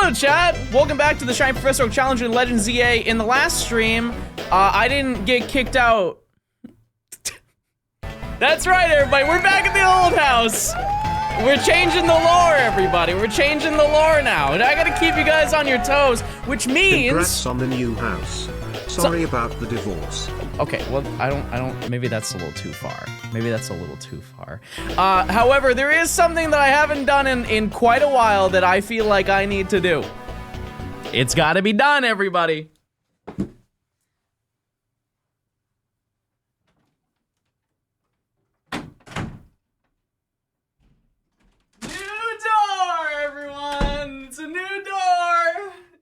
Hello, chat. Welcome back to the Shiny Professor Oak Challenge in Legends ZA. In the last stream, I didn't get kicked out. That's right, everybody. We're back at the old house. We're changing the lore, everybody. We're changing the lore now. And I gotta keep you guys on your toes, which means... Congrats on the new house. Sorry about the divorce. Okay, well, I don't, maybe that's a little too far. Maybe that's a little too far. However, there is something that I haven't done in quite a while that I feel like I need to do. It's gotta be done, everybody.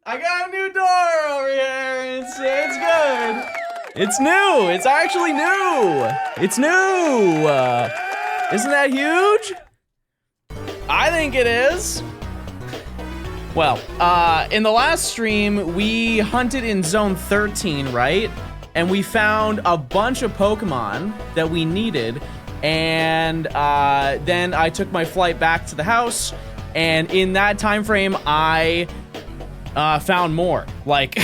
I got a new door over here. It's good. It's new. It's actually new. It's new. Isn't that huge? I think it is. Well, in the last stream, we hunted in Zone 13, right? And we found a bunch of Pokemon that we needed. And then I took my flight back to the house. And in that time frame, I found more, like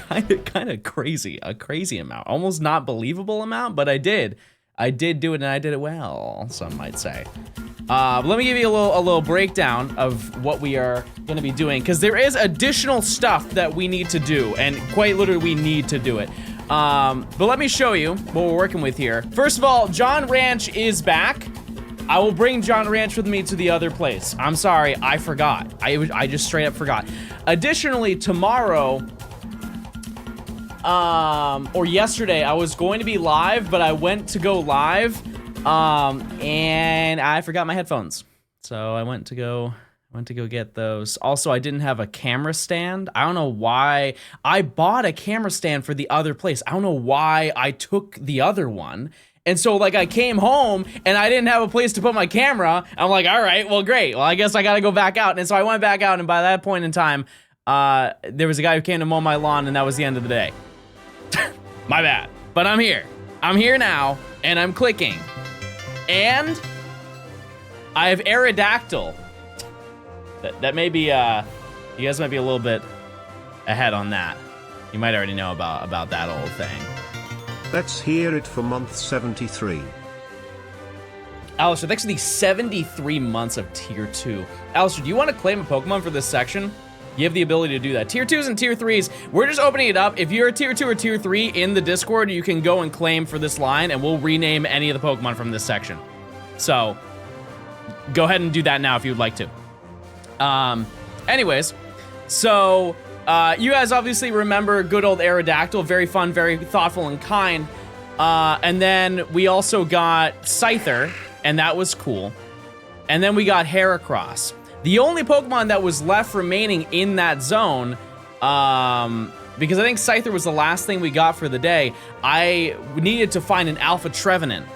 kind of crazy, a crazy amount, almost not believable amount, but I did do it, and I did it well, some might say. Let me give you a little breakdown of what we are gonna be doing, because there is additional stuff that we need to do, and quite literally we need to do it. But let me show you what we're working with here. First of all, John Ranch is back. I will bring John Ranch with me to the other place. I'm sorry, I forgot. I just straight up forgot. Additionally, tomorrow, or yesterday, I was going to be live, but I went to go live, and I forgot my headphones. So I went to go get those. Also, I didn't have a camera stand. I don't know why. I bought a camera stand for the other place. I don't know why I took the other one. And so, like, I came home, and I didn't have a place to put my camera. I'm like, all right, well, great. Well, I guess I gotta go back out. And so I went back out, and by that point in time, there was a guy who came to mow my lawn, and that was the end of the day. My bad. But I'm here. I'm here now, and I'm clicking. And I have Aerodactyl. That may be, you guys might be a little bit ahead on that. You might already know about that old thing. Let's hear it for month 73. Alistair, thanks for the 73 months of Tier 2. Alistair, do you want to claim a Pokemon for this section? You have the ability to do that. Tier 2s and Tier 3s, we're just opening it up. If you're a Tier 2 or Tier 3 in the Discord, you can go and claim for this line, and we'll rename any of the Pokemon from this section. So, go ahead and do that now if you'd like to. Anyways, so... you guys obviously remember good old Aerodactyl, very fun, very thoughtful and kind. And then we also got Scyther, and that was cool. And then we got Heracross. The only Pokemon that was left remaining in that zone, because I think Scyther was the last thing we got for the day, I needed to find an Alpha Trevenant.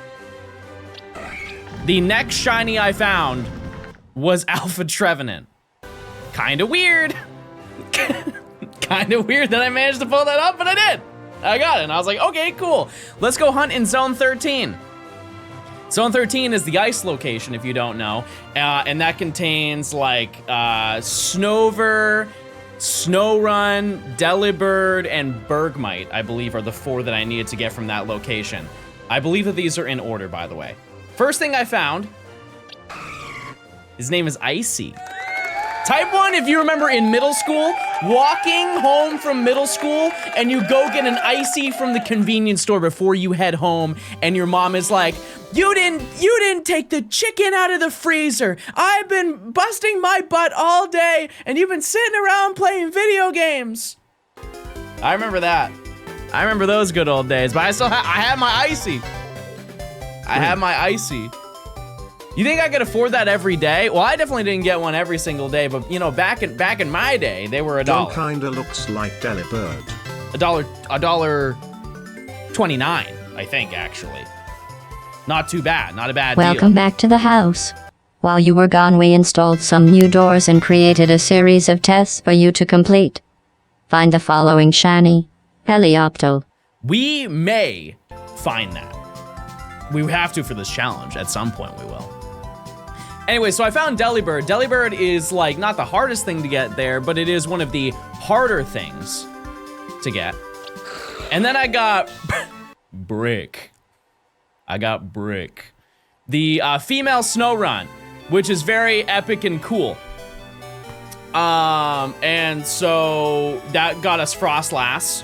The next shiny I found was Alpha Trevenant. Kinda weird. Kind of weird that I managed to pull that up, but I did. I got it, and I was like, okay, cool. Let's go hunt in Zone 13. Zone 13 is the ice location, if you don't know, and that contains, like, Snover, Snorunt, Delibird, and Bergmite, I believe, are the 4 that I needed to get from that location. I believe that these are in order, by the way. First thing I found, his name is Icy. Type 1, if you remember in middle school, walking home from middle school, and you go get an Icy from the convenience store before you head home, and your mom is like, you didn't take the chicken out of the freezer. I've been busting my butt all day, and you've been sitting around playing video games. I remember that. I remember those good old days, but I had my Icy. I had my Icy. You think I could afford that every day? Well, I definitely didn't get one every single day, but you know, back in my day, they were $1. John kinda looks like Delibird. $1.29, I think, actually. Not too bad, not a bad deal. Welcome back to the house. While you were gone, we installed some new doors and created a series of tests for you to complete. Find the following shiny Helioptile. We may find that. We have to for this challenge. At some point, we will. Anyway, so I found Delibird. Delibird is like not the hardest thing to get there, but it is one of the harder things to get. And then I got Brick. I got Brick. The female snow run, which is very epic and cool. And so that got us Frostlass.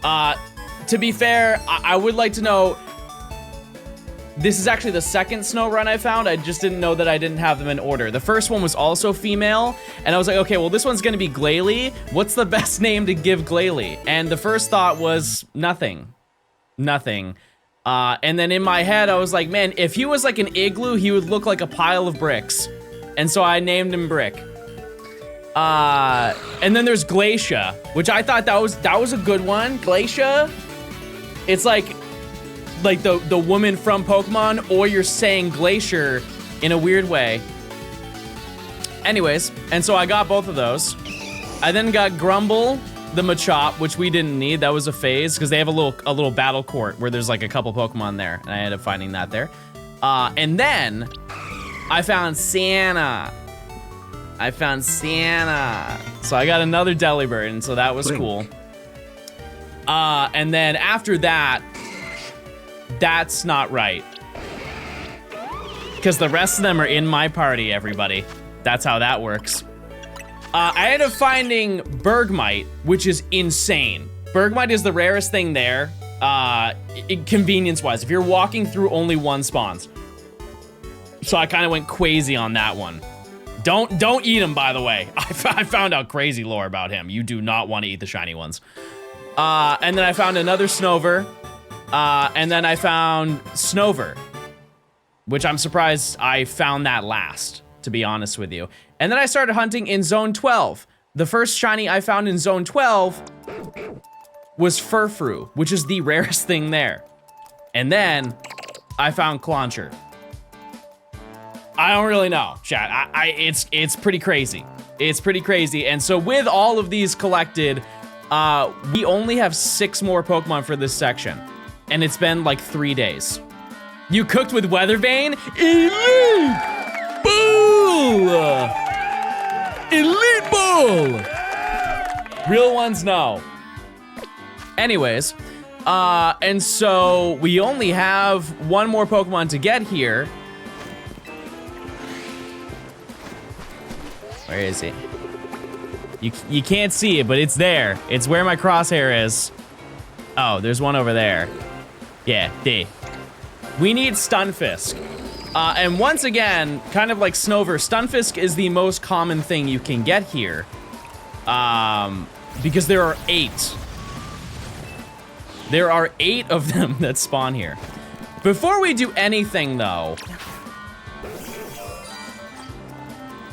To be fair, I would like to know, this is actually the second snow run I found. I just didn't know that I didn't have them in order. The first one was also female, and I was like, okay, well, this one's gonna be Glalie. What's the best name to give Glalie? And the first thought was nothing. Nothing. And then in my head, I was like, man, if he was like an igloo, he would look like a pile of bricks. And so I named him Brick. And then there's Glacia, which I thought that was a good one. Glacia, it's like the woman from Pokemon, or you're saying glacier in a weird way. Anyways, and so I got both of those. I then got Grumble, the Machop, which we didn't need. That was a phase because they have a little battle court where there's like a couple Pokemon there, and I ended up finding that there. And then I found Santa. So I got another Delibird, and so that was Blink. cool. And then after that, that's not right. Because the rest of them are in my party, everybody. That's how that works. I ended up finding Bergmite, which is insane. Bergmite is the rarest thing there, convenience-wise. If you're walking through only one spawns. So I kind of went crazy on that one. Don't eat him, by the way. I found out crazy lore about him. You do not want to eat the shiny ones. And then I found another Snover. And then I found Snover, which I'm surprised I found that last, to be honest with you. And then I started hunting in Zone 12. The first shiny I found in Zone 12 was Furfrou, which is the rarest thing there. And then I found Clauncher. I don't really know, chat. It's pretty crazy. It's pretty crazy. And so with all of these collected, we only have 6 more Pokemon for this section. And it's been like 3 days. You cooked with Weatherbane? Elite Bull! Elite Bull! Real ones, no. Anyways, and so we only have 1 more Pokemon to get here. Where is it? You can't see it, but it's there. It's where my crosshair is. Oh, there's one over there. Yeah, D. We need Stunfisk. And once again, kind of like Snover, Stunfisk is the most common thing you can get here. Because there are 8. There are 8 of them that spawn here. Before we do anything, though,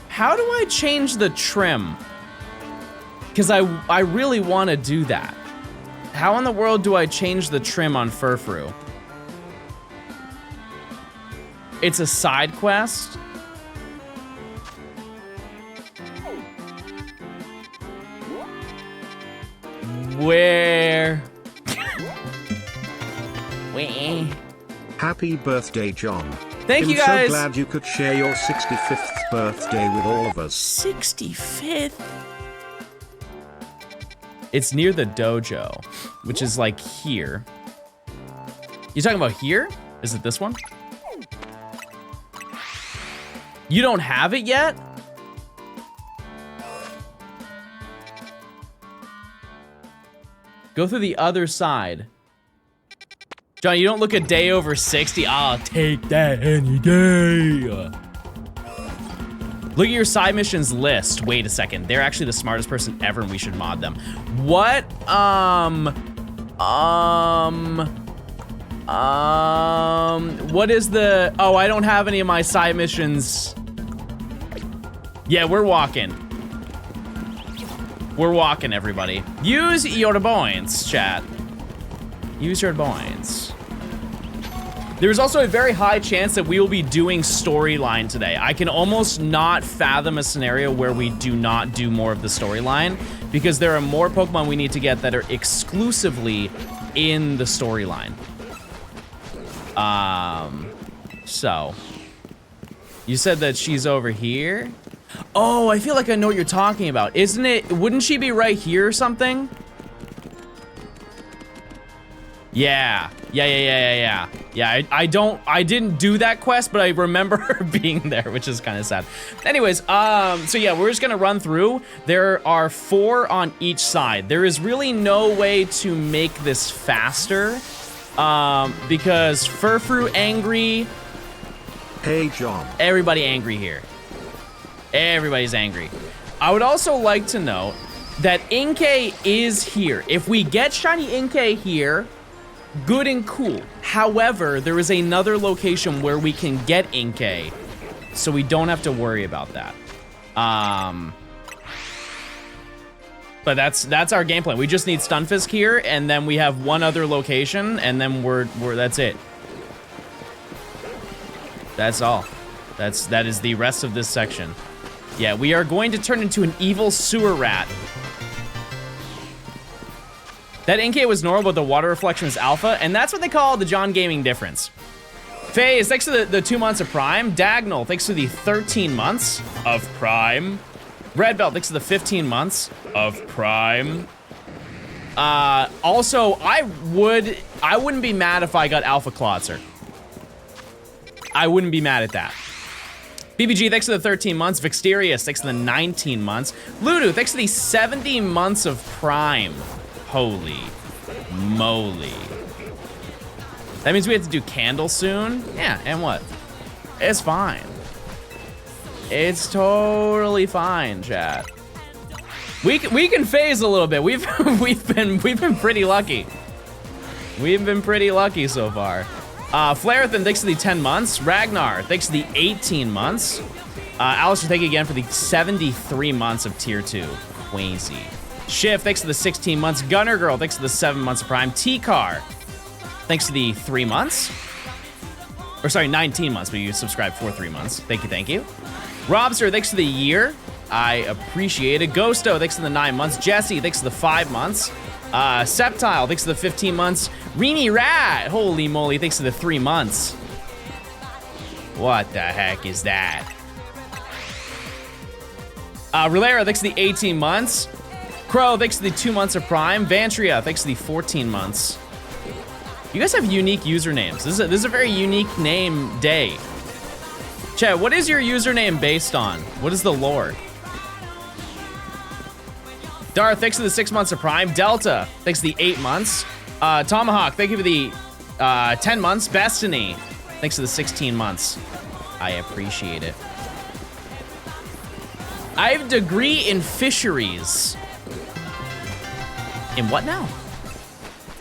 how do I change the trim? Because I really want to do that. How in the world do I change the trim on Furfrou? It's a side quest? Where? Where? Happy birthday, John. Thank you, guys. I'm so glad you could share your 65th birthday with all of us. 65th? It's near the dojo, which is like here. You talking about here? Is it this one? You don't have it yet? Go through the other side. John, you don't look a day over 60. I'll take that any day. Look at your side missions list. Wait a second. They're actually the smartest person ever, and we should mod them. What? What is the... Oh, I don't have any of my side missions. Yeah, we're walking. We're walking, everybody. Use your points, chat. Use your points. There's also a very high chance that we will be doing storyline today. I can almost not fathom a scenario where we do not do more of the storyline because there are more Pokemon we need to get that are exclusively in the storyline. So You said that she's over here? Oh, I feel like I know what you're talking about. Isn't it, wouldn't she be right here or something? Yeah, I didn't do that quest, but I remember her being there, which is kind of sad. Anyways, so yeah, we're just gonna run through. There are 4 on each side. There is really no way to make this faster, because Furfru angry. Hey, John. Everybody angry here. Everybody's angry. I would also like to note that Inkay is here. If we get shiny Inkay here, good and cool. However, there is another location where we can get Inkay, so we don't have to worry about that. But that's our game plan. We just need Stunfisk here, and then we have one other location, and then we're that's it. That's all. That is the rest of this section. Yeah, we are going to turn into an evil sewer rat. That Inkay was normal, but the water reflection was alpha, and that's what they call the John Gaming difference. Phase, thanks to the 2 months of Prime. Dagnall, thanks to the 13 months of Prime. Red Belt, thanks to the 15 months of Prime. Also, I wouldn't be mad if I got Alpha Klotzer. I wouldn't be mad at that. BBG, thanks to the 13 months. Vixterius, thanks to the 19 months. Ludo, thanks to the 70 months of Prime. Holy moly. That means we have to do Candle soon? Yeah, and what? It's fine. It's totally fine, chat. We can phase a little bit. We've been pretty lucky. We've been pretty lucky so far. Flarethan, thanks to the 10 months. Ragnar, thanks to the 18 months. Alistair, thank you again for the 73 months of tier 2. Quazy. Shift, thanks to the 16 months. Gunner Girl, thanks to the 7 months of Prime. T-Car, thanks to the 3 months. Or sorry, 19 months, but you subscribed for 3 months. Thank you, thank you. Robster, thanks to the year. I appreciate it. Ghosto, thanks to the 9 months. Jesse, thanks to the 5 months. Septile, thanks to the 15 months. Reenie Rat, holy moly, thanks to the 3 months. What the heck is that? Relera, thanks to the 18 months. Crow, thanks to the 2 months of Prime. Vantria, thanks to the 14 months. You guys have unique usernames. This is a very unique name day. Chat, what is your username based on? What is the lore? Darth, thanks to the 6 months of Prime. Delta, thanks to the 8 months. Tomahawk, thank you for the 10 months. Bestiny, thanks to the 16 months. I appreciate it. I have a degree in fisheries. In what now?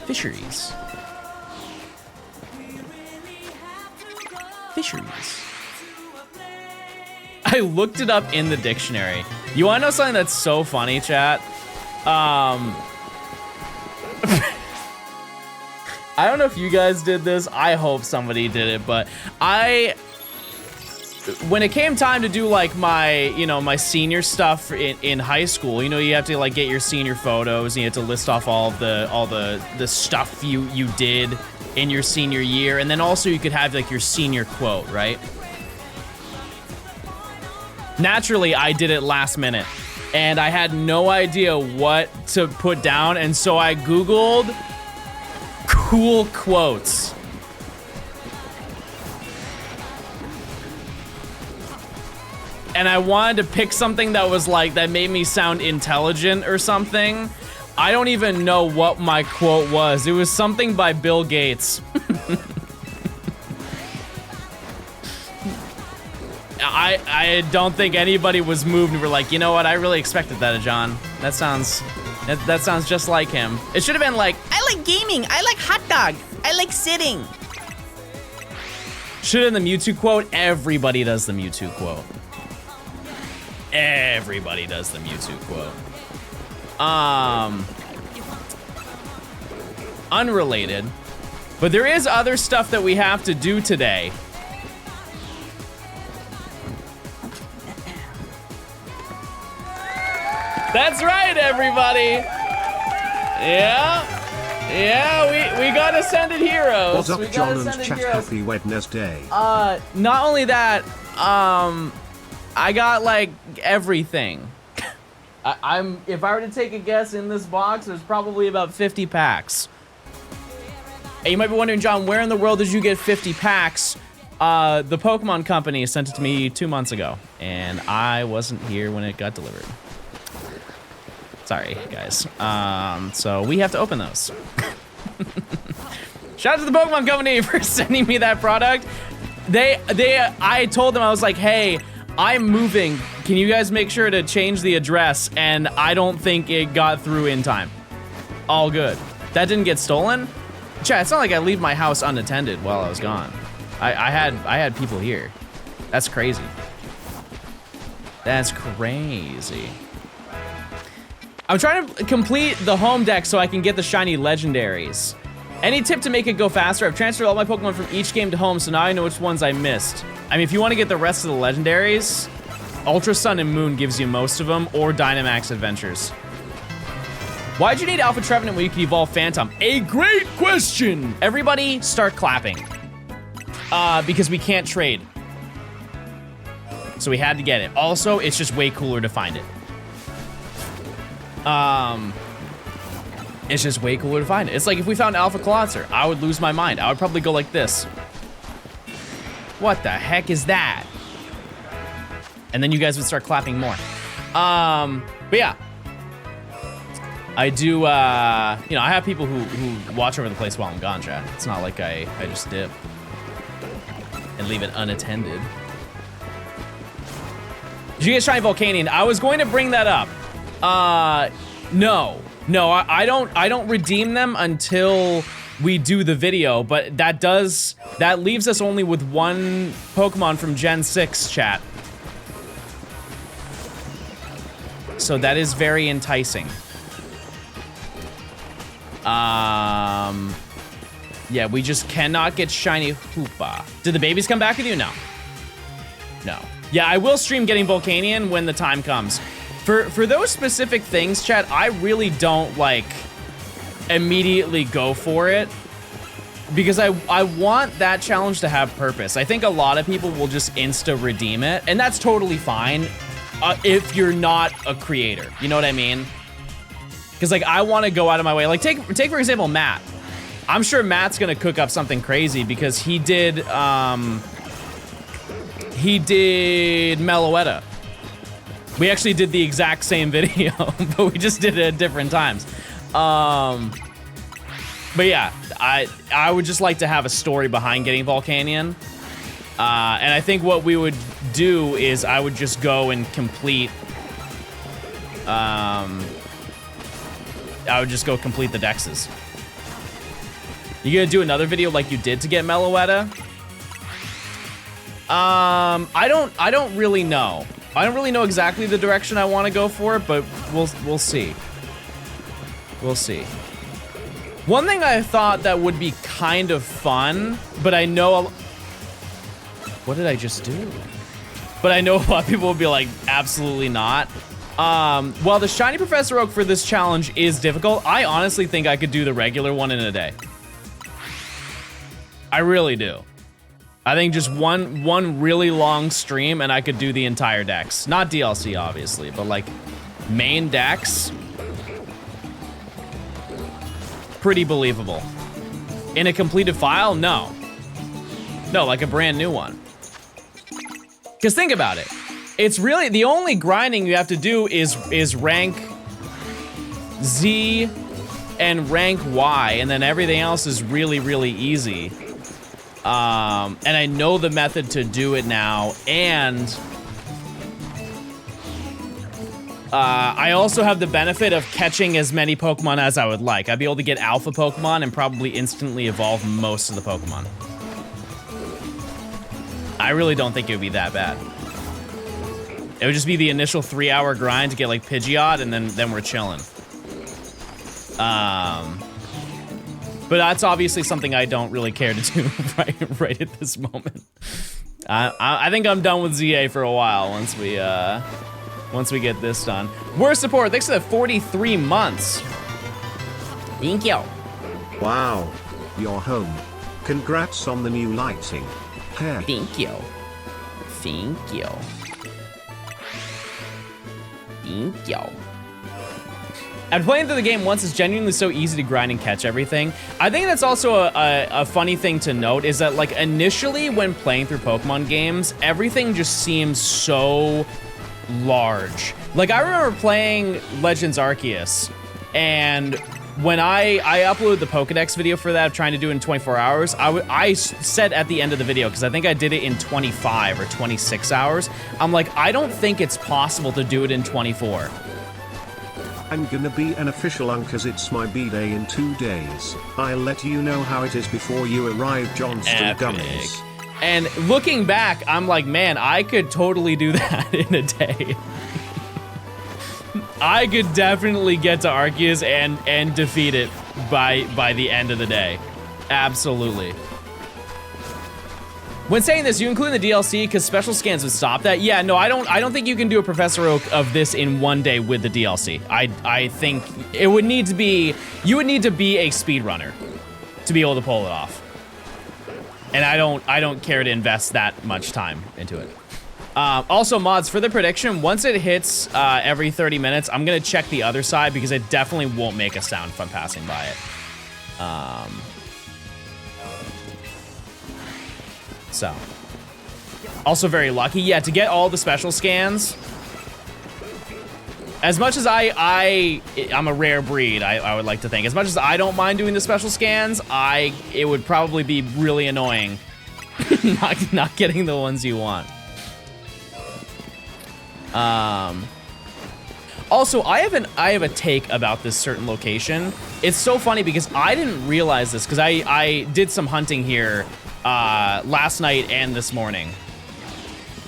Fisheries. Fisheries. I looked it up in the dictionary. You wanna know something that's so funny, chat? I don't know if you guys did this. I hope somebody did it, but when it came time to do like my, my senior stuff in high school, you have to like get your senior photos and you have to list off all the stuff you did in your senior year, and then also you could have like your senior quote, right? Naturally, I did it last minute, and I had no idea what to put down, and so I Googled cool quotes. And I wanted to pick something that was like, that made me sound intelligent or something. I don't even know what my quote was. It was something by Bill Gates. I don't think anybody was moved and were like, you know what, I really expected that of John. That sounds just like him. It should have been like, I like gaming, I like hot dog, I like sitting. Should have been the Mewtwo quote. Everybody does the Mewtwo quote. Everybody does the Mewtwo quote. Unrelated, but there is other stuff that we have to do today. That's right, everybody. Yeah, we got Ascended Heroes. What's up, John and chat? Happy Wednesday. Not only that, I got like everything. If I were to take a guess in this box, there's probably about 50 packs. And you might be wondering, John, where in the world did you get 50 packs? The Pokemon Company sent it to me 2 months ago, and I wasn't here when it got delivered. Sorry, guys. So we have to open those. Shout out to the Pokemon Company for sending me that product. I told them, I was like, hey, I'm moving. Can you guys make sure to change the address? And I don't think it got through in time. All good. That didn't get stolen? Chat, it's not like I leave my house unattended while I was gone. I had people here. That's crazy. That's crazy. I'm trying to complete the home deck so I can get the shiny legendaries. Any tip to make it go faster? I've transferred all my Pokemon from each game to home, so now I know which ones I missed. I mean, if you want to get the rest of the legendaries, Ultra Sun and Moon gives you most of them, or Dynamax Adventures. Why'd you need Alpha Trevenant when you could evolve Phantom? A great question! Everybody start clapping. Because we can't trade. So we had to get it. Also, it's just way cooler to find it. It's just way cooler to find it. It's like if we found Alpha Colossar, I would lose my mind. I would probably go like this. What the heck is that? And then you guys would start clapping more. But yeah. I do, you know, I have people who watch over the place while I'm gone, chat. It's not like I just dip and leave it unattended. Did you get Shiny Volcanion? I was going to bring that up. No, I don't redeem them until we do the video, but that leaves us only with one Pokemon from Gen 6, chat. So that is very enticing. Yeah, we just cannot get Shiny Hoopa. Did the babies come back with you? No. No. Yeah, I will stream getting Volcanion when the time comes. For those specific things, chat, I really don't, like, immediately go for it. Because I want that challenge to have purpose. I think a lot of people will just insta-redeem it, and that's totally fine if you're not a creator. You know what I mean? Because, like, I want to go out of my way. Like, take for example, Matt. I'm sure Matt's going to cook up something crazy because he did Meloetta. We actually did the exact same video, but we just did it at different times. But yeah, I would just like to have a story behind getting Volcanion. And I think what we would do is I would just go and complete... I would just go complete the dexes. You gonna do another video like you did to get Meloetta? I don't really know. I don't really know exactly the direction I want to go for it, but we'll see. We'll see. One thing I thought that would be kind of fun, but I know what did I just do? But I know a lot of people will be like, absolutely not. While the Shiny Professor Oak for this challenge is difficult, I honestly think I could do the regular one in a day. I really do. I think just one really long stream and I could do the entire dex. Not DLC, obviously, but like main dex. Pretty believable. In a completed file? No. No, like a brand new one. Because think about it. It's really, the only grinding you have to do is rank Z and rank Y, and then everything else is really, really easy. And I know the method to do it now, and I also have the benefit of catching as many Pokemon as I would like. I'd be able to get Alpha Pokemon and probably instantly evolve most of the Pokemon. I really don't think it would be that bad. It would just be the initial 3-hour grind to get like Pidgeot, and then we're chilling. But that's obviously something I don't really care to do right at this moment. I think I'm done with ZA for a while once we get this done. Worst support, thanks for the 43 months. Thank you. Wow, you're home. Congrats on the new lighting. Hair. Thank you. Thank you. Thank you. And playing through the game once, it's genuinely so easy to grind and catch everything. I think that's also a funny thing to note is that, like, initially when playing through Pokemon games, everything just seems so large. Like, I remember playing Legends Arceus, and when I uploaded the Pokedex video for that, trying to do it in 24 hours, I said at the end of the video, because I think I did it in 25 or 26 hours, I'm like, I don't think it's possible to do it in 24. I'm gonna be an official cause it's my B-day in 2 days. I'll let you know how it is before you arrive, Johnstone Gummies. And looking back, I'm like, man, I could totally do that in a day. I could definitely get to Arceus and defeat it by the end of the day. Absolutely. When saying this, you include the DLC because special scans would stop that. Yeah, no, I don't think you can do a Professor Oak of this in 1 day with the DLC. I think it would need to be, you would need to be a speedrunner to be able to pull it off. And I don't care to invest that much time into it. Also, mods, for the prediction, once it hits every 30 minutes, I'm gonna check the other side because it definitely won't make a sound if I'm passing by it. So, also very lucky. Yeah, to get all the special scans. As much as I'm a rare breed, I would like to think. As much as I don't mind doing the special scans, it would probably be really annoying not getting the ones you want. Also, I have a take about this certain location. It's so funny because I didn't realize this because I did some hunting here last night and this morning.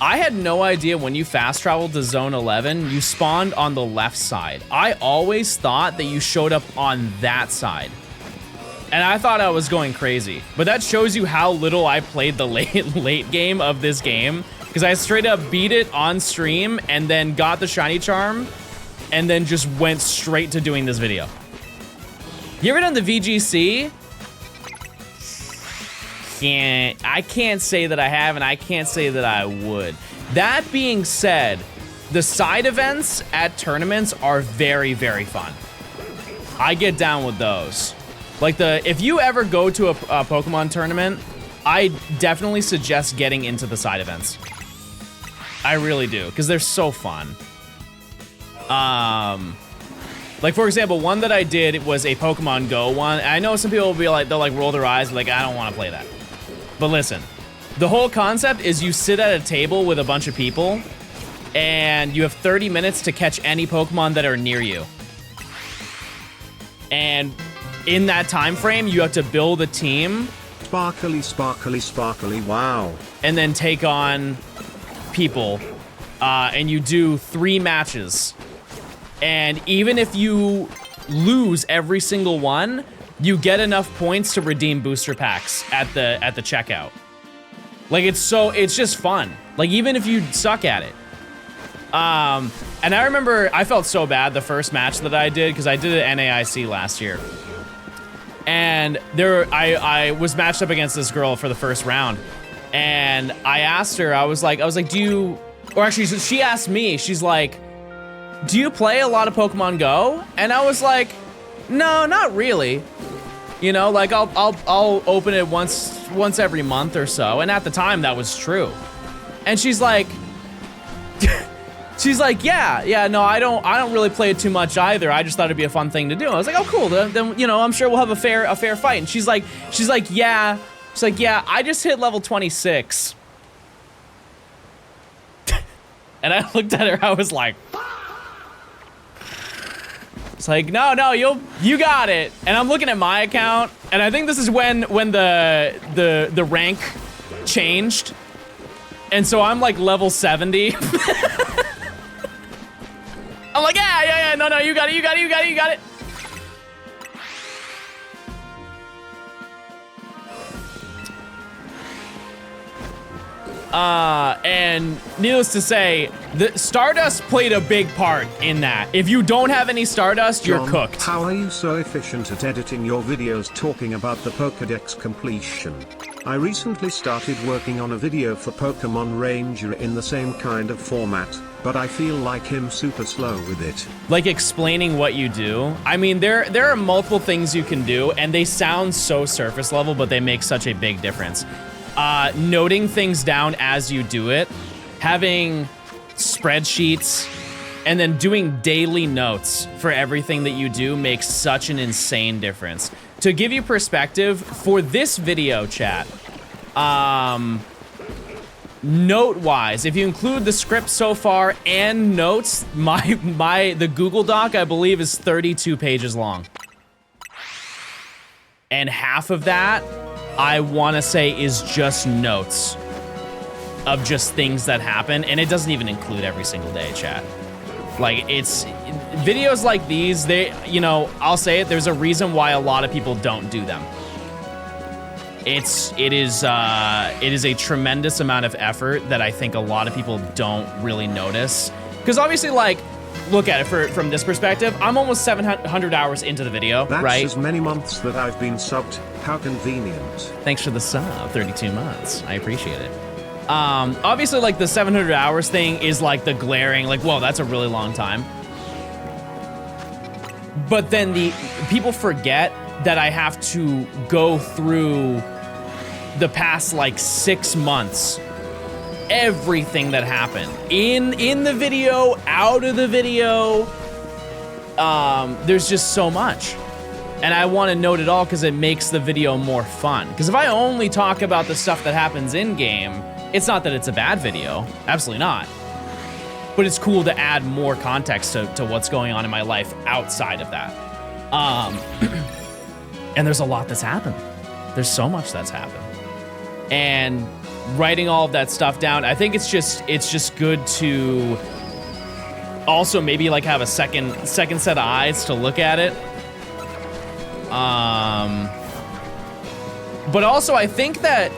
I had no idea when you fast traveled to Zone 11, you spawned on the left side. I always thought that you showed up on that side. And I thought I was going crazy. But that shows you how little I played the late game of this game. Because I straight up beat it on stream and then got the shiny charm and then just went straight to doing this video. You ever done the VGC? I can't say that I have, and I can't say that I would. That being said, the side events at tournaments are very, very fun. I get down with those. Like if you ever go to a Pokemon tournament, I definitely suggest getting into the side events. I really do, because they're so fun. Like, for example, one that I did was a Pokemon Go one. And I know some people will be like, they'll like roll their eyes, like, I don't want to play that. But listen, the whole concept is you sit at a table with a bunch of people and you have 30 minutes to catch any Pokemon that are near you. And in that time frame, you have to build a team. Sparkly, sparkly, sparkly, wow. And then take on people. And you do 3 matches. And even if you lose every single one, you get enough points to redeem booster packs at the checkout. Like, it's just fun. Like, even if you suck at it. And I remember I felt so bad the first match that I did, because I did it at NAIC last year. And I was matched up against this girl for the first round. And I asked her, I was like, do you, or actually she asked me, she's like, do you play a lot of Pokemon Go? And I was like, no, not really. You know, like I'll open it once every month or so. And at the time that was true. And she's like, yeah, no, I don't really play it too much either. I just thought it'd be a fun thing to do. I was like, oh, cool. Then you know, I'm sure we'll have a fair fight. And she's like, yeah, I just hit level 26. And I looked at her, I was like, it's like, no, you got it. And I'm looking at my account, and I think this is when the rank changed. And so I'm like level 70. I'm like, yeah, no, you got it. And needless to say, the Stardust played a big part in that. If you don't have any Stardust, you're John, cooked. How are you so efficient at editing your videos talking about the Pokédex completion? I recently started working on a video for Pokemon Ranger in the same kind of format, but I feel like him super slow with it. Like explaining what you do. I mean, there are multiple things you can do, and they sound so surface level, but they make such a big difference. Noting things down as you do it, having spreadsheets, and then doing daily notes for everything that you do makes such an insane difference. To give you perspective, for this video, chat, note-wise, if you include the script so far and notes, the Google Doc, I believe, is 32 pages long. And half of that, I want to say, is just notes of just things that happen, and it doesn't even include every single day, chat. Like, it's videos like these, you know, I'll say it, there's a reason why a lot of people don't do them. It is a tremendous amount of effort that I think a lot of people don't really notice. Because obviously, like, look at it from this perspective, I'm almost 700 hours into the video, That's right? as many months that I've been subbed. How convenient. Thanks for the sub, 32 months. I appreciate it. Obviously, like, the 700 hours thing is, like, the glaring, like, whoa, that's a really long time. But then people forget that I have to go through the past, like, 6 months, everything that happened. In the video, out of the video, there's just so much. And I want to note it all because it makes the video more fun. Because if I only talk about the stuff that happens in-game, it's not that it's a bad video. Absolutely not. But it's cool to add more context to what's going on in my life outside of that. And there's a lot that's happened. There's so much that's happened. And writing all of that stuff down, I think it's just good to also maybe like have a second set of eyes to look at it. But also I think that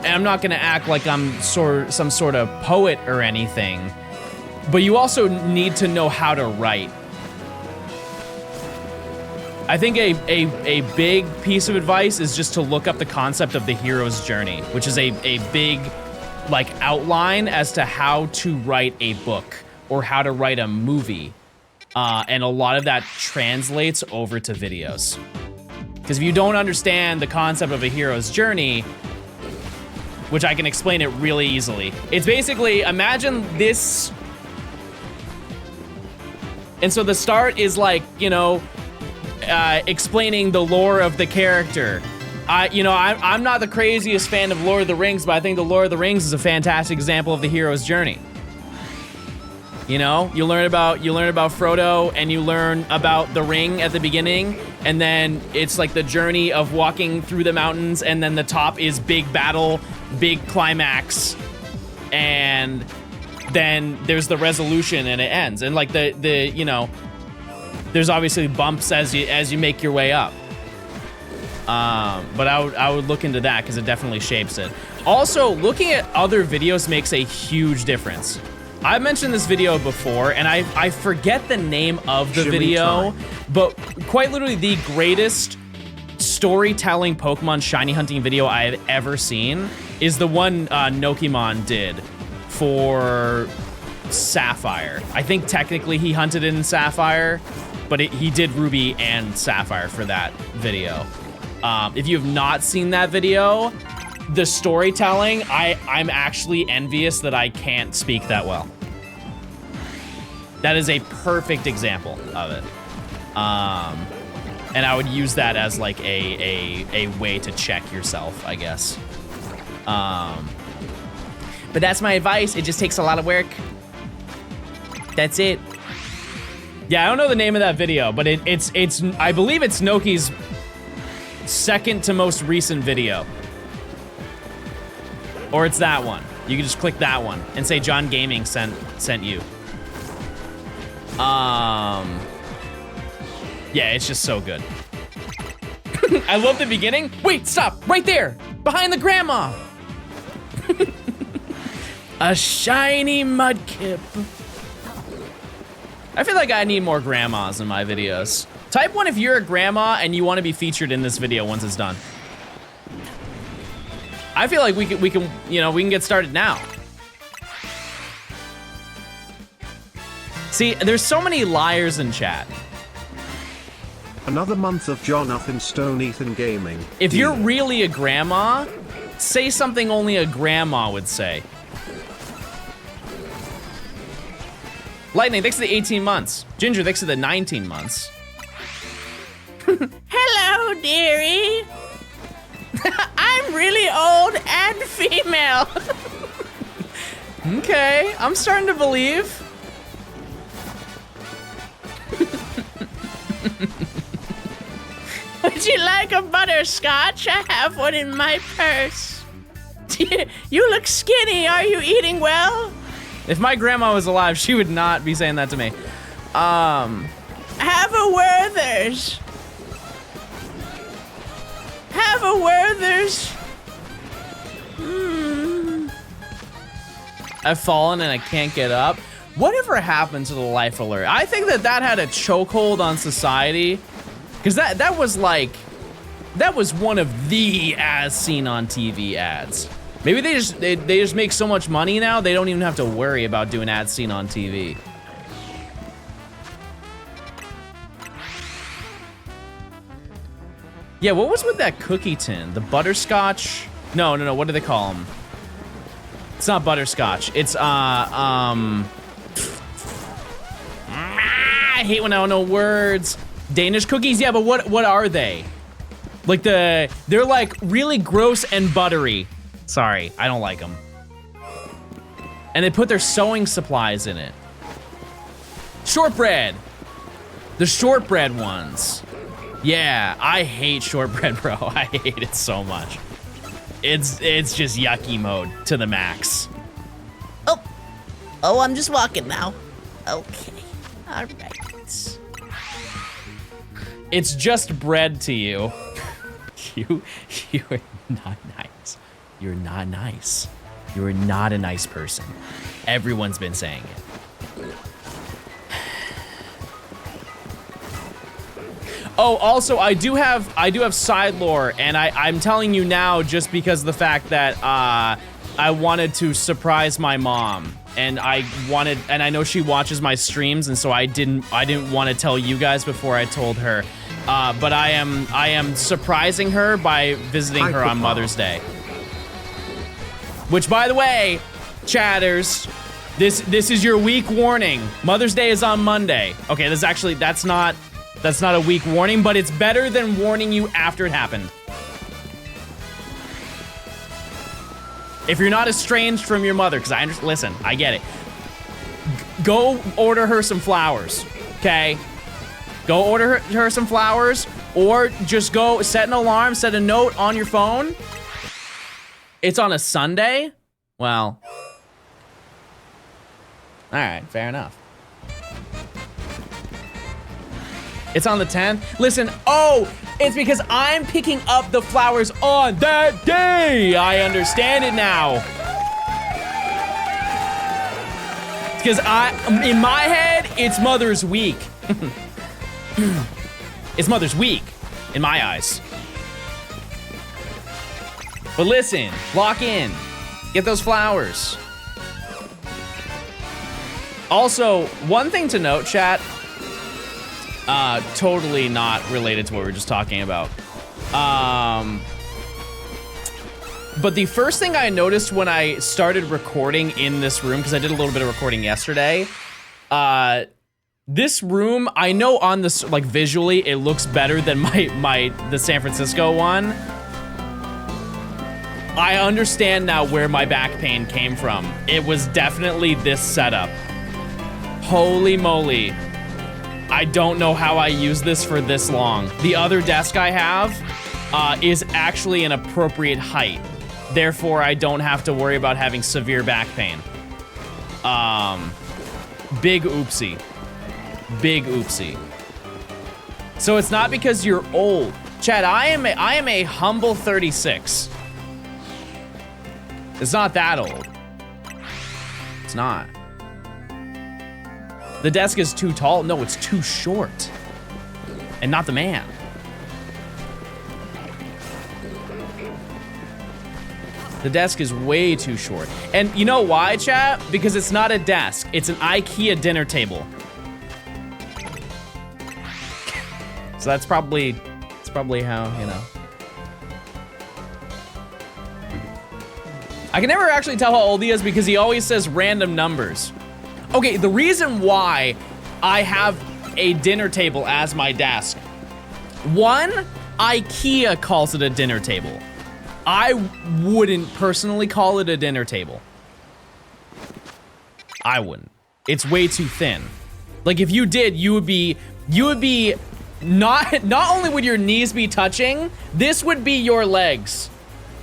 and I'm not gonna act like I'm some sort of poet or anything, but you also need to know how to write. I think a big piece of advice is just to look up the concept of the hero's journey, which is a big, like, outline as to how to write a book or how to write a movie. And a lot of that translates over to videos. Because if you don't understand the concept of a hero's journey, which I can explain it really easily, it's basically, imagine this. And so the start is like, you know, explaining the lore of the character. I'm not the craziest fan of Lord of the Rings, but I think the Lord of the Rings is a fantastic example of the hero's journey. You know, you learn about Frodo, and you learn about the ring at the beginning, and then it's like the journey of walking through the mountains, and then the top is big battle, big climax, and then there's the resolution, and it ends. And like the you know, there's obviously bumps as you make your way up. But I would look into that because it definitely shapes it. Also, looking at other videos makes a huge difference. I've mentioned this video before, and I forget the name of the video, but quite literally the greatest storytelling Pokemon shiny hunting video I have ever seen is the one Nokimon did for Sapphire. I think technically he hunted in Sapphire, but he did Ruby and Sapphire for that video. If you have not seen that video, the storytelling, I'm actually envious that I can't speak that well. That is a perfect example of it. And I would use that as like a way to check yourself, I guess. But that's my advice. It just takes a lot of work. That's it. Yeah, I don't know the name of that video, but it's I believe it's Noki's second to most recent video. Or it's that one. You can just click that one and say John Gaming sent you. Yeah, it's just so good. I love the beginning. Wait, stop, right there, behind the grandma. A shiny mudkip. I feel like I need more grandmas in my videos. Type 1 if you're a grandma and you want to be featured in this video once it's done. I feel like we can, you know, we can get started now. See, there's so many liars in chat. Another month of Johnstone Ethan Gaming. If you're really a grandma, say something only a grandma would say. Lightning, thanks to the 18 months. Ginger, thanks to the 19 months. Hello, dearie. I'm really old and female. Okay, I'm starting to believe. Would you like a butterscotch? I have one in my purse. You look skinny. Are you eating well? If my grandma was alive, she would not be saying that to me. Have a Werther's. Have a Werther's. I've fallen and I can't get up. Whatever happened to the life alert? I think that had a chokehold on society. Because that was like, that was one of the as seen on TV ads. Maybe they just make so much money now, they don't even have to worry about doing ads seen on TV. Yeah, what was with that cookie tin? The butterscotch? No, what do they call them? It's not butterscotch. It's, I hate when I don't know words. Danish cookies, yeah, but what are they? Like they're like really gross and buttery. Sorry, I don't like them. And they put their sewing supplies in it. Shortbread. The shortbread ones. Yeah, I hate shortbread, bro. I hate it so much. It's just yucky mode to the max. Oh, I'm just walking now. Okay, all right. It's just bread to you. You are not nice. You're not nice. You are not a nice person. Everyone's been saying it. Oh, also, I do have side lore, and I'm telling you now just because of the fact that I wanted to surprise my mom, and I know she watches my streams, and so I didn't want to tell you guys before I told her. But I am surprising her by visiting her on Mother's Day. Which, by the way, chatters, this is your week warning. Mother's Day is on Monday. Okay, that's not a week warning, but it's better than warning you after it happened. If you're not estranged from your mother, because listen, I get it. Go order her some flowers, okay? Go order her some flowers, or just go set an alarm, set a note on your phone. It's on a Sunday? Well, all right, fair enough. It's on the 10th? Listen, oh, it's because I'm picking up the flowers on that day. I understand it now. Because in my head, it's Mother's Week. It's Mother's Week, in my eyes. But listen, lock in. Get those flowers. Also, one thing to note, chat, totally not related to what we were just talking about. But the first thing I noticed when I started recording in this room, because I did a little bit of recording yesterday, this room, I know on this, like visually, it looks better than the San Francisco one. I understand now where my back pain came from. It was definitely this setup. Holy moly. I don't know how I used this for this long. The other desk I have is actually an appropriate height. Therefore, I don't have to worry about having severe back pain. Big oopsie. Big oopsie. So it's not because you're old. Chad, I am a humble 36. It's not that old. it's not. The desk is too tall. No, it's too short. And not the man. The desk is way too short. And you know why, chat? Because it's not a desk. It's an IKEA dinner table. So that's probably how, you know. I can never actually tell how old he is because he always says random numbers. Okay, the reason why I have a dinner table as my desk. One, IKEA calls it a dinner table. I wouldn't personally call it a dinner table. I wouldn't. It's way too thin. Like if you did, you would be not only would your knees be touching, this would be your legs.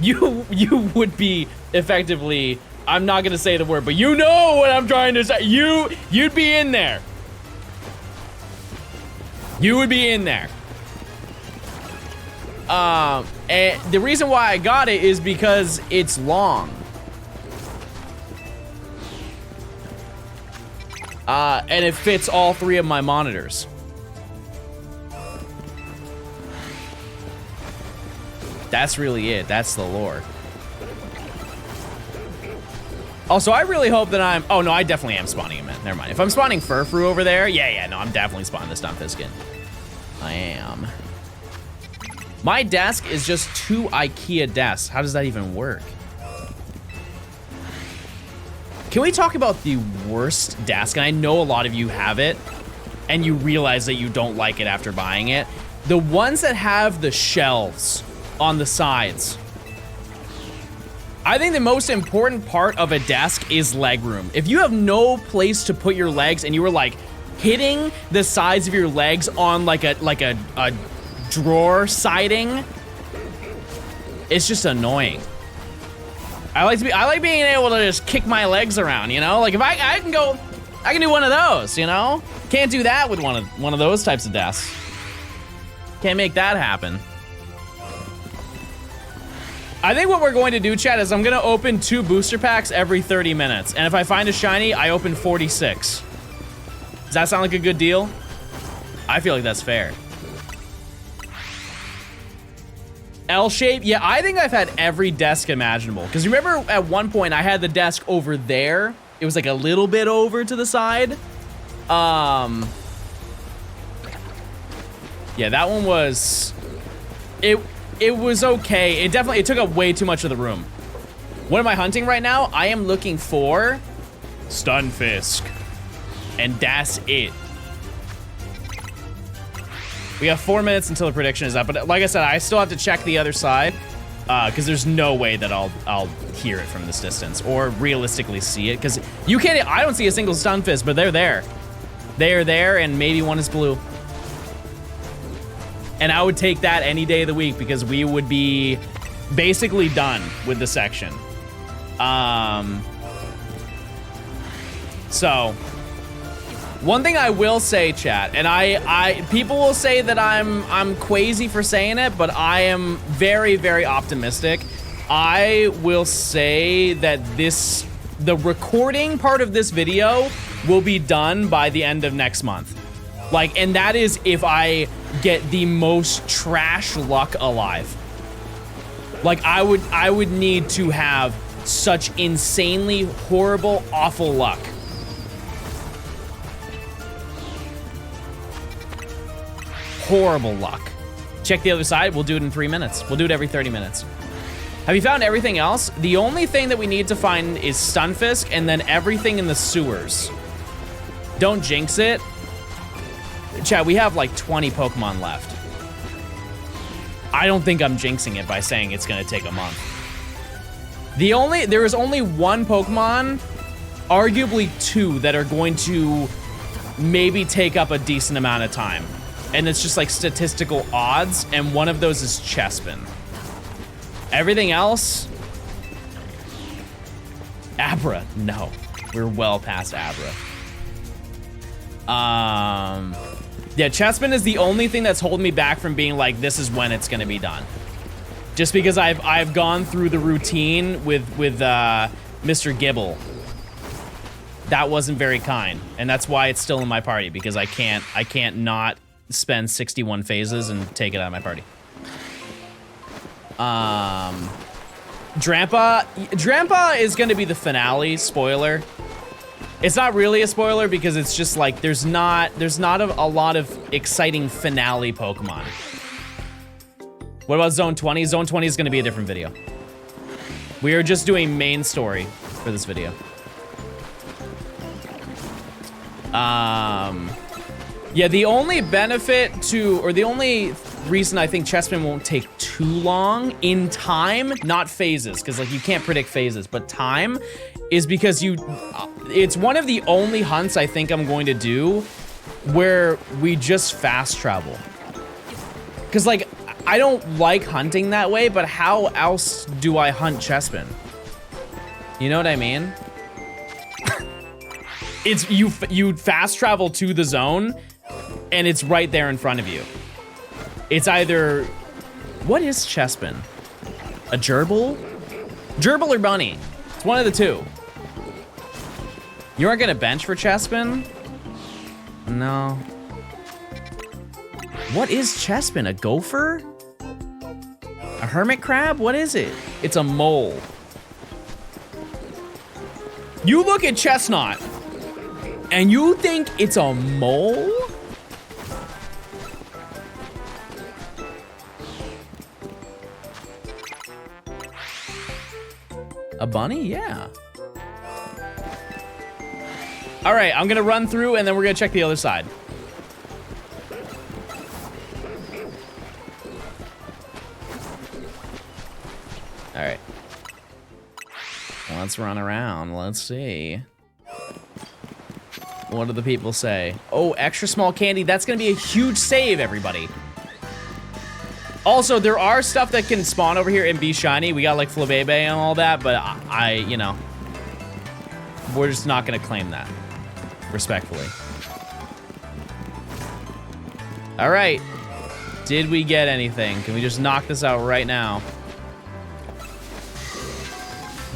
You would be effectively, I'm not gonna say the word, but you know what I'm trying to say. You'd be in there. You would be in there. And the reason why I got it is because it's long. And it fits all three of my monitors. That's really it. That's the lore. Also, I really hope that I'm... Oh, no, I definitely am spawning him in. Never mind. If I'm spawning Furfru over there, yeah, no, I'm definitely spawning the Stunfisk in. I am. My desk is just 2 IKEA desks. How does that even work? Can we talk about the worst desk? And I know a lot of you have it, and you realize that you don't like it after buying it. The ones that have the shelves on the sides. I think the most important part of a desk is leg room. If you have no place to put your legs and you were like hitting the sides of your legs on like a drawer siding, it's just annoying. I like being able to just kick my legs around, you know? Like if I can do one of those, you know? Can't do that with one of those types of desks. Can't make that happen. I think what we're going to do, chat, is I'm gonna open 2 booster packs every 30 minutes. And if I find a shiny, I open 46. Does that sound like a good deal? I feel like that's fair. L shape, yeah, I think I've had every desk imaginable. Because remember at one point I had the desk over there. It was like a little bit over to the side. Yeah, that one was, it was okay. It took up way too much of the room. What am I hunting right now? I am looking for Stunfisk. And that's it. We have 4 minutes until the prediction is up, but like I said, I still have to check the other side because there's no way that I'll hear it from this distance or realistically see it because you can't. I don't see a single Stunfisk, but they're there. They are there, and maybe one is blue. And I would take that any day of the week because we would be basically done with the section. So. One thing I will say, chat, and people will say that I'm crazy for saying it, but I am very, very optimistic. I will say that the recording part of this video will be done by the end of next month. Like, and that is if I get the most trash luck alive. Like, I would need to have such insanely horrible, awful luck. Horrible luck. Check the other side. We'll do it in 3 minutes. We'll do it every 30 minutes. Have you found everything else? The only thing that we need to find is Stunfisk and then everything in the sewers. Don't jinx it. Chat, we have like 20 Pokemon left. I don't think I'm jinxing it by saying it's gonna take a month. There is only one Pokemon, arguably 2, that are going to maybe take up a decent amount of time. And it's just like statistical odds, and one of those is Chespin. Everything else, Abra, no. We're well past Abra. Yeah, Chespin is the only thing that's holding me back from being like, this is when it's gonna be done. Just because I've gone through the routine with Mr. Gibble. that wasn't very kind. And that's why it's still in my party, because I can't not spend 61 phases and take it out of my party. Drampa is gonna be the finale, spoiler. It's not really a spoiler because it's just like, there's not a lot of exciting finale Pokemon. What about Zone 20? Zone 20 is gonna be a different video. We are just doing main story for this video. Yeah, the only benefit to, or the only reason I think Chessman won't take too long in time, not phases, because like you can't predict phases, but time, is because it's one of the only hunts I think I'm going to do where we just fast travel. Because like, I don't like hunting that way, but how else do I hunt Chessman? You know what I mean? It's you fast travel to the zone and it's right there in front of you. It's either, what is Chespin? A gerbil? Gerbil or bunny? It's one of the two. You aren't gonna bench for Chespin? No. What is Chespin? A gopher? A hermit crab? What is it? It's a mole. You look at Chestnut and you think it's a mole? A bunny? Yeah. All right, I'm gonna run through and then we're gonna check the other side. All right. Let's run around. Let's see. What do the people say? Oh, extra small candy. That's gonna be a huge save, everybody. Also, there are stuff that can spawn over here and be shiny. We got like Flabebe and all that, but you know, we're just not gonna claim that, respectfully. All right, did we get anything? Can we just knock this out right now?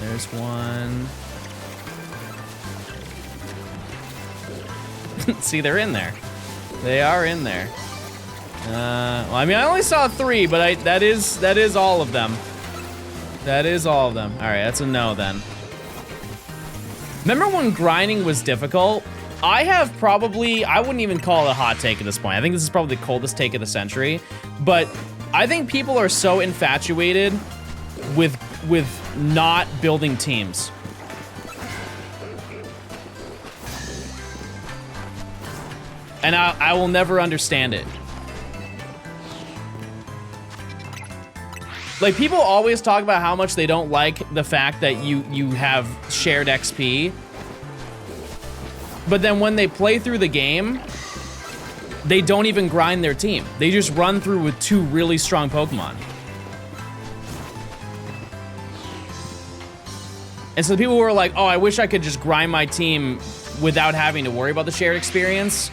There's one. See, they're in there. They are in there. Well, I mean, I only saw 3, but that is all of them. That is all of them. All right, that's a no then. Remember when grinding was difficult? I wouldn't even call it a hot take at this point. I think this is probably the coldest take of the century, but I think people are so infatuated with not building teams. And I will never understand it. Like, people always talk about how much they don't like the fact that you have shared XP. But then when they play through the game, they don't even grind their team. They just run through with 2 really strong Pokemon. And so the people who are like, oh, I wish I could just grind my team without having to worry about the shared experience,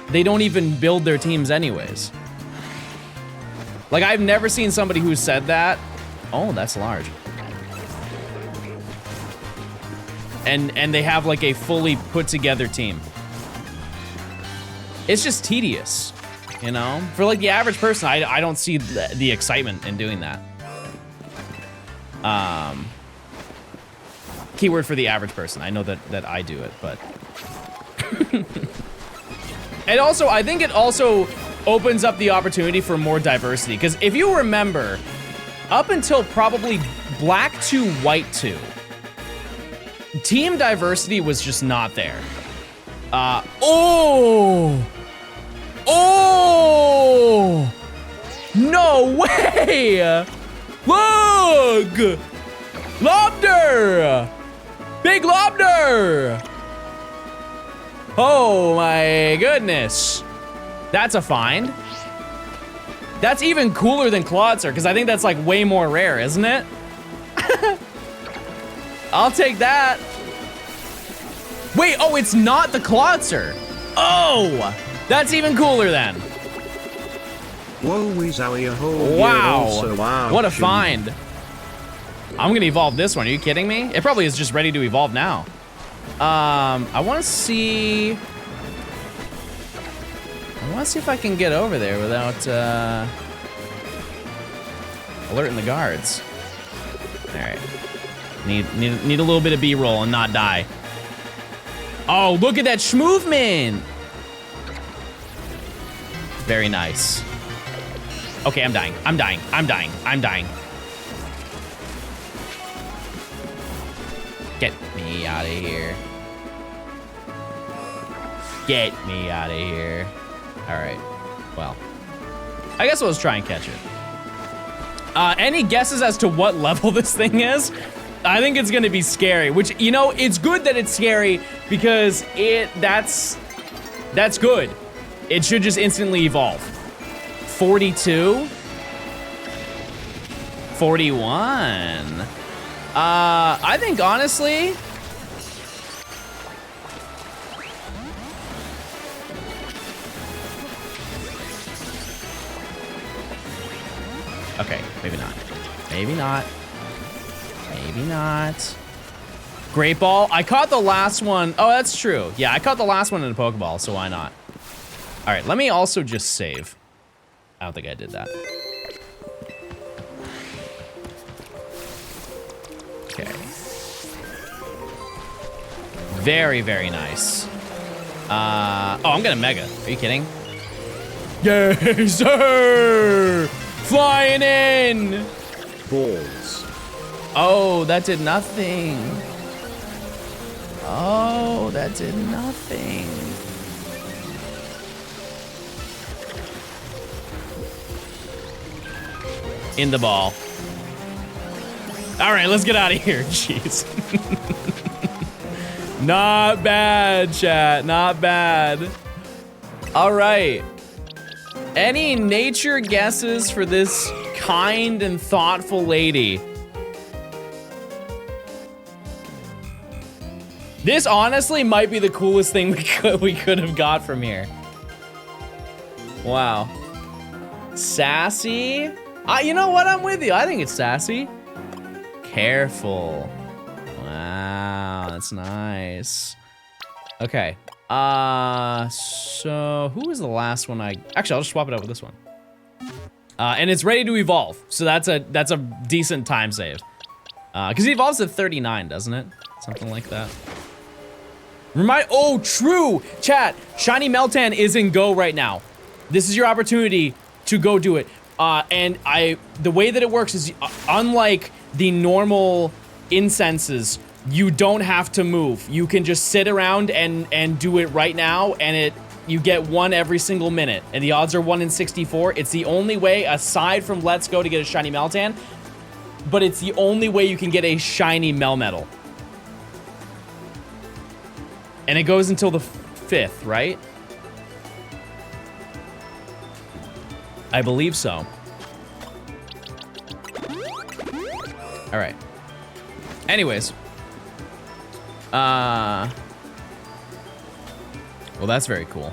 they don't even build their teams anyways. Like, I've never seen somebody who said that. Oh, that's large. And they have like a fully put together team. It's just tedious, you know? For like the average person, I don't see the excitement in doing that. Keyword for the average person. I know that I do it, but. And also, I think it also opens up the opportunity for more diversity. Because if you remember, up until probably Black 2, White 2, team diversity was just not there. Oh! No way! Look! Lobster! Big Lobster! Oh my goodness. That's a find. That's even cooler than Clawitzer, because I think that's like way more rare, isn't it? I'll take that. Wait, oh, it's not the Clawitzer. Oh, that's even cooler then. Whoa, wow. What a find. I'm gonna evolve this one, are you kidding me? It probably is just ready to evolve now. I want to see if I can get over there without alerting the guards. All right. Need a little bit of B-roll and not die. Oh, look at that schmovement. Very nice. Okay, I'm dying. I'm dying. I'm dying. I'm dying. Get me out of here. Get me out of here. All right. Well, I guess let's try and catch it. Any guesses as to what level this thing is? I think it's gonna be scary, which, you know, it's good that it's scary because that's good. It should just instantly evolve. 42? 41. I think honestly, okay, maybe not. Maybe not. Maybe not. Great ball. I caught the last one. Oh, that's true. Yeah, I caught the last one in a Pokeball, so why not? All right, let me also just save. I don't think I did that. Okay. Very, very nice. Oh, I'm gonna Mega. Are you kidding? Yes, sir! Flying in! Balls. Oh, that did nothing. Oh, that did nothing. In the ball. All right, let's get out of here. Jeez. Not bad, chat. Not bad. All right. Any nature guesses for this kind and thoughtful lady? This honestly might be the coolest thing we could have got from here. Wow. Sassy? You know what? I'm with you. I think it's sassy. Careful. Wow, that's nice. Okay. So who was the last one actually, I'll just swap it out with this one. And it's ready to evolve. So that's a decent time save. Because it evolves at 39, doesn't it? Something like that. Oh, true! Chat, Shiny Meltan is in Go right now. This is your opportunity to go do it. And the way that it works is, unlike the normal incenses, you don't have to move. You can just sit around and do it right now, and you get one every single minute. And the odds are 1 in 64. It's the only way, aside from Let's Go, to get a Shiny Meltan, but it's the only way you can get a Shiny Melmetal. And it goes until the 5th, right? I believe so. All right. Anyways. Well, that's very cool.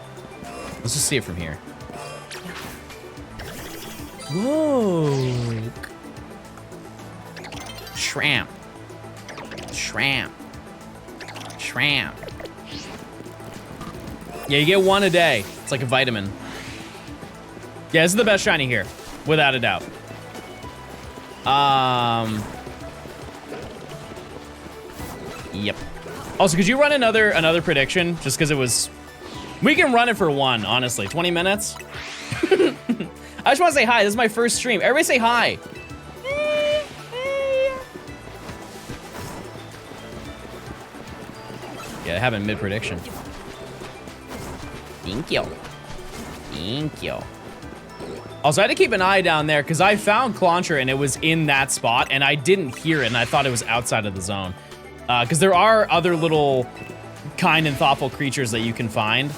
Let's just see it from here. Whoa. Shramp. Shramp. Shramp. Yeah, you get one a day. It's like a vitamin. Yeah, this is the best shiny here, without a doubt. Yep. Also, could you run another prediction? Just because it was... We can run it for one, honestly. 20 minutes? I just want to say hi. This is my first stream. Everybody say hi. Yeah, it happened mid-prediction. Thank you. Thank you. Also, I had to keep an eye down there because I found Clauncher and it was in that spot and I didn't hear it and I thought it was outside of the zone. Because there are other little kind and thoughtful creatures that you can find.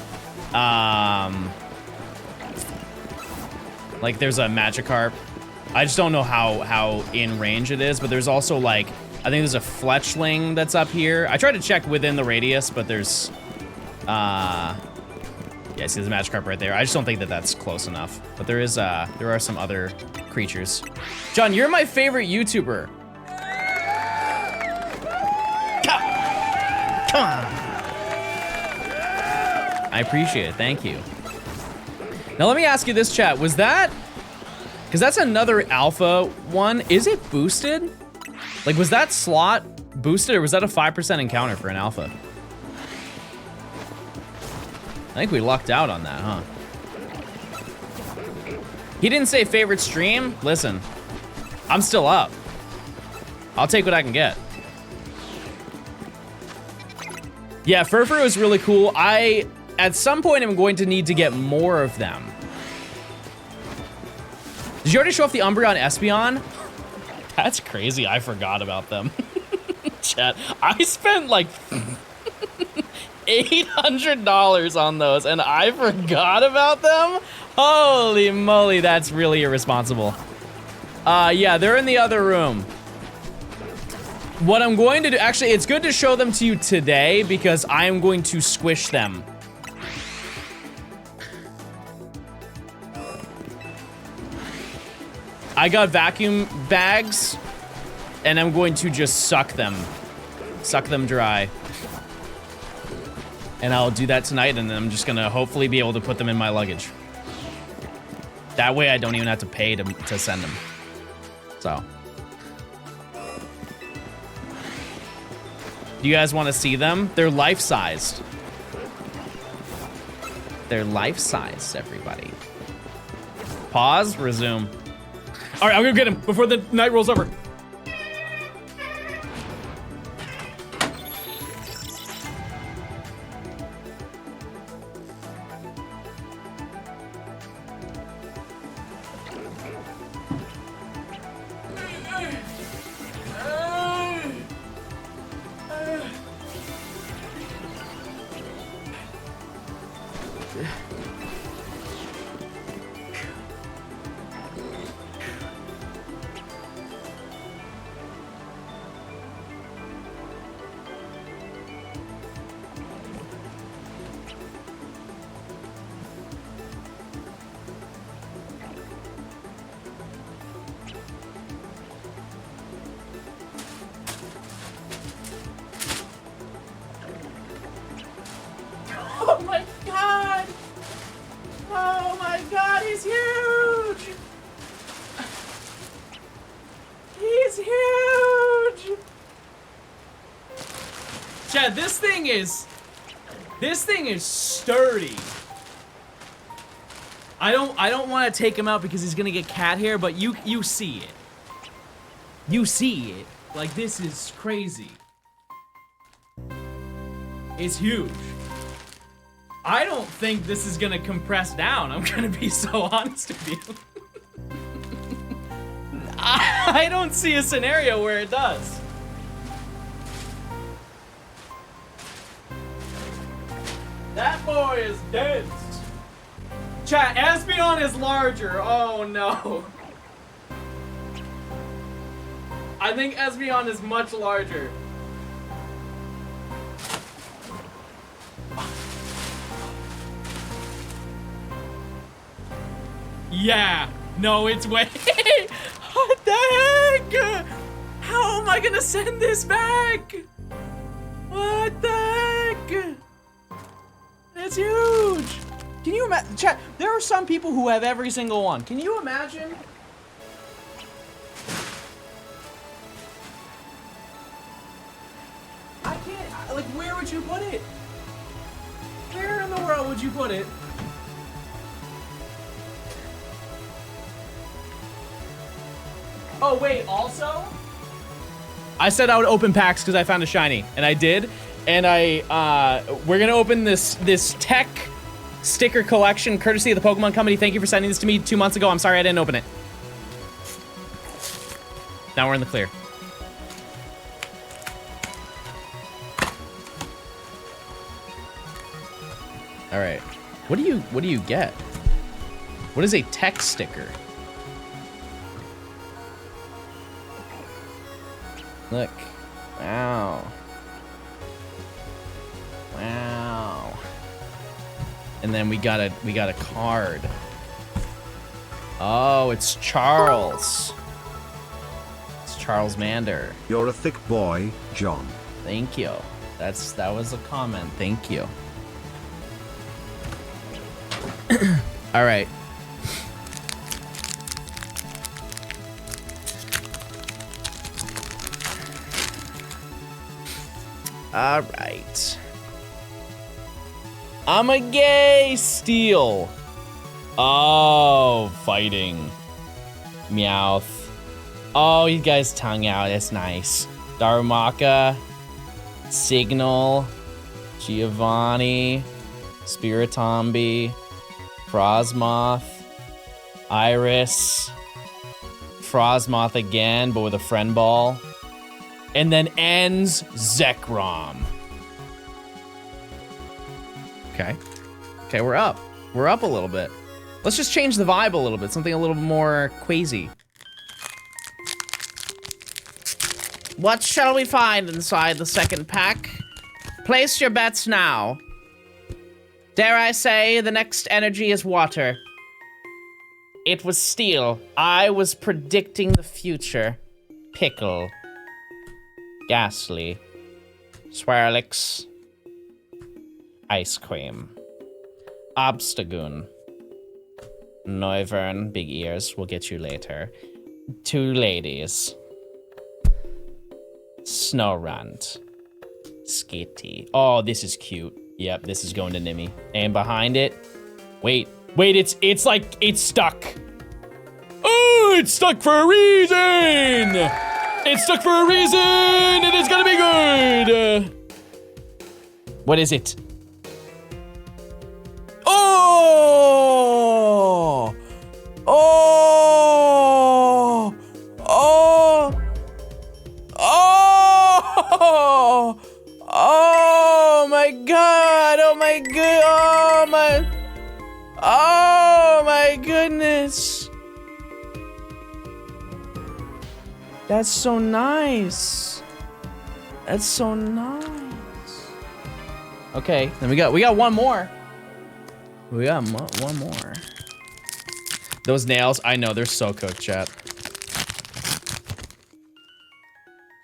Like there's a Magikarp. I just don't know how in range it is, but there's also like, I think there's a Fletchling that's up here. I tried to check within the radius, but there's, yeah, see there's a Magikarp right there. I just don't think that that's close enough. But there are some other creatures. John, you're my favorite YouTuber. Come on. I appreciate it. Thank you. Now let me ask you this, chat. Was that... Because that's another alpha one. Is it boosted? Like, was that slot boosted, or was that a 5% encounter for an alpha? I think we lucked out on that, huh? He didn't say favorite stream. Listen, I'm still up. I'll take what I can get. Yeah, Furfur is really cool. At some point, I'm going to need to get more of them. Did you already show off the Umbreon Espeon? That's crazy. I forgot about them. Chat, I spent like $800 on those and I forgot about them? Holy moly, that's really irresponsible. Yeah, they're in the other room. What I'm going to do, actually, it's good to show them to you today because I am going to squish them. I got vacuum bags, and I'm going to just suck them dry. And I'll do that tonight, and then I'm just gonna hopefully be able to put them in my luggage. That way I don't even have to pay to send them. So. Do you guys want to see them? They're life-sized. They're life-sized, everybody. Pause, resume. All right, I'm gonna get him before the night rolls over. Oh my god! Oh my god, he's huge! He's huge! Chad, this thing is sturdy. I don't want to take him out because he's gonna get cat hair, but you see it. You see it. Like, this is crazy. It's huge. I don't think this is gonna compress down. I'm gonna be so honest with you. I don't see a scenario where it does. That boy is dense. Chat, Espeon is larger. Oh no. I think Espeon is much larger. Yeah, no, it's way. What the heck? How am I gonna send this back? What the heck? It's huge. Can you imagine? Chat, there are some people who have every single one. Can you imagine? I can't, like, where would you put it? Where in the world would you put it? Oh, wait, also? I said I would open packs because I found a shiny, and I did. And we're gonna open this tech sticker collection courtesy of the Pokemon Company. Thank you for sending this to me 2 months ago. I'm sorry I didn't open it. Now we're in the clear. All right, what do you get? What is a tech sticker? Look, wow. Wow. And then we got a card. Oh, it's Charles. It's Charles Mander. You're a thick boy, John. Thank you. That was a comment. Thank you. All right. All right. I'm a gay steal. Oh, fighting. Meowth. Oh, you guys tongue out. That's nice. Darumaka. Signal. Giovanni. Spiritombi. Frosmoth. Iris. Frosmoth again, but with a friend ball. And then ends Zekrom. Okay. Okay, we're up. We're up a little bit. Let's just change the vibe a little bit. Something a little more quazy. What shall we find inside the second pack? Place your bets now. Dare I say, the next energy is water. It was steel. I was predicting the future. Pickle. Ghastly. Swirlix. Ice cream. Obstagoon. Noivern, big ears, we'll get you later. Two ladies. Snorunt. Skitty. Oh, this is cute. Yep, this is going to Nimmy. And behind it. Wait, it's like, it's stuck. Oh, it's stuck for a reason! It's stuck for a reason! It is gonna be good! What is it? Oh! Oh! Oh! Oh! Oh my god! Oh my god! Oh my! Oh my goodness! That's so nice. That's so nice. Okay, then we got one more. We got one more. Those nails, I know, they're so cooked, chat.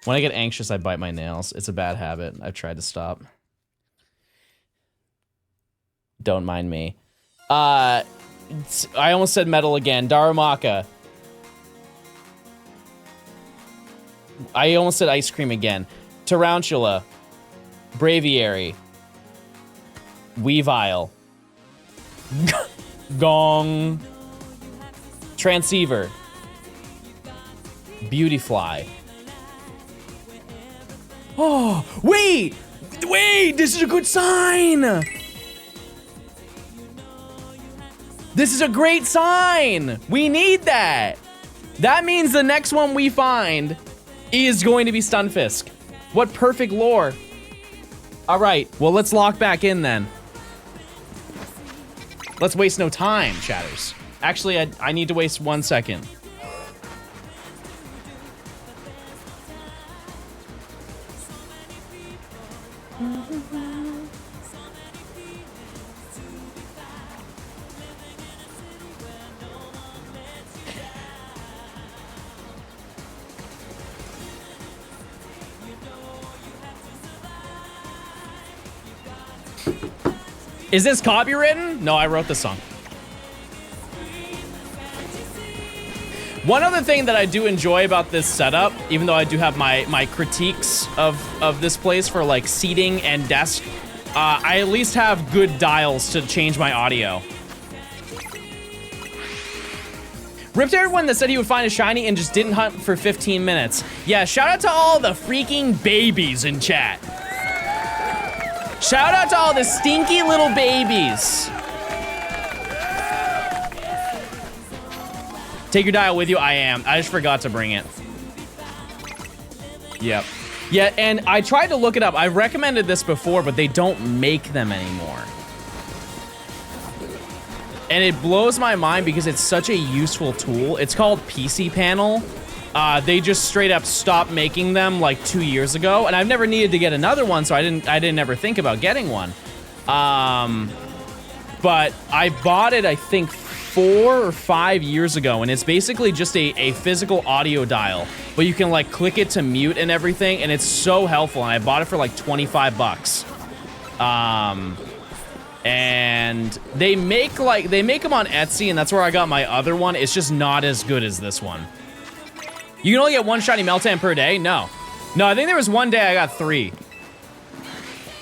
When I get anxious, I bite my nails. It's a bad habit. I've tried to stop. Don't mind me. I almost said metal again. Darumaka. I almost said ice cream again. Tarantula. Braviary. Weavile. Gong. Transceiver. Beautyfly. Oh, wait! Wait, this is a good sign! This is a great sign! We need that! That means the next one we find is going to be Stunfisk. What perfect lore. All right, well, let's lock back in then. Let's waste no time, chatters. Actually, I need to waste 1 second. Is this copywritten? No, I wrote the song. One other thing that I do enjoy about this setup, even though I do have my critiques of this place for like seating and desk, I at least have good dials to change my audio. Ripped everyone that said he would find a shiny and just didn't hunt for 15 minutes. Yeah, shout out to all the freaking babies in chat. Shout out to all the stinky little babies. Take your dial with you? I am. I just forgot to bring it. Yep. Yeah, and I tried to look it up. I recommended this before, but they don't make them anymore. And it blows my mind because it's such a useful tool. It's called PC Panel. They just straight up stopped making them like 2 years ago, and I've never needed to get another one, so I didn't ever think about getting one. But I bought it, I think, 4 or 5 years ago, and it's basically just a physical audio dial, but you can like click it to mute and everything, and it's so helpful. And I bought it for like 25 bucks. And they make them on Etsy, and that's where I got my other one. It's just not as good as this one. You can only get 1 shiny Meltan per day? No. No, I think there was one day I got 3.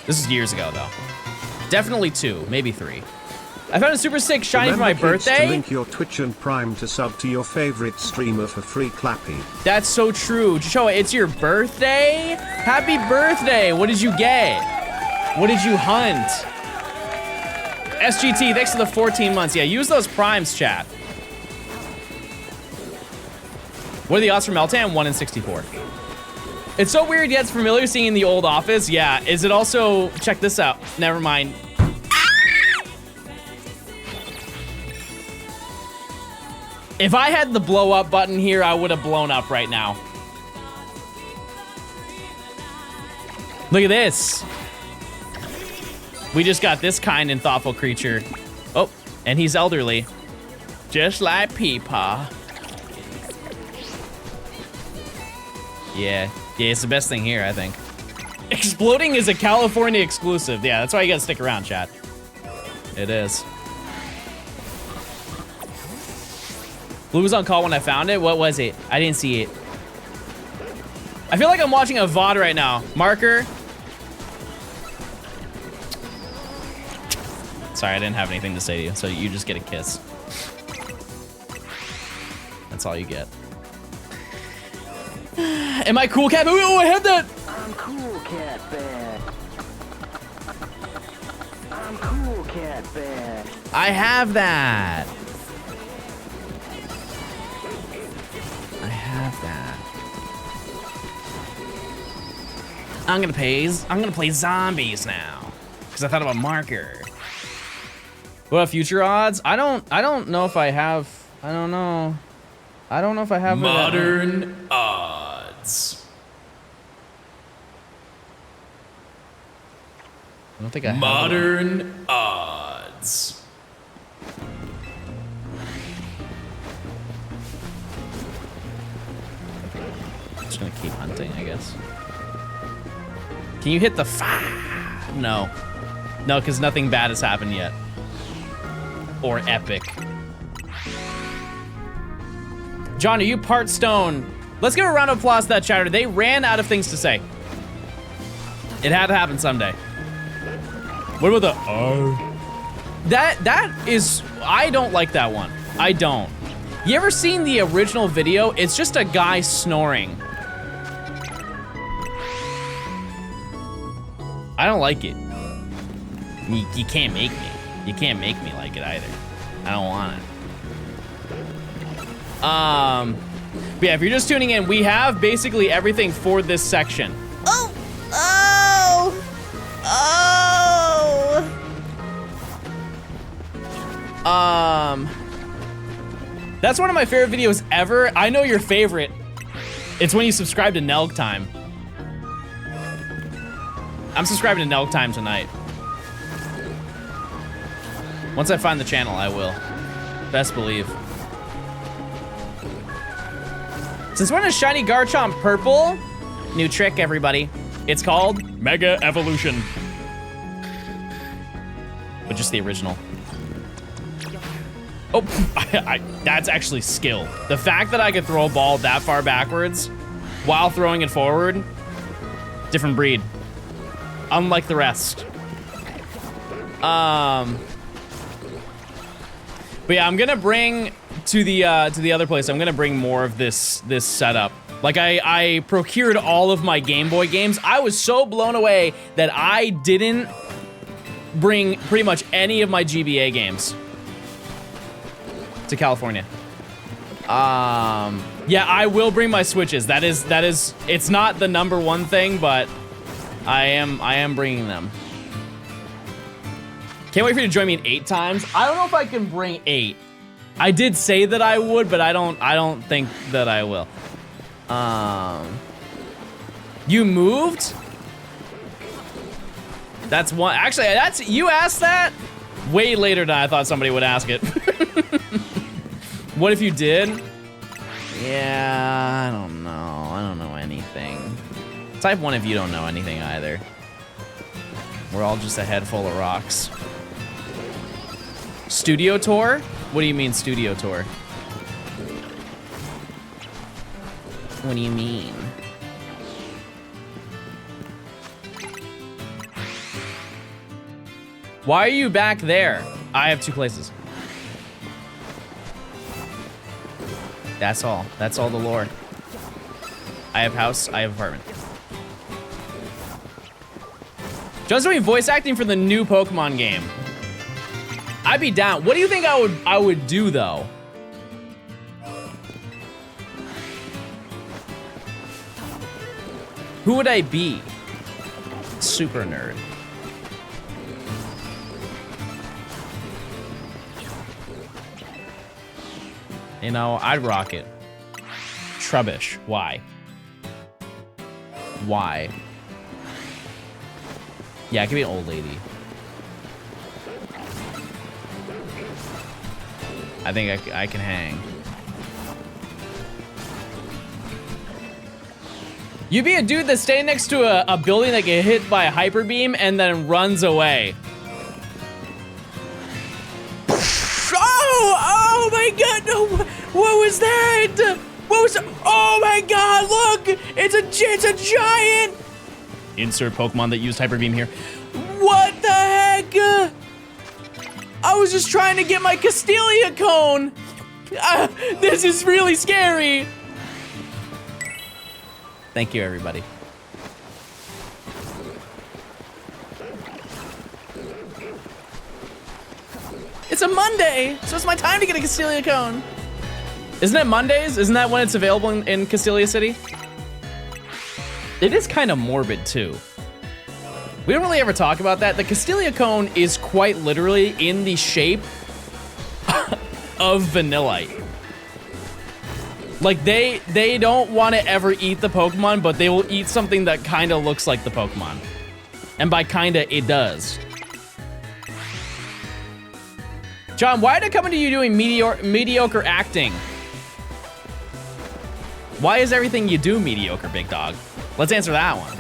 This is years ago, though. Definitely 2, maybe 3. I found a super sick shiny for my birthday. To link your Twitch and Prime to sub to your favorite streamer for free clappy. That's so true. Joshua, it's your birthday? Happy birthday. What did you get? What did you hunt? SGT, thanks for the 14 months. Yeah, use those primes, chat. What are the odds for Meltan? 1 in 64. It's so weird, yet it's familiar seeing in the old office. Yeah, is it also, check this out. Never mind. If I had the blow up button here, I would have blown up right now. Look at this. We just got this kind and thoughtful creature. Oh, and he's elderly. Just like Peepaw. Yeah, it's the best thing here, I think. Exploding is a California exclusive. Yeah, that's why you gotta stick around, chat. It is. Blue was on call when I found it. What was it? I didn't see it. I feel like I'm watching a VOD right now. Marker. Sorry, I didn't have anything to say to you, so you just get a kiss. That's all you get. Am I cool, Cat? Oh, I have that! I'm cool, Cat Bear. I'm cool, Cat Bear. I have that. I have that. I'm gonna play zombies now. Because I thought about marker. What about future odds? I don't know if I have, I don't know. I don't know if I have modern odds. I don't think I have modern odds. Just gonna keep hunting, I guess. Can you hit the 5? No. No, because nothing bad has happened yet. Or epic. John, are you part stone? Let's give a round of applause to that chatter. They ran out of things to say. It had to happen someday. What about the That is, I don't like that one. I don't. You ever seen the original video? It's just a guy snoring. I don't like it. You can't make me. You can't make me like it either. I don't want it. But yeah, if you're just tuning in, we have basically everything for this section. Oh! Oh! Oh! That's one of my favorite videos ever. I know your favorite. It's when you subscribe to Nelg Time. I'm subscribing to Nelg Time tonight. Once I find the channel, I will. Best believe. Since when is Shiny Garchomp purple? New trick, everybody. It's called Mega Evolution. But just the original. Oh, that's actually skill. The fact that I could throw a ball that far backwards while throwing it forward, different breed. Unlike the rest. But yeah, I'm gonna bring to the other place. I'm gonna bring more of this setup. Like I procured all of my Game Boy games. I was so blown away that I didn't bring pretty much any of my GBA games to California. Yeah, I will bring my Switches. That is. It's not the #1 thing, but I am bringing them. Can't wait for you to join me in 8 times. I don't know if I can bring 8. I did say that I would, but I don't think that I will. You moved? That's one. Actually, you asked that? Way later than I thought somebody would ask it. What if you did? Yeah, I don't know. I don't know anything. Type 1 if you don't know anything either. We're all just a head full of rocks. Studio tour? What do you mean studio tour? What do you mean? Why are you back there? I have 2 places. That's all. That's all the lore. I have house, I have apartment. John's doing voice acting for the new Pokemon game. I'd be down. What do you think I would do though? Who would I be? Super nerd. You know, I'd rock it. Trubbish. Why? Why? Yeah, it could be an old lady. I think I can hang. You'd be a dude that's staying next to a building that get hit by a hyper beam and then runs away. Oh my god, no, what was that? What was, oh my god, look, it's a giant. Insert Pokemon that used hyper beam here. What the heck? I was just trying to get my Castelia cone. This is really scary. Thank you, everybody. It's a Monday, so it's my time to get a Castelia cone. Isn't it Mondays? Isn't that when it's available in Castelia City? It is kind of morbid, too. We don't really ever talk about that. The Castelia cone is quite literally in the shape of Vanillite. Like, they don't want to ever eat the Pokemon, but they will eat something that kind of looks like the Pokemon. And by kinda, it does. John, why did it come into you doing mediocre acting? Why is everything you do mediocre, big dog? Let's answer that one.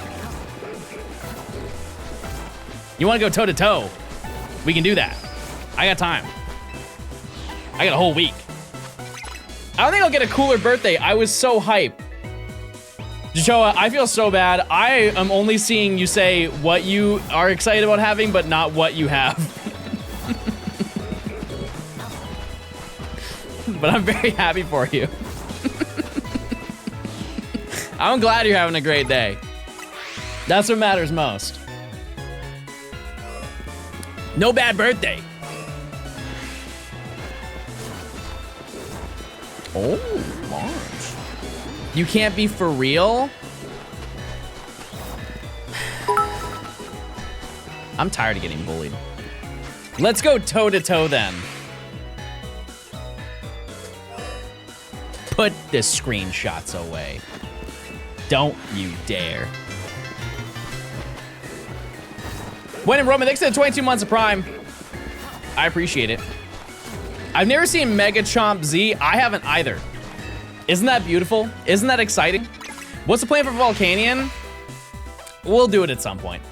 You want to go toe-to-toe? We can do that. I got time. I got a whole week. I don't think I'll get a cooler birthday. I was so hyped. Jochoa, I feel so bad. I am only seeing you say what you are excited about having, but not what you have. But I'm very happy for you. I'm glad you're having a great day. That's what matters most. No bad birthday. Oh, Lawrence. You can't be for real? I'm tired of getting bullied. Let's go toe-to-toe then. Put the screenshots away. Don't you dare. When in Roman, thanks for the 22 months of Prime. I appreciate it. I've never seen Mega Chomp Z. I haven't either. Isn't that beautiful? Isn't that exciting? What's the plan for Volcanion? We'll do it at some point.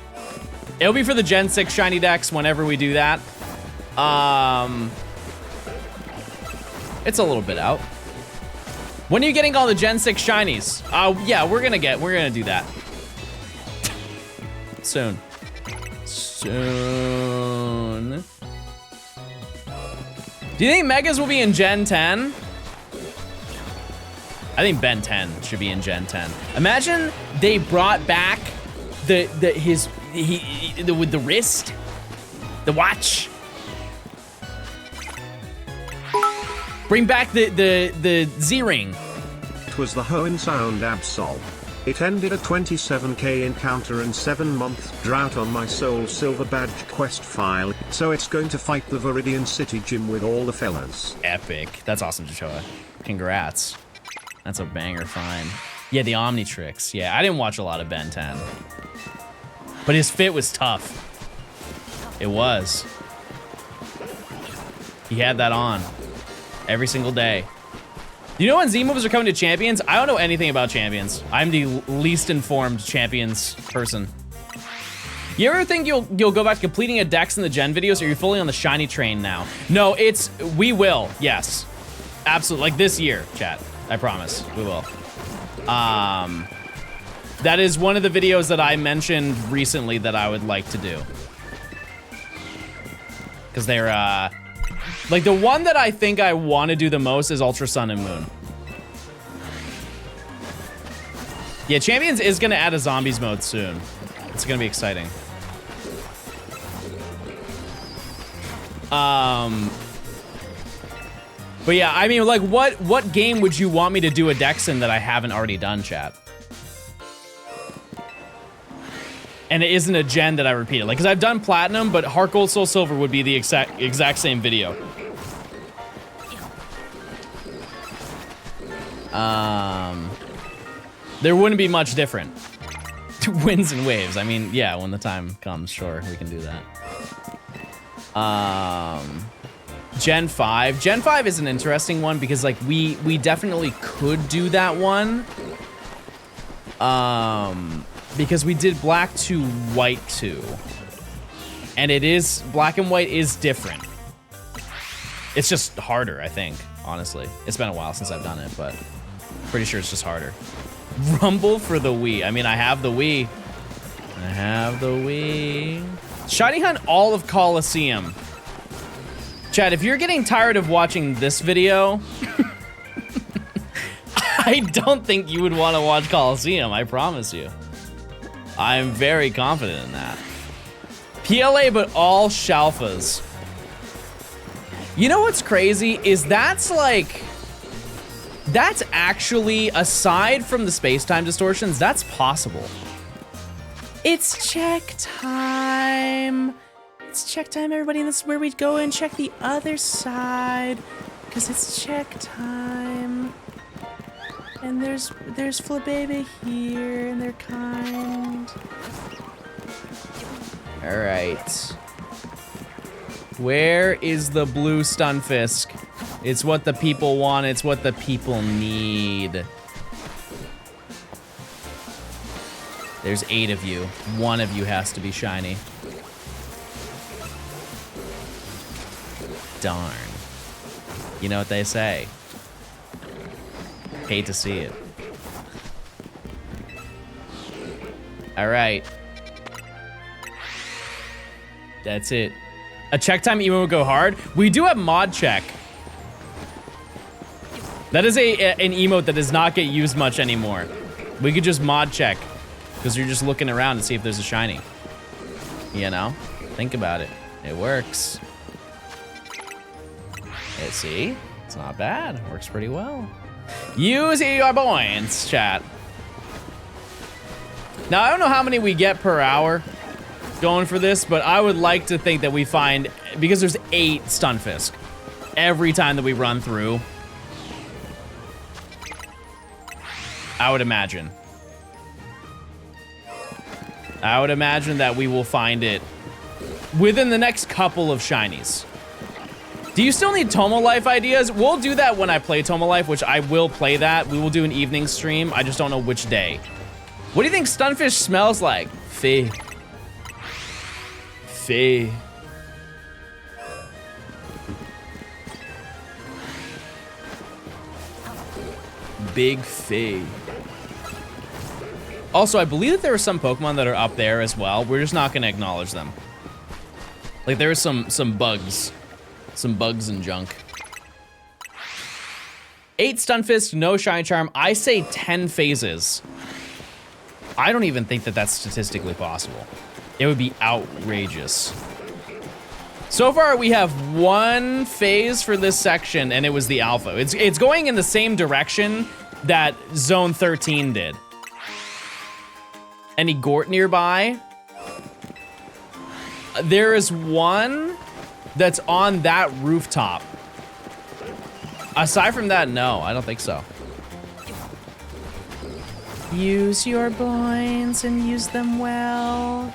It'll be for the Gen 6 shiny decks whenever we do that. It's a little bit out. When are you getting all the Gen 6 shinies? Yeah, we're gonna do that. Soon. Soon. Do you think Megas will be in Gen 10? I think Ben 10 should be in Gen 10. Imagine they brought back with the wrist, the watch. Bring back the Z-Ring. It was the Hoenn-Sound Absol. It ended a 27k encounter and 7-month drought on my Soul Silver Badge quest file, so it's going to fight the Viridian City Gym with all the fellas. Epic. That's awesome, Jochoa. Congrats. That's a banger find. Yeah, the Omnitrix. Yeah, I didn't watch a lot of Ben 10. But his fit was tough. It was. He had that on every single day. You know when Z moves are coming to Champions? I don't know anything about Champions. I'm the least informed Champions person. You ever think you'll go back to completing a Dex in the Gen videos, or you're fully on the shiny train now? No, we will, yes. Absolutely, like this year, chat. I promise, we will. That is one of the videos that I mentioned recently that I would like to do. Because they're, like the one that I think I want to do the most is Ultra Sun and Moon. Yeah, Champions is gonna add a zombies mode soon. It's gonna be exciting. But yeah, I mean, like, what game would you want me to do a Dex in that I haven't already done, chat? And it isn't a gen that I repeated. Like, because I've done Platinum, but Heart Gold, Soul Silver would be the exact same video. There wouldn't be much different. Winds and waves. I mean, yeah, when the time comes, sure, we can do that. Gen 5. Gen 5 is an interesting one because, like, we definitely could do that one. Because we did black to white 2. And it is, black and white is different. It's just harder, I think, honestly. It's been a while since I've done it, but pretty sure it's just harder. Rumble for the Wii. I mean, I have the Wii. I have the Wii. Shiny hunt all of Coliseum. Chad, if you're getting tired of watching this video, I don't think you would want to watch Coliseum, I promise you. I'm very confident in that. PLA, but all Shalfas. You know what's crazy is that's actually, aside from the space-time distortions, that's possible. It's check time. It's check time, everybody, and this is where we go and check the other side, because it's check time. And there's Flababy here, and they're kind. All right. Where is the blue Stunfisk? It's what the people want. It's what the people need. There's 8 of you. 1 of you has to be shiny. Darn. You know what they say. Hate to see it. All right. That's it. A check time emo would go hard. We do have mod check. That is an emote that does not get used much anymore. We could just mod check because you're just looking around to see if there's a shiny. You know? Think about it. It works. Let's see. It's not bad. Works pretty well. Use your points, chat. Now, I don't know how many we get per hour going for this, but I would like to think that we find, because there's 8 Stunfisk every time that we run through. I would imagine. I would imagine that we will find it within the next couple of shinies. Do you still need Tomo Life ideas? We'll do that when I play Tomo Life, which I will play that. We will do an evening stream. I just don't know which day. What do you think Stunfisk smells like? Fee. Fee. Big Fee. Also, I believe that there are some Pokemon that are up there as well. We're just not going to acknowledge them. Like, there are some bugs. Some bugs and junk. 8 Stunfisk, no Shiny Charm. I say 10 phases. I don't even think that that's statistically possible. It would be outrageous. So far, we have 1 phase for this section, and it was the Alpha. It's going in the same direction that Zone 13 did. Any Gort nearby? There is one that's on that rooftop. Aside from that, no, I don't think so. Use your points and use them well.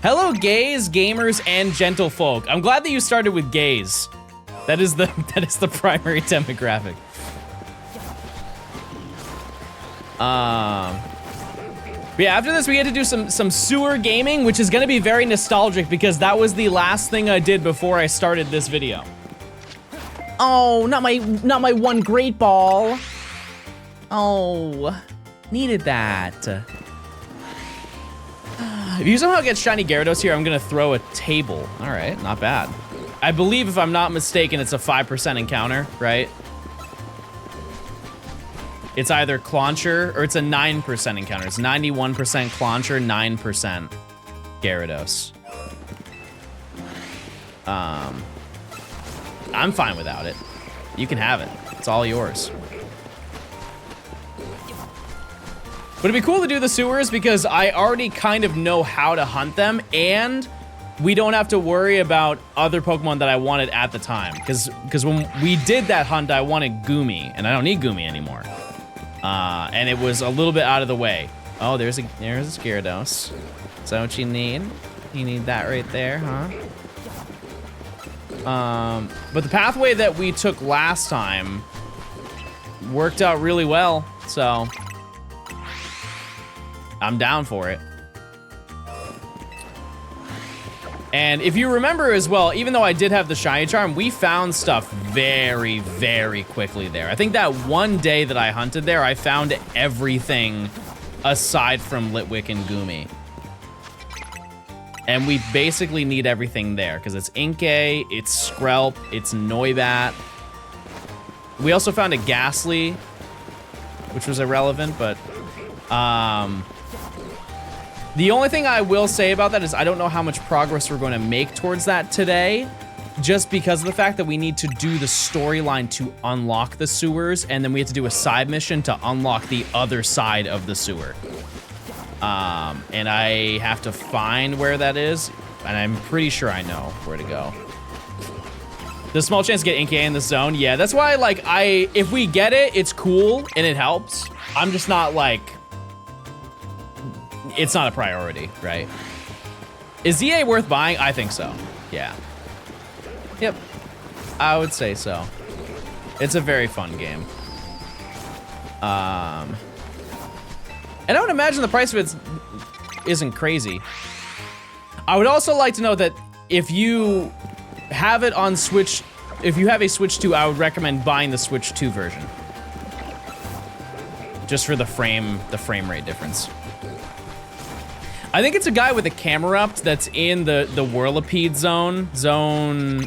Hello, gays, gamers, and gentlefolk. I'm glad that you started with gays. That is the primary demographic. But yeah, after this we get to do some sewer gaming, which is gonna be very nostalgic because that was the last thing I did before I started this video. Oh, not my one great ball. Oh, needed that. If you somehow get shiny Gyarados here, I'm gonna throw a table. All right, not bad. I believe, if I'm not mistaken, it's a 5% encounter, right? It's either Clauncher or it's a 9% encounter. It's 91% Clauncher, 9% Gyarados. I'm fine without it. You can have it. It's all yours. But it'd be cool to do the sewers because I already kind of know how to hunt them, and we don't have to worry about other Pokemon that I wanted at the time. Because when we did that hunt, I wanted Goomy, and I don't need Goomy anymore. And it was a little bit out of the way. Oh, there's a Gyarados. Is that what you need? You need that right there, huh? But the pathway that we took last time worked out really well, so I'm down for it. And if you remember as well, even though I did have the Shiny Charm, we found stuff very, very quickly there. I think that one day that I hunted there, I found everything aside from Litwick and Goomy. And we basically need everything there, because it's Inkay, it's Skrelp, it's Noibat. We also found a Ghastly, which was irrelevant, but the only thing I will say about that is I don't know how much progress we're going to make towards that today, just because of the fact that we need to do the storyline to unlock the sewers, and then we have to do a side mission to unlock the other side of the sewer. And I have to find where that is, and I'm pretty sure I know where to go. There's a small chance to get Inkay in this zone. Yeah, that's why, like, if we get it, it's cool, and it helps. I'm just not, like, it's not a priority, right? Is ZA worth buying? I think so, yeah. Yep, I would say so. It's a very fun game. And I would imagine the price of it isn't crazy. I would also like to know that if you have it on Switch, if you have a Switch 2, I would recommend buying the Switch 2 version. Just for the frame rate difference. I think it's a guy with a camera up that's in the Whirlipede zone.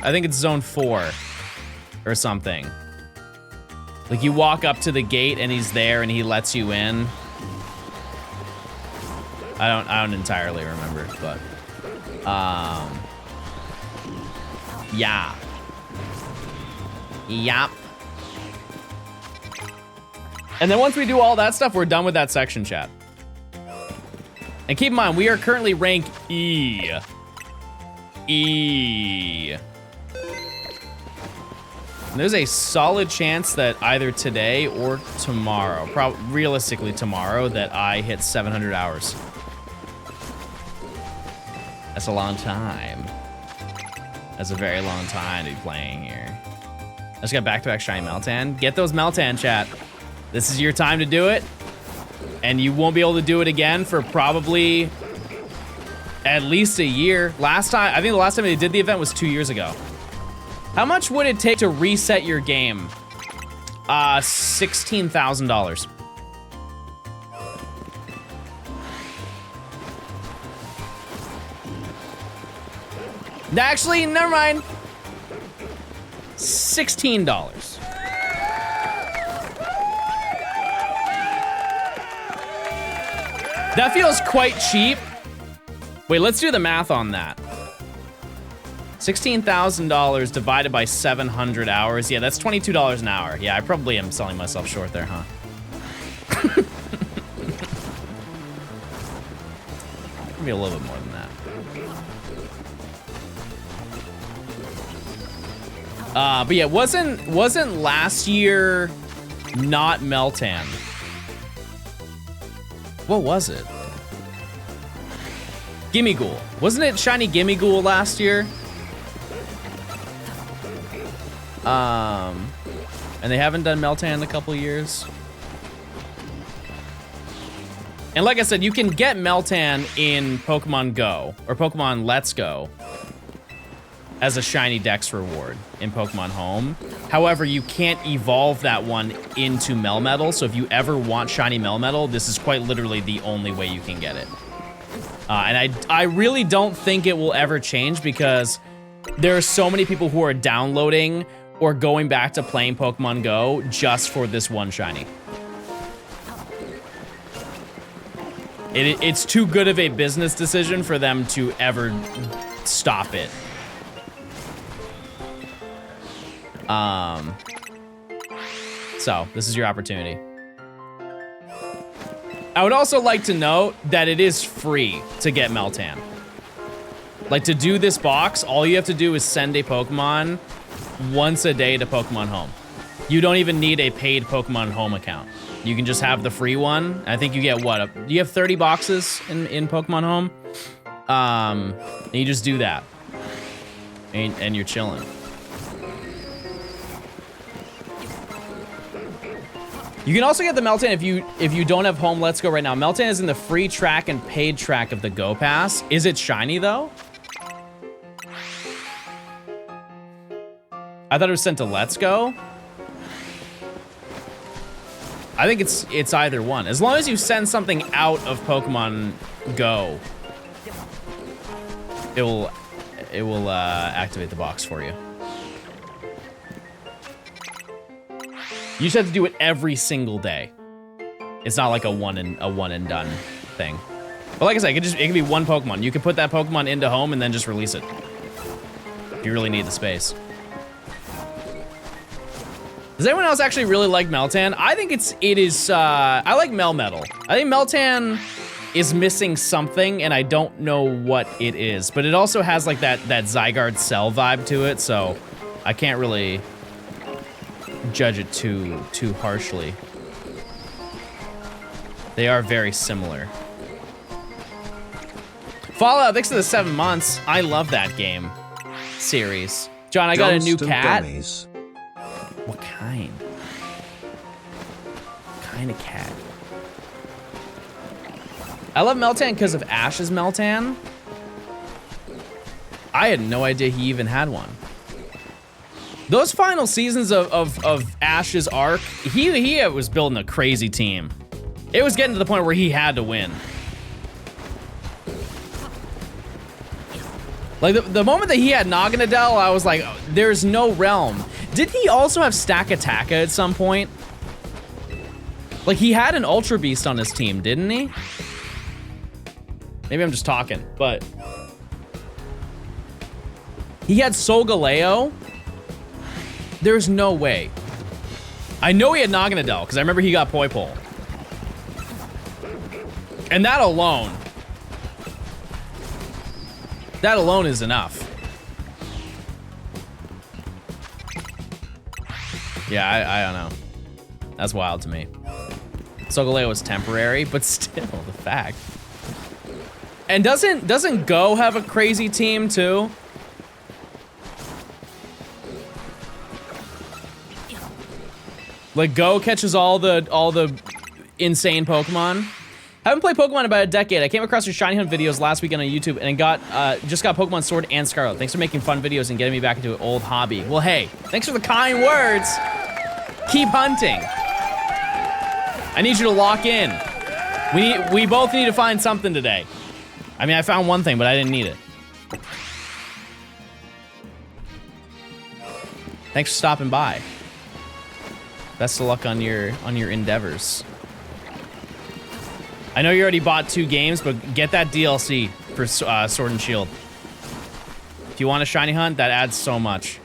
I think it's zone 4 or something. Like you walk up to the gate and he's there and he lets you in. I don't entirely remember, but yeah. Yep. And then once we do all that stuff, we're done with that section, chat. And keep in mind, we are currently rank E. E. And there's a solid chance that either today or tomorrow, realistically tomorrow, that I hit 700 hours. That's a long time. That's a very long time to be playing here. I just got back-to-back shiny Meltan. Get those Meltan, chat. This is your time to do it. And you won't be able to do it again for probably at least a year. Last time, I think the last time they did the event was 2 years ago. How much would it take to reset your game? $16,000. Actually, never mind. $16. That feels quite cheap. Wait, let's do the math on that. $16,000 divided by 700 hours. Yeah, that's $22 an hour. Yeah, I probably am selling myself short there, huh? Maybe a little bit more than that. But yeah, wasn't last year not Meltan? What was it? Gimmighoul. Wasn't it shiny Gimmighoul last year? And they haven't done Meltan in a couple years. And like I said, you can get Meltan in Pokemon Go or Pokemon Let's Go as a shiny Dex reward in Pokemon Home. However, you can't evolve that one into Melmetal. So if you ever want shiny Melmetal, this is quite literally the only way you can get it. And I really don't think it will ever change because there are so many people who are downloading or going back to playing Pokemon Go just for this one shiny. It's too good of a business decision for them to ever stop it. So this is your opportunity. I would also like to note that it is free to get Meltan. Like, to do this box, all you have to do is send a Pokemon once a day to Pokemon Home. You don't even need a paid Pokemon Home account. You can just have the free one. I think you get what? You have 30 boxes in Pokemon Home. And you just do that. And you're chilling. You can also get the Meltan if you don't have Home Let's Go right now. Meltan is in the free track and paid track of the Go Pass. Is it shiny though? I thought it was sent to Let's Go. I think it's either one. As long as you send something out of Pokemon Go, it will activate the box for you. You just have to do it every single day. It's not like a one and done thing. But like I said, it can be one Pokemon. You can put that Pokemon into Home and then just release it if you really need the space. Does anyone else actually really like Meltan? I think it is. I like Melmetal. I think Meltan is missing something, and I don't know what it is. But it also has like that Zygarde Cell vibe to it, so I can't really judge it too harshly. They are very similar. Fallout, thanks for the 7 months. I love that game series. John, I got a new cat. Gummies. What kind? What kind of cat? I love Meltan because of Ash's Meltan. I had no idea he even had one. Those final seasons of Ash's arc, he was building a crazy team. It was getting to the point where he had to win. Like, the moment that he had Naganadel, I was like, there's no realm. Did he also have Stakataka at some point? Like, he had an Ultra Beast on his team, didn't he? Maybe I'm just talking, but... he had Solgaleo. There's no way. I know he had Naganadel, because I remember he got Poipole. And that alone is enough. Yeah, I don't know. That's wild to me. Solgaleo was temporary, but still, the fact. And doesn't Go have a crazy team too? Like, Go catches all the insane Pokemon. I haven't played Pokemon in about a decade. I came across your shiny hunt videos last weekend on YouTube and just got Pokemon Sword and Scarlet. Thanks for making fun videos and getting me back into an old hobby. Well, hey, thanks for the kind words. Keep hunting. I need you to lock in. We both need to find something today. I mean, I found one thing, but I didn't need it. Thanks for stopping by. Best of luck on your endeavors. I know you already bought 2 games, but get that DLC for Sword and Shield. If you want a shiny hunt, that adds so much.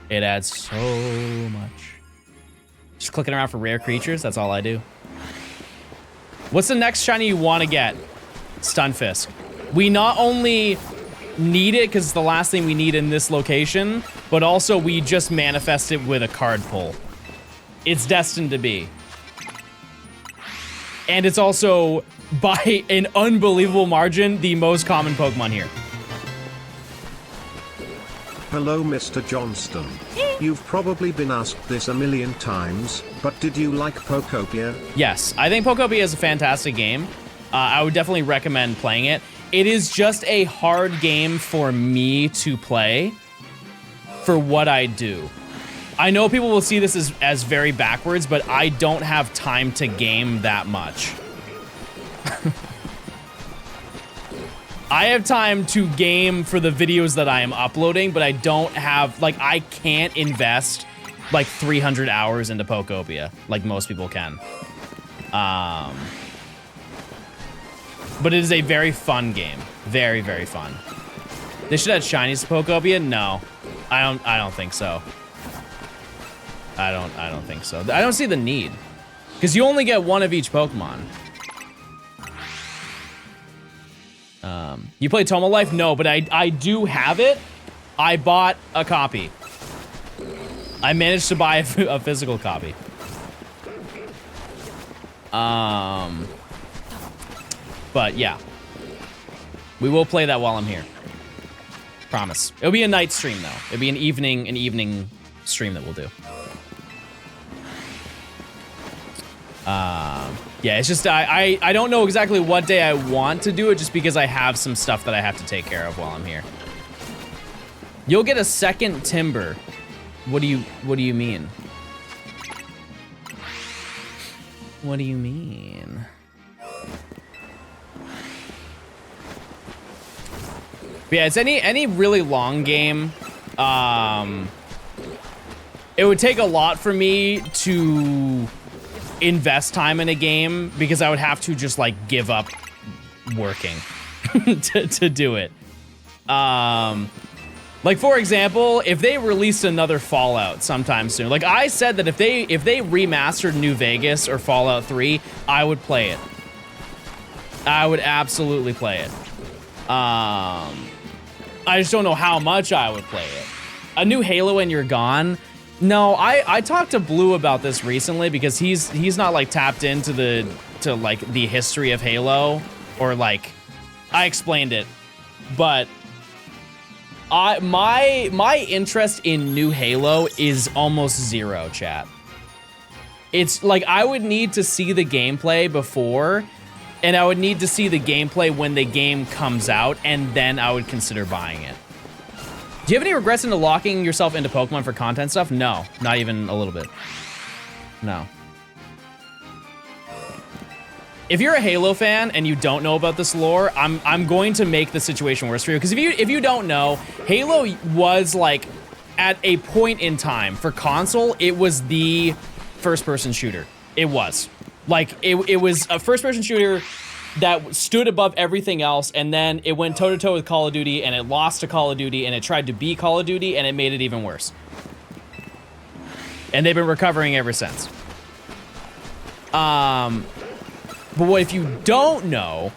It adds so much. Just clicking around for rare creatures, that's all I do. What's the next shiny you want to get? Stunfisk. We not only need it because it's the last thing we need in this location, but also we just manifest it with a card pull. It's destined to be. And it's also, by an unbelievable margin, the most common Pokemon here. Hello Mr. Johnstone. You've probably been asked this a million times, but did you like Pokopia? Yes, I think Pokopia is a fantastic game. I would definitely recommend playing it. It is just a hard game for me to play for what I do. I know people will see this as very backwards, but I don't have time to game that much. I have time to game for the videos that I am uploading, but I don't have, like, I can't invest like 300 hours into Pokopia like most people can. But it is a very fun game. Very, very fun. They should have shinies to Pokopia? No. I don't think so. I don't think so. I don't see the need. Because you only get one of each Pokemon. You play Tomo Life? No, but I do have it. I bought a copy. I managed to buy a physical copy. But yeah. We will play that while I'm here. Promise. It'll be a night stream though. It'll be an evening stream that we'll do. Yeah, it's just, I don't know exactly what day I want to do it just because I have some stuff that I have to take care of while I'm here. You'll get a second timber. What do you mean? What do you mean? But yeah, it's any really long game. It would take a lot for me to invest time in a game because I would have to just like give up working to do it. Like for example, if they released another Fallout sometime soon, like I said that if they remastered New Vegas or Fallout 3, I would play it. I would absolutely play it. I just don't know how much I would play it. A new Halo and you're gone. No, I talked to Blue about this recently because he's not like tapped into the history of Halo, or like I explained it, but my interest in new Halo is almost zero, chat. It's like I would need to see the gameplay before, and I would need to see the gameplay when the game comes out, and then I would consider buying it. Do you have any regrets into locking yourself into Pokemon for content stuff? No, not even a little bit. No. If you're a Halo fan and you don't know about this lore, I'm going to make the situation worse for you. Because if you don't know, Halo was like, at a point in time for console, it was the first-person shooter. It was. Like, it was a first-person shooter that stood above everything else, and then it went toe-to-toe with Call of Duty, and it lost to Call of Duty, and it tried to be Call of Duty, and it made it even worse. And they've been recovering ever since. But what if you don't know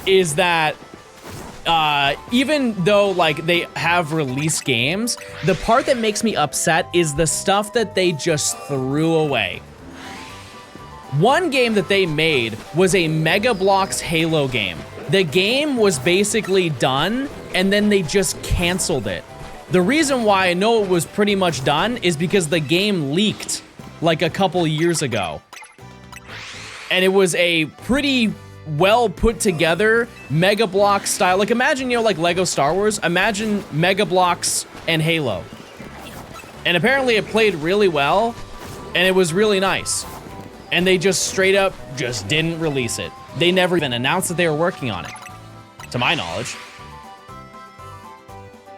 is that even though like they have released games, the part that makes me upset is the stuff that they just threw away. One game that they made was a Mega Bloks Halo game. The game was basically done, and then they just canceled it. The reason why I know it was pretty much done is because the game leaked like a couple years ago. And it was a pretty well put together Mega Bloks style. Like imagine, you know, like Lego Star Wars, imagine Mega Bloks and Halo. And apparently it played really well, and it was really nice. And they just straight up just didn't release it. They never even announced that they were working on it, to my knowledge.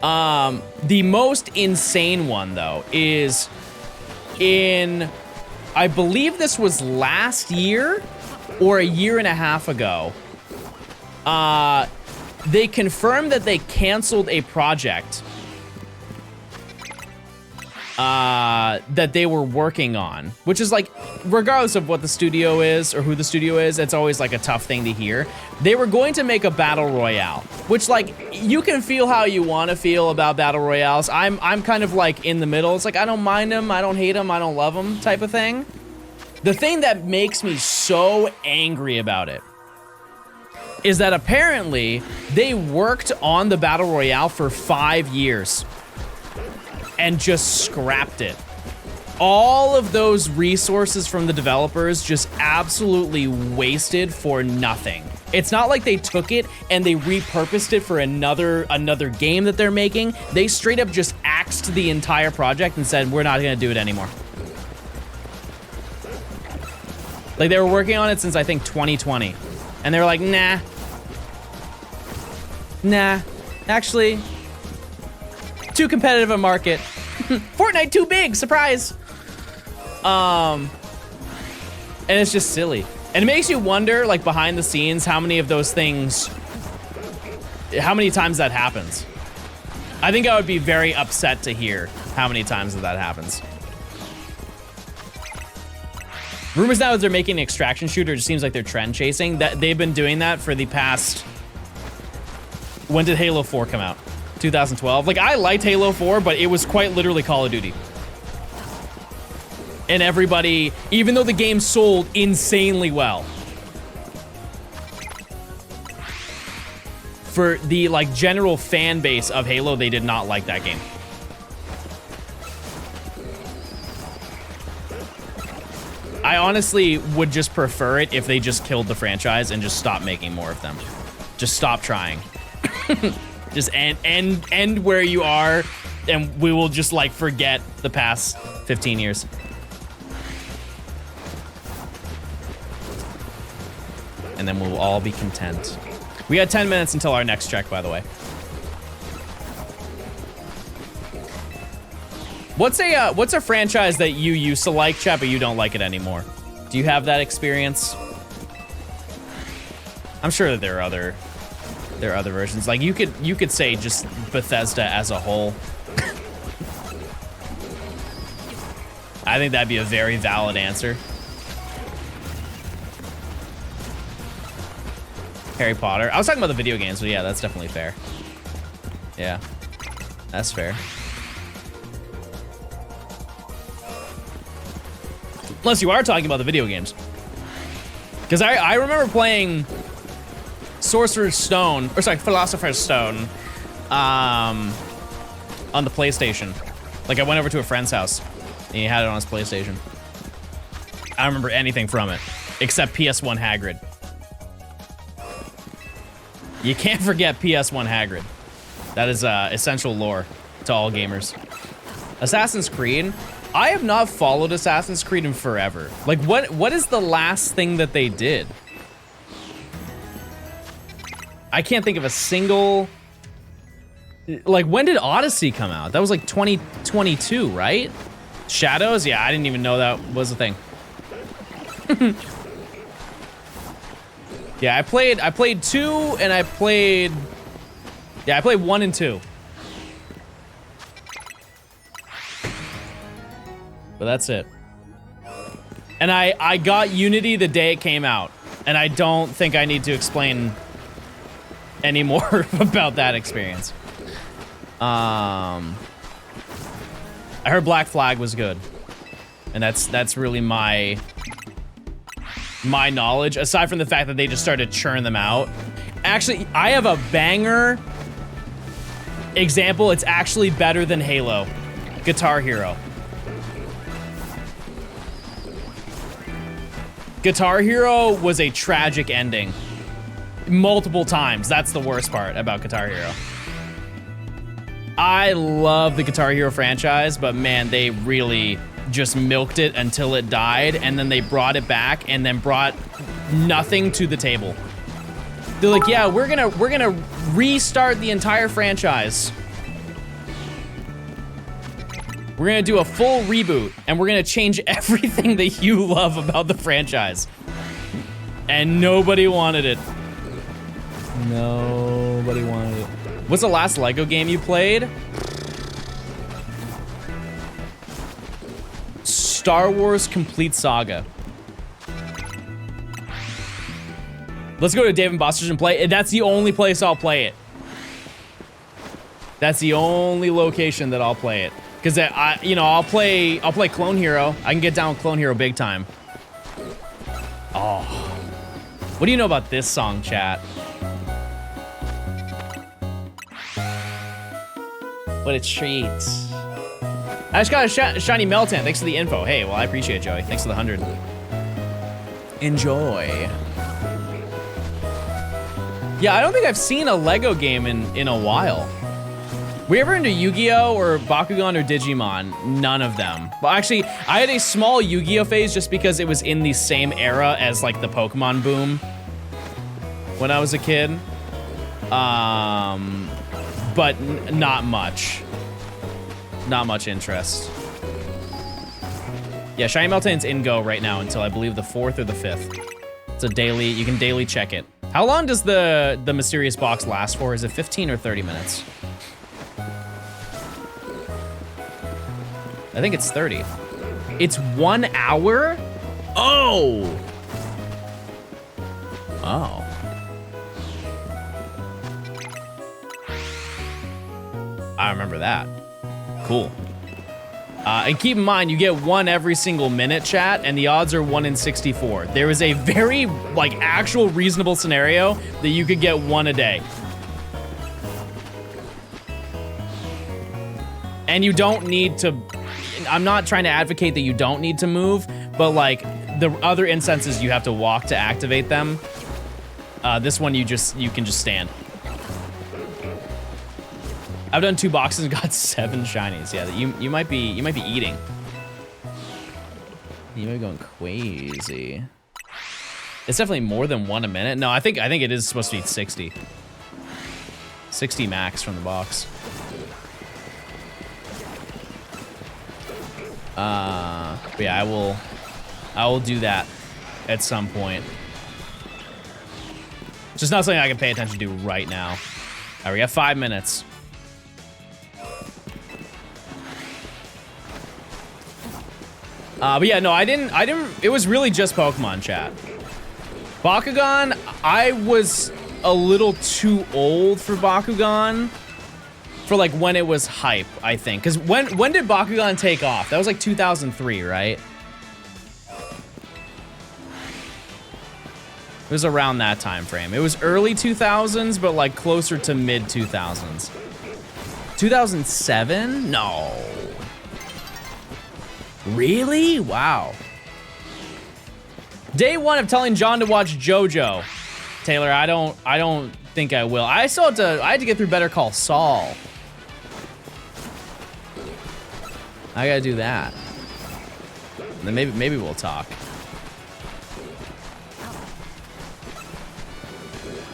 The most insane one though is in, I believe this was last year or a year and a half ago. They confirmed that they canceled a project that they were working on, which is like, regardless of what the studio is or who the studio is, it's always like a tough thing to hear. They were going to make a battle royale, which like, you can feel how you want to feel about battle royales. I'm kind of like in the middle. It's like, I don't mind them, I don't hate them, I don't love them type of thing. The thing that makes me so angry about it is that apparently they worked on the Battle Royale for 5 years and just scrapped it. All of those resources from the developers just absolutely wasted for nothing. It's not like they took it and they repurposed it for another game that they're making. They straight up just axed the entire project and said, we're not gonna do it anymore. Like, they were working on it since, I think, 2020. And they were like, nah, actually, too competitive a market. Fortnite too big, surprise. And it's just silly. And it makes you wonder, like, behind the scenes, how many of those things, how many times that happens. I think I would be very upset to hear how many times that happens. Rumors now that they're making an extraction shooter, it just seems like they're trend chasing. That they've been doing that for the past, when did Halo 4 come out? 2012. Like, I liked Halo 4, but it was quite literally Call of Duty. And everybody, even though the game sold insanely well, for the, like, general fan base of Halo, they did not like that game. I honestly would just prefer it if they just killed the franchise and just stopped making more of them. Just stop trying. Just end where you are, and we will just, like, forget the past 15 years. And then we'll all be content. We got 10 minutes until our next check, by the way. What's a franchise that you used to like, chat, but you don't like it anymore? Do you have that experience? I'm sure that there are other versions. Like, you could say just Bethesda as a whole. I think that'd be a very valid answer. Harry Potter. I was talking about the video games, but yeah, that's definitely fair. Yeah, that's fair. Unless you are talking about the video games. Because I remember playing Philosopher's Stone on the PlayStation. Like, I went over to a friend's house and he had it on his PlayStation. I don't remember anything from it except PS1 Hagrid. You can't forget PS1 Hagrid. That is essential lore to all gamers. Assassin's Creed. I have not followed Assassin's Creed in forever. Like, what is the last thing that they did? I can't think of a single... Like, when did Odyssey come out? That was like 2022, right? Shadows? Yeah, I didn't even know that was a thing. Yeah, I played 2 and I played 1 and 2. But that's it. And I got Unity the day it came out, and I don't think I need to explain any more about that experience. I heard Black Flag was good, and that's really my knowledge, aside from the fact that they just started to churn them out. Actually, I have a banger example. It's actually better than Halo. Guitar Hero. Guitar Hero was a tragic ending. Multiple times. That's the worst part about Guitar Hero. I love the Guitar Hero franchise, but man, they really just milked it until it died, and then they brought it back and then brought nothing to the table. They're like, yeah, we're gonna restart the entire franchise. We're gonna do a full reboot, and we're gonna change everything that you love about the franchise. And nobody wanted it. Nobody wanted it. What's the last Lego game you played? Star Wars Complete Saga. Let's go to Dave & Buster's and play it. That's the only place I'll play it. That's the only location that I'll play it. Because I'll play Clone Hero. I can get down with Clone Hero big time. Oh. What do you know about this song, chat? What a treat. I just got a shiny Meltan. Thanks for the info. Hey, well, I appreciate it, Joey. Thanks for the 100. Enjoy. Yeah, I don't think I've seen a Lego game in a while. Were you ever into Yu-Gi-Oh or Bakugan or Digimon? None of them. Well, actually, I had a small Yu-Gi-Oh phase just because it was in the same era as like the Pokemon boom when I was a kid. But not much. Not much interest. Yeah, Shiny Meltan's in Go right now until I believe the 4th or the 5th. It's a daily, you can daily check it. How long does the mysterious box last for? Is it 15 or 30 minutes? I think it's 30. It's 1 hour? Oh! Oh. I remember that. Cool. And keep in mind, you get 1 every single minute, chat, and the odds are 1 in 64. There is a very, like, actual reasonable scenario that you could get 1 a day. And you don't need to, I'm not trying to advocate that you don't need to move, but like, the other instances you have to walk to activate them. This one you can just stand. I've done 2 boxes and got 7 shinies. Yeah, you might be eating. You might be going crazy. It's definitely more than 1 a minute. No, I think it is supposed to be 60. 60 max from the box. But yeah, I will do that at some point. Just not something I can pay attention to right now. All right, we got 5 minutes. But yeah, no, I didn't, it was really just Pokemon, chat. Bakugan, I was a little too old for Bakugan for like when it was hype, I think. Cause when did Bakugan take off? That was like 2003, right? It was around that time frame. It was early 2000s, but like closer to mid 2000s. 2007? No. Really? Wow. Day 1 of telling John to watch JoJo. Taylor, I don't think I will. I had to get through Better Call Saul. I gotta do that. And then maybe we'll talk.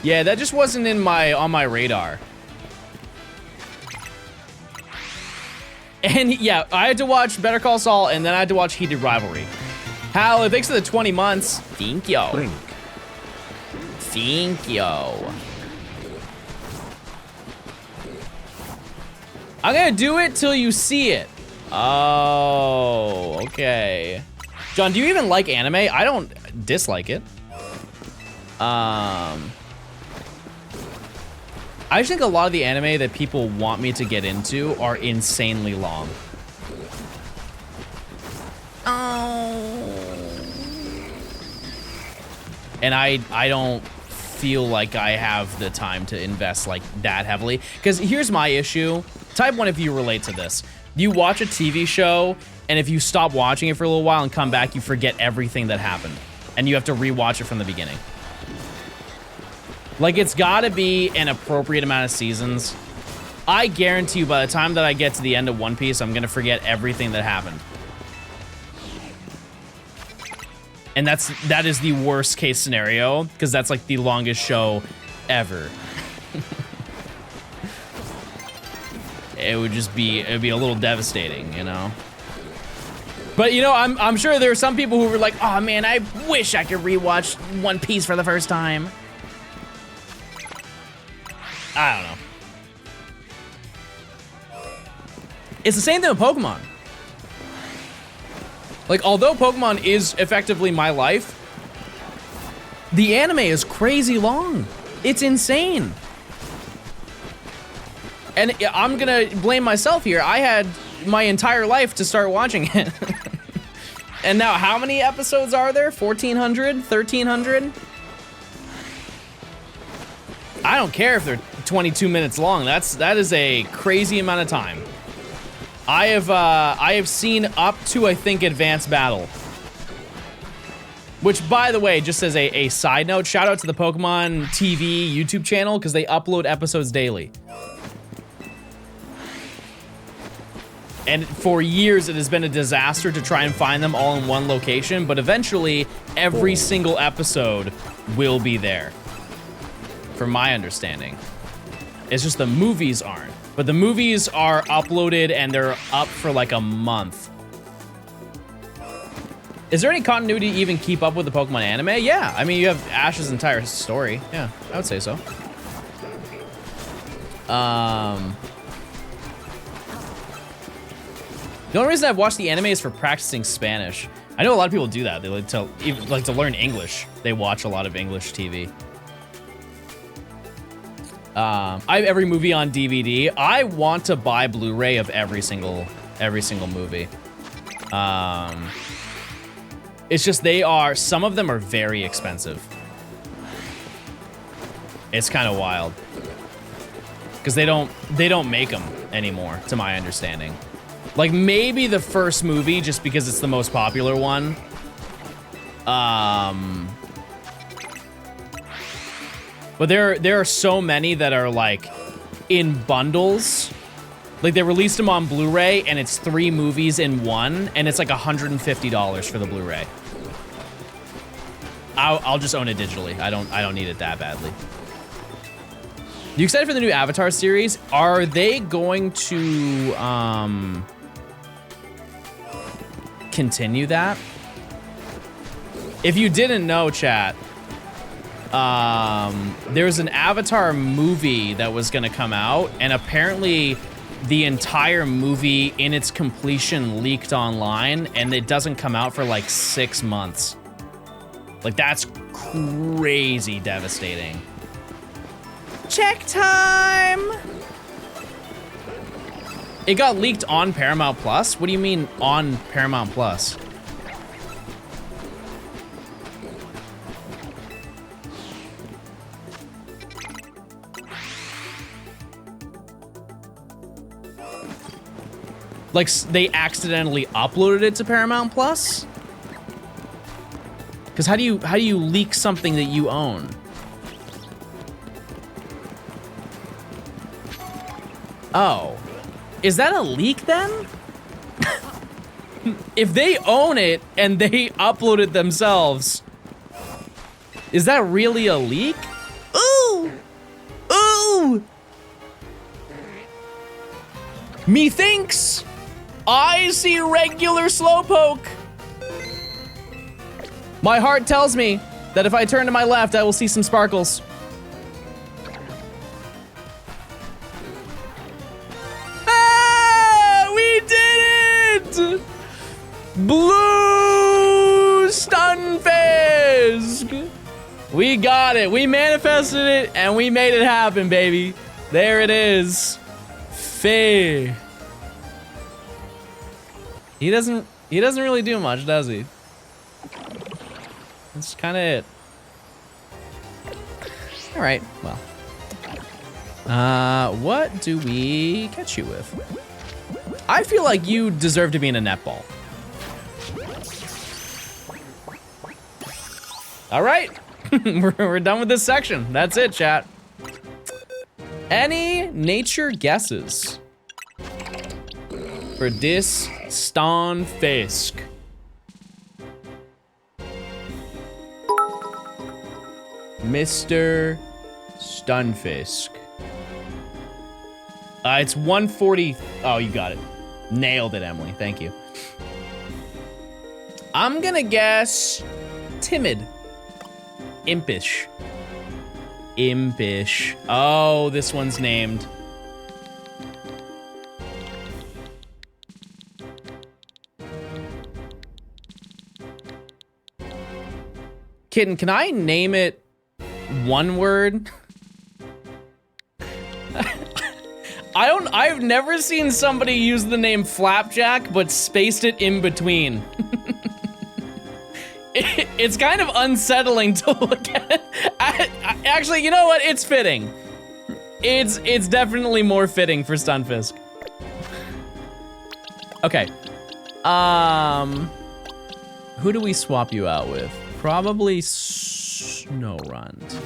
Yeah, that just wasn't on my radar. And yeah, I had to watch Better Call Saul, and then I had to watch Heated Rivalry. Hal, thanks for the 20 months. Thank you. Blink. Thank you. I'm gonna do it till you see it. Oh, okay. John, do you even like anime? I don't dislike it. I just think a lot of the anime that people want me to get into are insanely long. Oh. And I don't feel like I have the time to invest like that heavily. Because here's my issue. Type 1 if you relate to this. You watch a TV show, and if you stop watching it for a little while and come back, you forget everything that happened. And you have to rewatch it from the beginning. Like, it's gotta be an appropriate amount of seasons. I guarantee you by the time that I get to the end of One Piece, I'm gonna forget everything that happened. And that is the worst case scenario, because that's like the longest show ever. It'd be a little devastating, you know? But you know, I'm sure there are some people who were like, oh man, I wish I could rewatch One Piece for the first time. I don't know. It's the same thing with Pokemon. Like, although Pokemon is effectively my life, the anime is crazy long. It's insane. And I'm gonna blame myself here. I had my entire life to start watching it. And now how many episodes are there? 1,400? 1,300? I don't care if they're 22 minutes long. That is a crazy amount of time. I have seen up to, I think, Advanced Battle. Which, by the way, just as a side note, shout out to the Pokemon TV YouTube channel because they upload episodes daily. And for years, it has been a disaster to try and find them all in one location, but eventually, every single episode will be there, from my understanding. It's just the movies aren't. But the movies are uploaded and they're up for like a month. Is there any continuity to even keep up with the Pokemon anime? Yeah, I mean, you have Ash's entire story. Yeah, I would say so. The only reason I've watched the anime is for practicing Spanish. I know a lot of people do that. They like to learn English. They watch a lot of English TV. I have every movie on DVD. I want to buy Blu-ray of every single movie. It's just some of them are very expensive. It's kind of wild. Because they don't make them anymore, to my understanding. Like, maybe the first movie, just because it's the most popular one. But there are so many that are, like, in bundles. Like, they released them on Blu-ray, and it's 3 movies in one, and it's like $150 for the Blu-ray. I'll just own it digitally. I don't need it that badly. You excited for the new Avatar series? Are they going to continue that? If you didn't know, chat, there's an Avatar movie that was gonna come out, and apparently the entire movie in its completion leaked online, and it doesn't come out for like 6 months. Like, that's crazy devastating. Check time! It got leaked on Paramount Plus? What do you mean on Paramount Plus? Like, they accidentally uploaded it to Paramount Plus? Because how do you leak something that you own? Oh. Is that a leak then? If they own it and they upload it themselves, is that really a leak? Ooh! Ooh! Methinks I see regular Slowpoke. My heart tells me that if I turn to my left, I will see some sparkles. Blue Stunfisk! We got it. We manifested it and we made it happen, baby. There it is. Faye. He doesn't really do much, does he? That's kind of it. All right, well. What do we catch you with? I feel like you deserve to be in a netball. All right, we're done with this section. That's it, chat. Any nature guesses for this Stunfisk? Mr. Stunfisk. It's 140. Oh, you got it. Nailed it, Emily. Thank you. I'm gonna guess timid. Impish. Impish. Oh, this one's named. Kitten, can I name it one word? I've never seen somebody use the name Flapjack, but spaced it in between. it's kind of unsettling to look at. Actually, you know what? It's fitting. It's definitely more fitting for Stunfisk. Okay. Who do we swap you out with? Probably Snowrunt.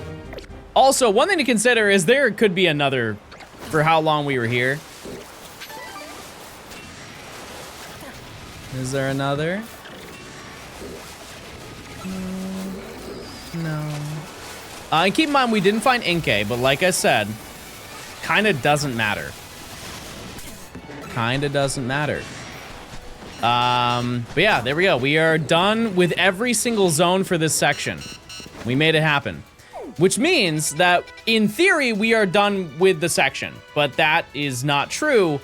Also, one thing to consider is there could be another for how long we were here. Is there another? No. And keep in mind, we didn't find Inkay, but like I said, kinda doesn't matter. Kinda doesn't matter. But yeah, there we go. We are done with every single zone for this section. We made it happen. Which means that, in theory, we are done with the section. But that is not true,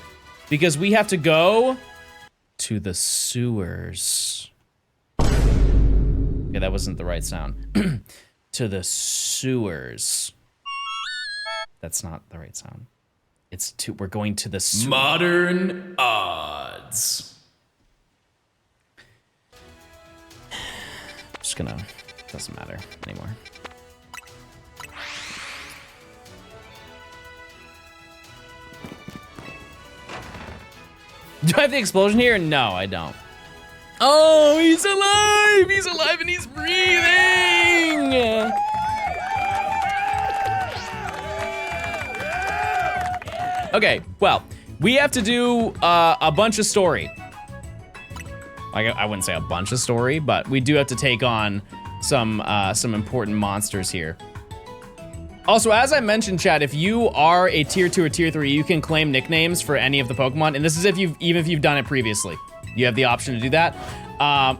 because we have to go to the sewers. Okay, that wasn't the right sound. To the sewers. That's not the right sound. We're going to the sewers. Modern odds. Just gonna, doesn't matter anymore. Do I have the explosion here? No, I don't. Oh, he's alive! He's alive and he's breathing! Okay, well, we have to do a bunch of story. I wouldn't say a bunch of story, but we do have to take on some important monsters here. Also, as I mentioned, chat, if you are a tier 2 or tier 3, you can claim nicknames for any of the Pokemon, and this is even if you've done it previously. You have the option to do that.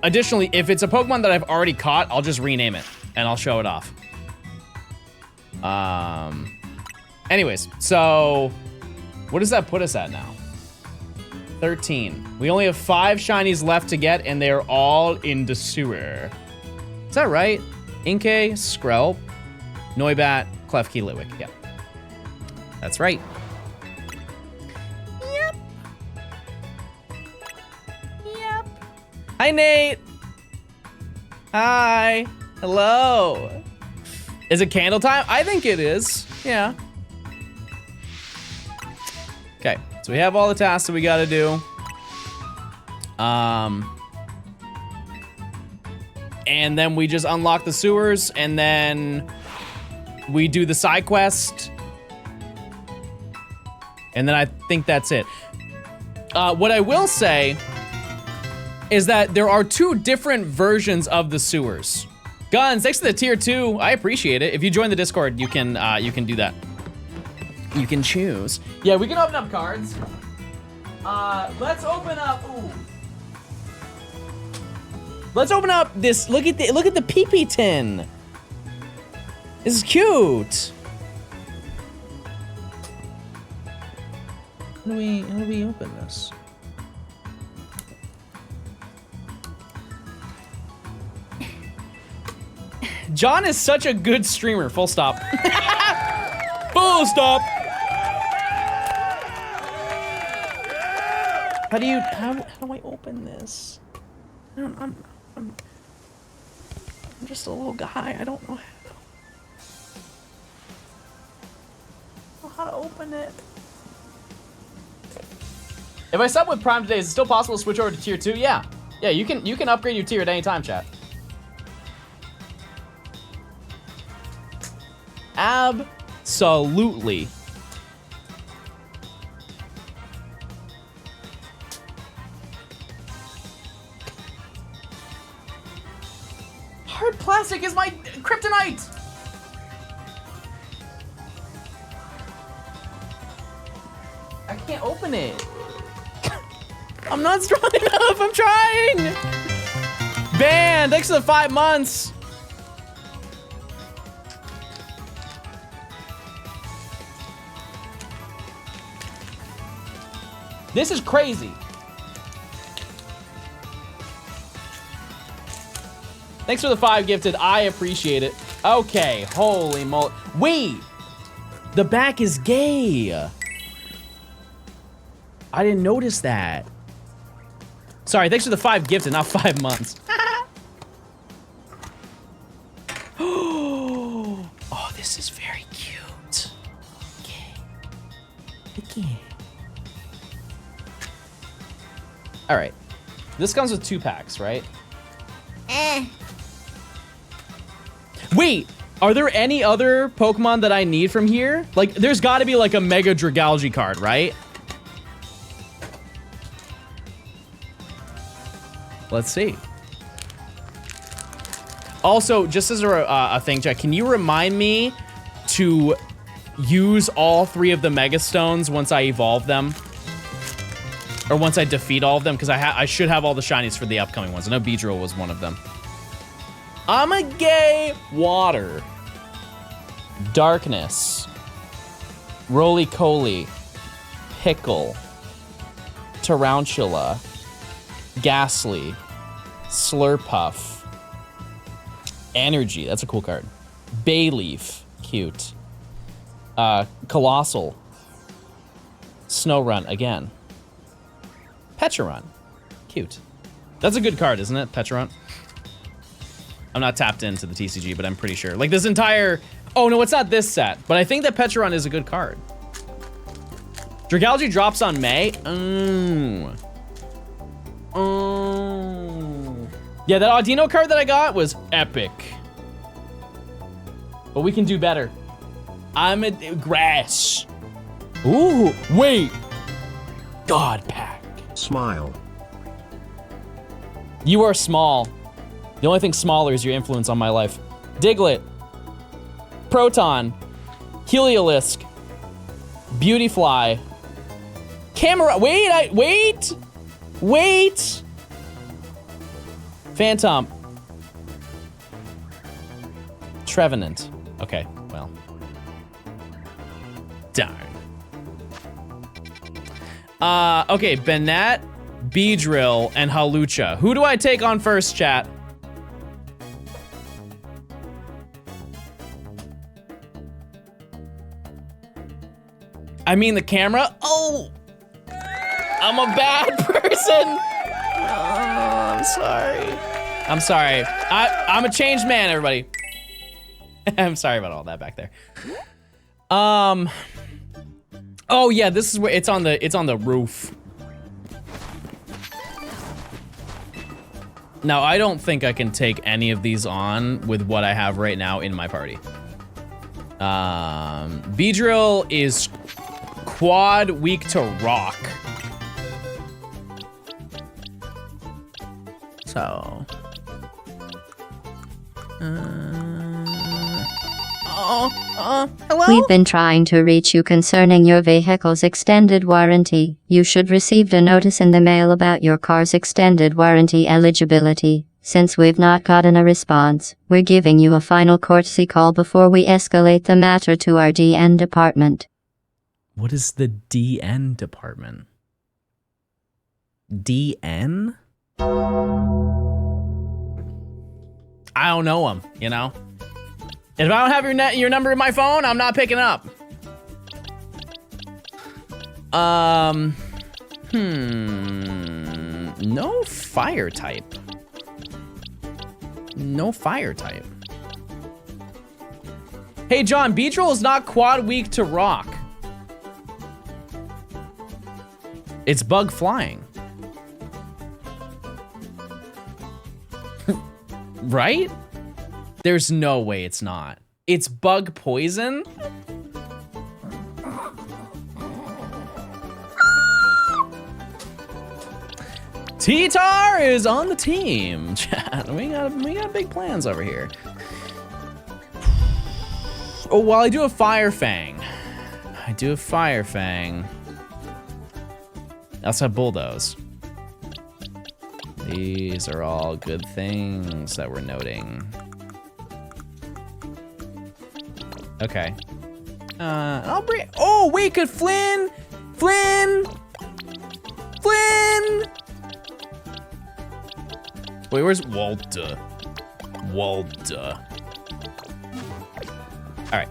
Additionally, if it's a Pokemon that I've already caught, I'll just rename it, and I'll show it off. Anyways, so what does that put us at now? 13. We only have 5 shinies left to get, and they're all in the sewer. Is that right? Inkay, Skrelp, Noibat, Klefki, Litwick. Yeah. That's right. Yep. Yep. Hi, Nate. Hi. Hello. Is it candle time? I think it is. Yeah. Okay. So we have all the tasks that we gotta do. And then we just unlock the sewers, and then we do the side quest. And then I think that's it. What I will say is that there are 2 different versions of the sewers. Guns, thanks to the tier 2. I appreciate it. If you join the Discord, you can do that. You can choose. Yeah, we can open up cards. Let's open up. Ooh. Let's open up this. Look at the pee-pee tin. This is cute. How do we open this? John is such a good streamer. Full stop. Full stop. How do I open this? I'm just a little guy. I don't know how to open it. If I sub with Prime today, is it still possible to switch over to tier 2? Yeah. Yeah, you can upgrade your tier at any time, chat. Absolutely. Hard plastic is my kryptonite. I can't open it. I'm not strong enough. I'm trying. Van, thanks for the 5 months. This is crazy. Thanks for the 5 gifted. I appreciate it. Okay, holy moly. Wait, the back is gay. I didn't notice that. Sorry, thanks for the 5 gifted, not 5 months. All right. This comes with 2 packs, right? Wait, are there any other Pokemon that I need from here? Like, there's got to be like a Mega Dragalge card, right? Let's see. Also, just as a thing, Jack, can you remind me to use all 3 of the Mega Stones once I evolve them? Or once I defeat all of them? Because I should have all the shinies for the upcoming ones. I know Beedrill was one of them. I'm a gay water. Darkness. Roly-Coly. Pickle. Tarantula. Ghastly. Slurpuff. Energy. That's a cool card. Bayleaf. Cute. Colossal. Snowrun again. Pecharunt. Cute. That's a good card, isn't it? Pecharunt. I'm not tapped into the TCG, but I'm pretty sure. Like this entire... Oh, no, it's not this set. But I think that Pecharunt is a good card. Dragalge drops on May. Yeah, that Audino card that I got was epic. But we can do better. I'm a... Grass. Ooh, wait. God pack. Smile. You are small. The only thing smaller is your influence on my life. Diglett. Proton. Heliolisk. Beautyfly. Camera. Wait. Phantom. Trevenant. Okay, well. Darn. Okay, Banette, Beedrill, and Hawlucha. Who do I take on first, chat? I mean the camera? Oh! I'm a bad person! Oh, I'm sorry. I'm sorry. I'm a changed man, everybody. I'm sorry about all that back there. Oh yeah, this is where it's on the roof. Now, I don't think I can take any of these on with what I have right now in my party. Beedrill is quad weak to rock. So. Hello? We've been trying to reach you concerning your vehicle's extended warranty. You should receive a notice in the mail about your car's extended warranty eligibility. Since we've not gotten a response, we're giving you a final courtesy call before we escalate the matter to our DN department. What is the DN department? DN? I don't know him, you know? If I don't have your number in my phone, I'm not picking up. No fire type. No fire type. Hey, John, Beedrill is not quad weak to rock. It's bug flying. Right? There's no way it's not. It's bug poison? T-Tar is on the team. Chat, we got big plans over here. Oh, well, I do have Fire Fang. I also have Bulldoze. These are all good things that we're noting. Okay. I'll bring. Oh wait, could Flynn? Wait, where's Walter? All right.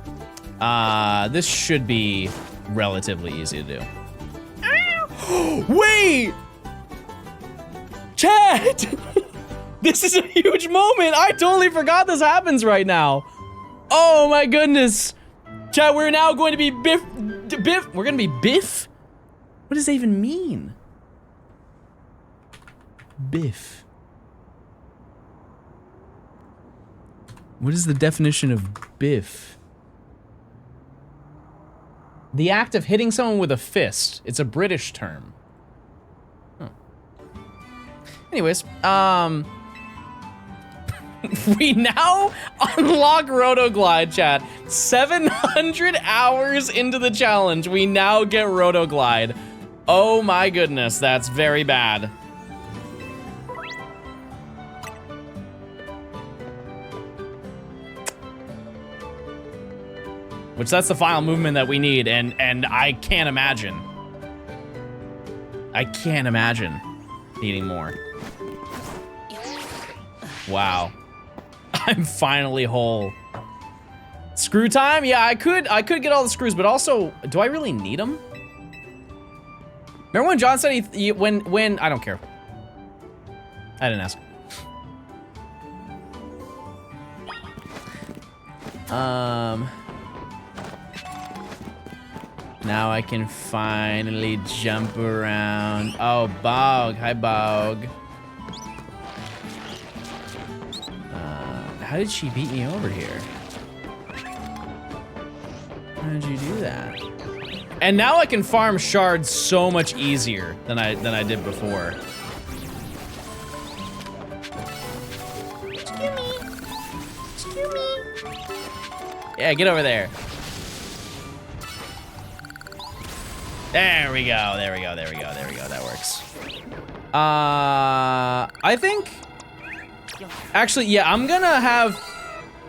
This should be relatively easy to do. Wait! Chat! This is a huge moment. I totally forgot this happens right now. Oh my goodness. Chat, we're now going to be Biff. We're going to be Biff? What does that even mean? Biff. What is the definition of biff? The act of hitting someone with a fist. It's a British term. Huh. Anyways, we now unlock Rotoglide, chat. 700 hours into the challenge, we now get Rotoglide. Oh my goodness, that's very bad. Which that's the final movement that we need, and I can't imagine. I can't imagine needing more. Wow. I'm finally whole. Screw time? Yeah, I could get all the screws, but also, do I really need them? Remember when John said when I don't care. I didn't ask. Now I can finally jump around. Oh, Bog. Hi, Bog. How did she beat me over here? How did you do that? And now I can farm shards so much easier than I did before. Excuse me. Excuse me. Yeah, get over there. There we go, there we go, there we go, there we go, that works. I think, actually, yeah, I'm gonna have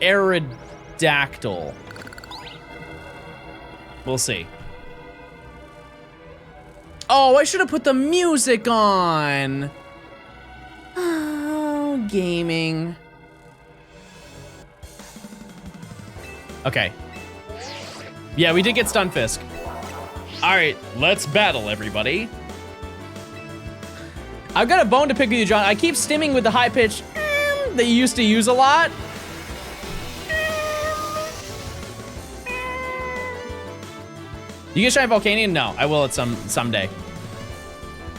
Aerodactyl. We'll see. Oh, I should have put the music on. Oh, gaming. Okay. Yeah, we did get Stunfisk. All right, let's battle, everybody. I've got a bone to pick with you, John. I keep stimming with the high pitch that you used to use a lot. You get Shiny Volcanion? No, I will at someday.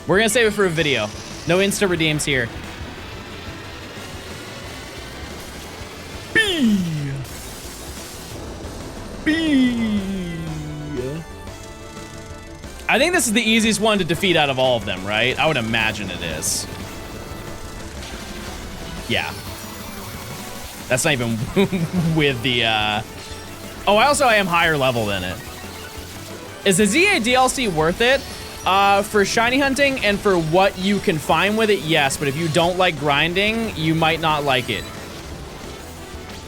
We're gonna save it for a video. No insta redeems here. B. I think this is the easiest one to defeat out of all of them, right? I would imagine it is. Yeah. That's not even with the, Oh, I am higher level than it. Is the ZA DLC worth it? For shiny hunting and for what you can find with it, yes. But if you don't like grinding, you might not like it.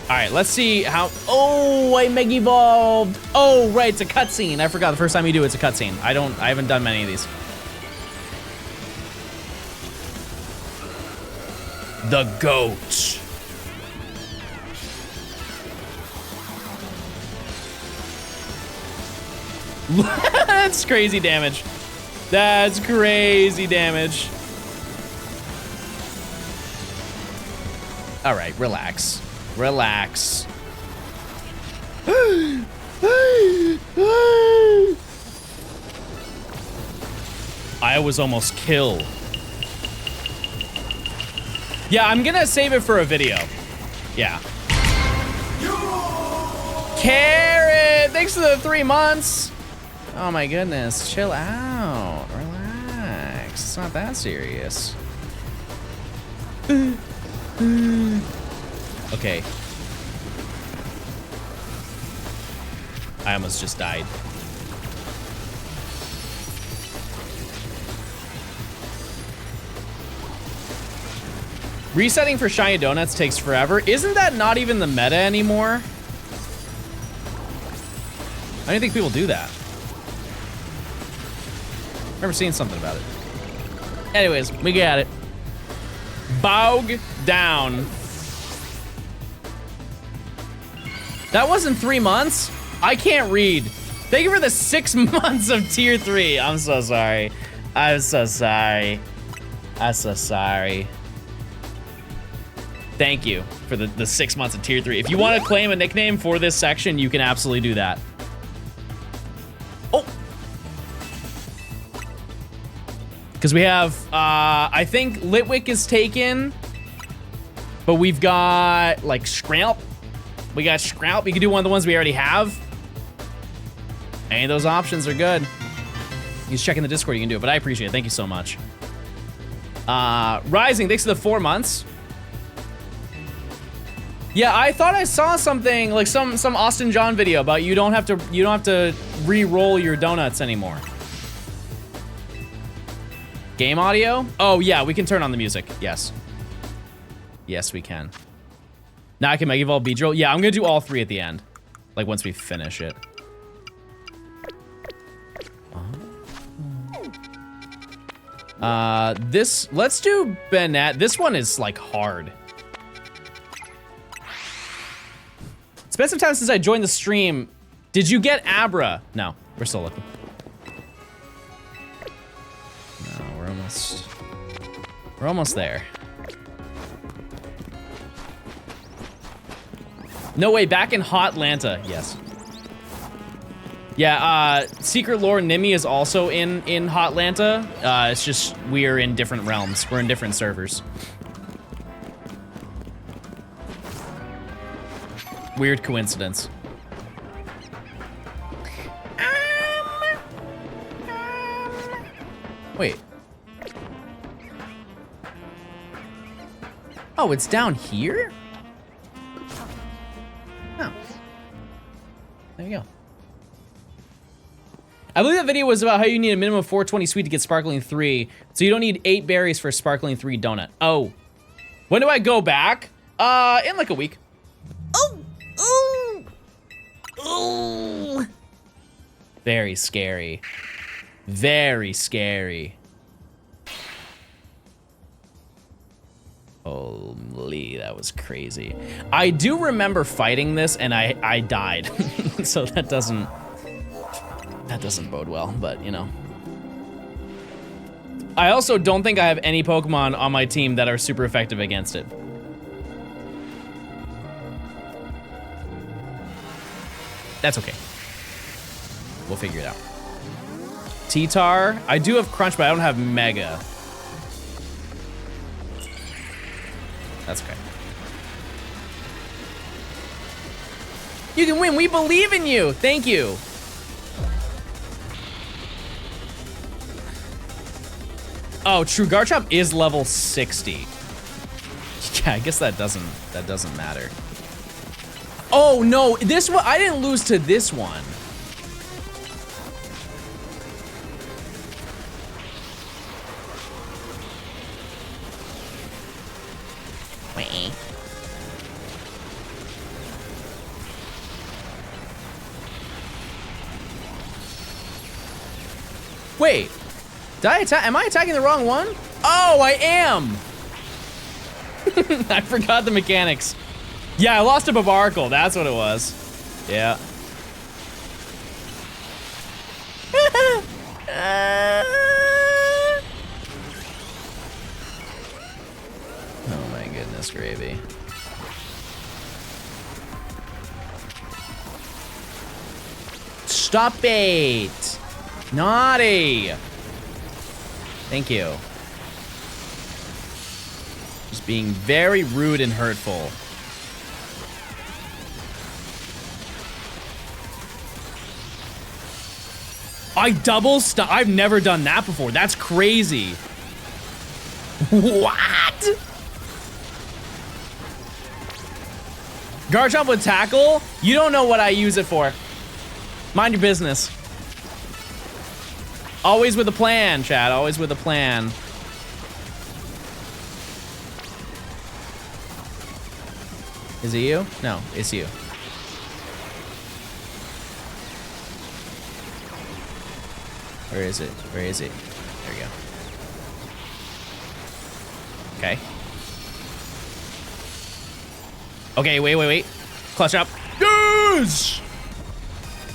All right, let's see how, oh, I Mega Evolved. Oh, right, it's a cutscene. I forgot the first time you do it's a cutscene. I haven't done many of these. The goat. That's crazy damage. That's crazy damage. All right, relax. Relax. I was almost killed. Yeah, I'm gonna save it for a video. Yeah. Carrot! Thanks for the 3 months. Oh my goodness, chill out. Relax. It's not that serious. Okay. I almost just died. Resetting for shiny donuts takes forever. Isn't that not even the meta anymore? I don't think people do that. Remember seeing something about it. Anyways, we got it. Bog down. That wasn't 3 months. I can't read. Thank you for the 6 months of tier 3. I'm so sorry. I'm so sorry. I'm so sorry. Thank you for the 6 months of tier 3. If you want to claim a nickname for this section, you can absolutely do that. Oh. Because we have, I think Litwick is taken, but we've got, like, Scralp. We got Scralp. You can do one of the ones we already have. Any of those options are good. He's checking the Discord, you can do it, but I appreciate it. Thank you so much. Rising, thanks for the 4 months. Yeah, I thought I saw something, like some Austin John video about you don't have to re-roll your donuts anymore. Game audio? Oh yeah, we can turn on the music. Yes. Yes, we can. Now I can Mega Evolve Beedrill. Yeah, I'm gonna do all 3 at the end. Like once we finish it. Let's do Bennett. This one is like hard. It's been some time since I joined the stream. Did you get Abra? No, we're still looking. No, we're almost there. No way, back in Hotlanta, yes. Yeah, Secret Lore Nimi is also in Hotlanta. It's just we're in different realms. We're in different servers. Weird coincidence. Wait. Oh, it's down here? Oh. There you go. I believe that video was about how you need a minimum of 420 sweet to get Sparkling 3, so you don't need 8 berries for a Sparkling 3 donut. Oh. When do I go back? In like a week. Oh! Ooh! Ooh! Very scary. Very scary. Holy, that was crazy. I do remember fighting this and I died. So that doesn't bode well, but you know. I also don't think I have any Pokemon on my team that are super effective against it. That's okay. We'll figure it out. T-Tar, I do have Crunch, but I don't have Mega. That's okay. You can win, we believe in you. Thank you. Oh, true, Garchomp is level 60. Yeah, I guess that doesn't matter. Oh no, this one, I didn't lose to this one. Wait. Wait, did I attack? Am I attacking the wrong one? Oh, I am. I forgot the mechanics. Yeah, I lost to Babarkle. That's what it was. Yeah. Oh my goodness, gravy. Stop it! Naughty! Thank you. Just being very rude and hurtful. I double stun. I've never done that before. That's crazy. What? Garchomp with tackle? You don't know what I use it for. Mind your business. Always with a plan, Chad. Always with a plan. Is it you? No, it's you. Where is it? Where is it? There we go. Okay. Okay, wait. Clutch up. Yes!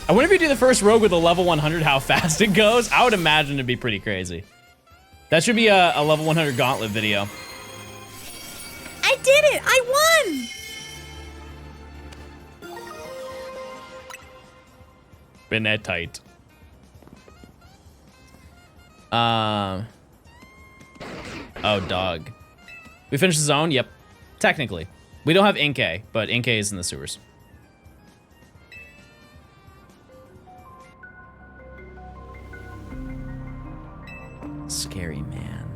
I wonder if you do the first rogue with a level 100, how fast it goes. I would imagine it'd be pretty crazy. That should be a level 100 gauntlet video. I did it! I won! Been that tight. Oh, Doug. We finished the zone? Yep. Technically. We don't have Inkay, but Inkay is in the sewers. Scary man.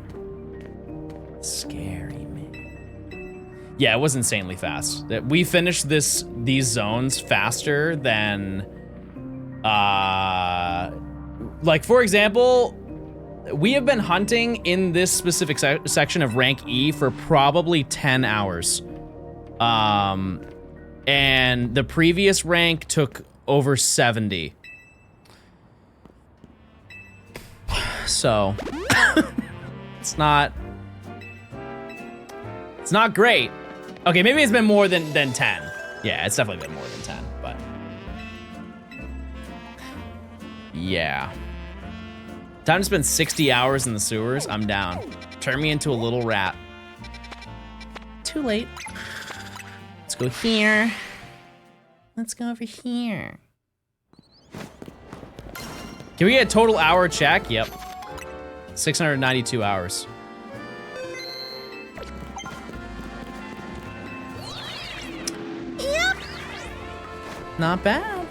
Scary man. Yeah, it was insanely fast. We finished these zones faster than like, for example, we have been hunting in this specific section of rank E for probably 10 hours. And the previous rank took over 70. So, it's not great. Okay, maybe it's been more than 10. Yeah, it's definitely been more than 10, but yeah. Time to spend 60 hours in the sewers, I'm down. Turn me into a little rat. Too late. Let's go here. Let's go over here. Can we get a total hour check? Yep. 692 hours. Yep. Not bad.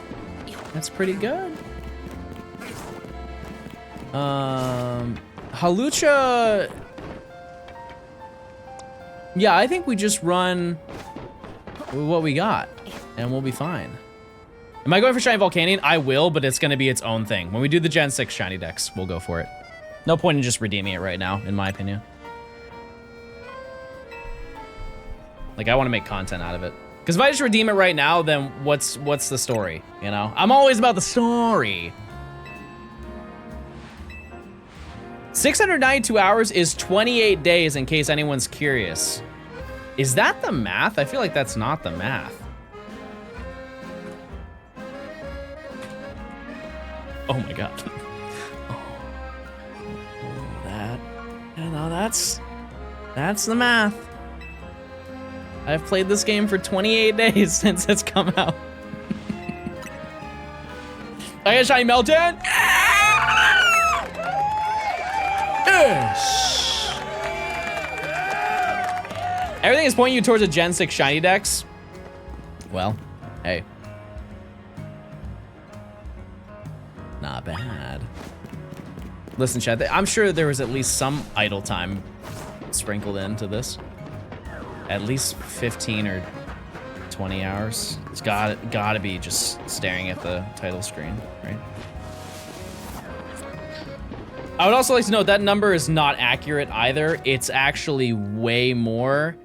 That's pretty good. Halucha. Yeah, I think we just run what we got and we'll be fine. Am I going for Shiny Volcanion? I will, but it's gonna be its own thing. When we do the Gen 6 Shiny Dex, we'll go for it. No point in just redeeming it right now, in my opinion. Like, I wanna make content out of it. Because if I just redeem it right now, then what's the story, you know? I'm always about the story. 692 hours is 28 days, in case anyone's curious. Is that the math? I feel like that's not the math. Oh my god. That's the math. I've played this game for 28 days since it's come out. I got a Shiny Melton. Everything is pointing you towards a Gen 6 Shiny Dex. Well, hey. Not bad. Listen, chat, I'm sure there was at least some idle time sprinkled into this. At least 15 or 20 hours. It's gotta be just staring at the title screen, right? I would also like to note that number is not accurate either. It's actually way more.